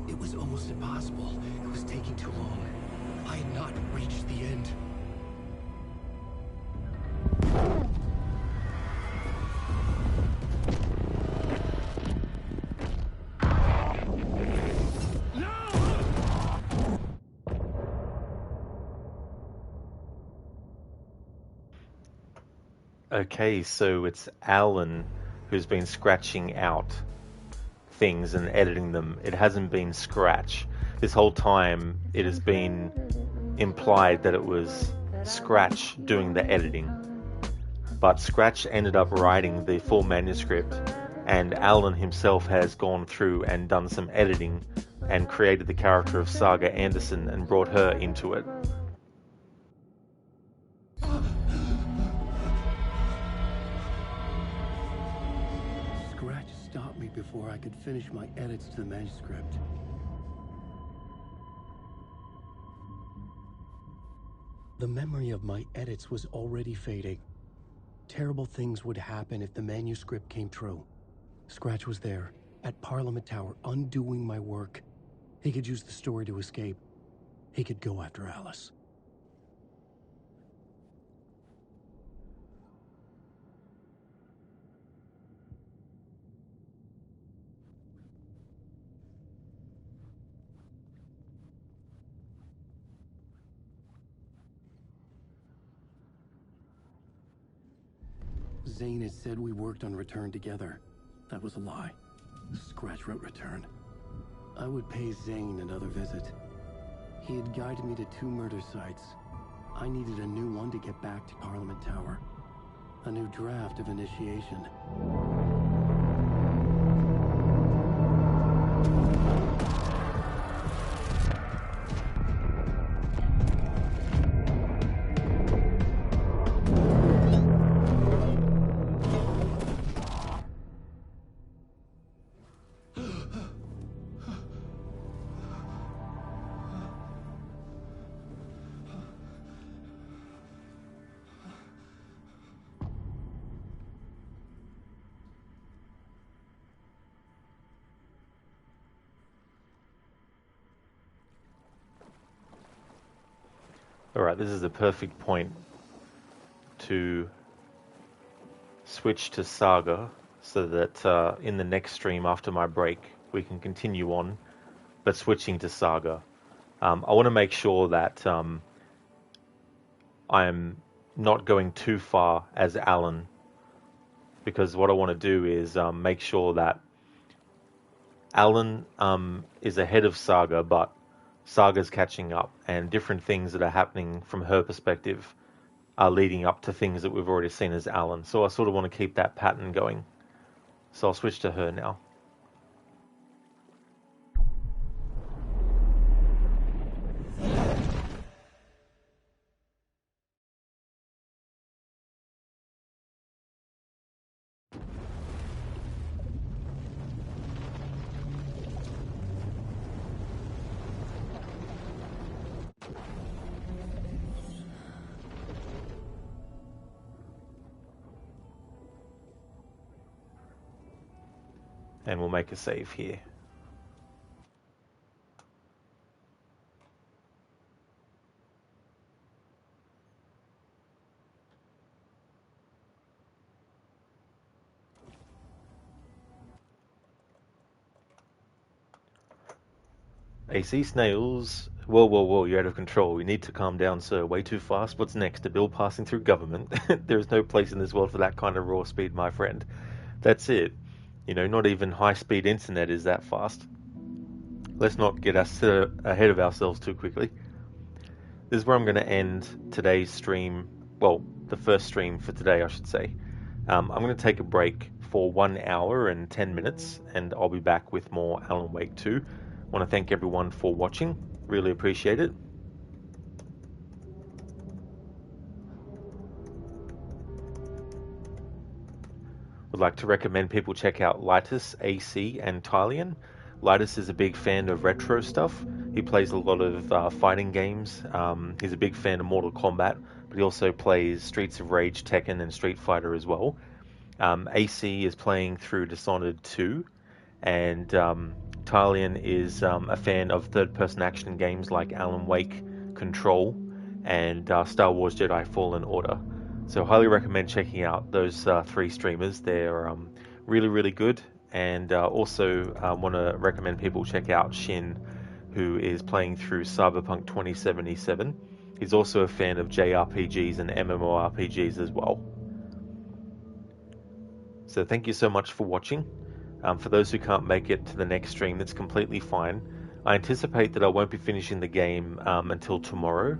It was almost impossible. It was taking too long. I had not reached the end. Okay, so it's Alan who's been scratching out things and editing them. It hasn't been Scratch. This whole time it has been implied that it was Scratch doing the editing. But Scratch ended up writing the full manuscript, and Alan himself has gone through and done some editing and created the character of Saga Anderson and brought her into it. Scratch stopped me before I could finish my edits to the manuscript. The memory of my edits was already fading. Terrible things would happen if the manuscript came true. Scratch was there, at Parliament Tower, undoing my work. He could use the story to escape. He could go after Alice. Zane had said we worked on Return together. That was a lie. Scratch wrote Return. I would pay Zane another visit. He had guided me to 2 murder sites. I needed a new one to get back to Parliament Tower. A new draft of initiation. Alright, this is the perfect point to switch to Saga so that in the next stream after my break we can continue on, but switching to Saga. I want to make sure that I'm not going too far as Alan, because what I want to do is make sure that Alan is ahead of Saga, but Saga's catching up, and different things that are happening from her perspective are leading up to things that we've already seen as Alan. So I sort of want to keep that pattern going. So I'll switch to her now. And we'll make a save here. AC Snails. Whoa, you're out of control. We need to calm down, sir. Way too fast. What's next? A bill passing through government? There is no place in this world for that kind of raw speed, my friend. That's it. You know, not even high-speed internet is that fast. Let's not get ahead of ourselves too quickly. This is where I'm going to end today's stream. Well, the first stream for today, I should say. I'm going to take a break for 1 hour and 10 minutes, and I'll be back with more Alan Wake 2. I want to thank everyone for watching. Really appreciate it. Would like to recommend people check out Litus, AC, and Tylian. Litus is a big fan of retro stuff. He plays a lot of fighting games. He's a big fan of Mortal Kombat, but he also plays Streets of Rage, Tekken, and Street Fighter as well. AC is playing through Dishonored 2, and Tylian is a fan of third-person action games like Alan Wake, Control, and Star Wars Jedi Fallen Order. So highly recommend checking out those 3 streamers. They're really, really good. And also want to recommend people check out Shin, who is playing through Cyberpunk 2077. He's also a fan of JRPGs and MMORPGs as well. So thank you so much for watching. For those who can't make it to the next stream, that's completely fine. I anticipate that I won't be finishing the game until tomorrow.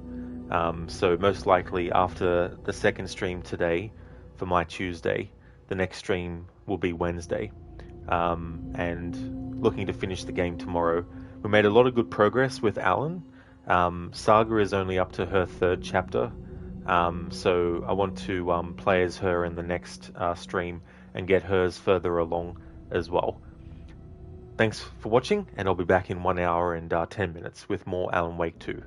So most likely after the second stream today for my Tuesday, the next stream will be Wednesday. And looking to finish the game tomorrow. We made a lot of good progress with Alan. Saga is only up to her 3rd chapter. So I want to play as her in the next stream and get hers further along as well. Thanks for watching, and I'll be back in 1 hour and 10 minutes with more Alan Wake 2.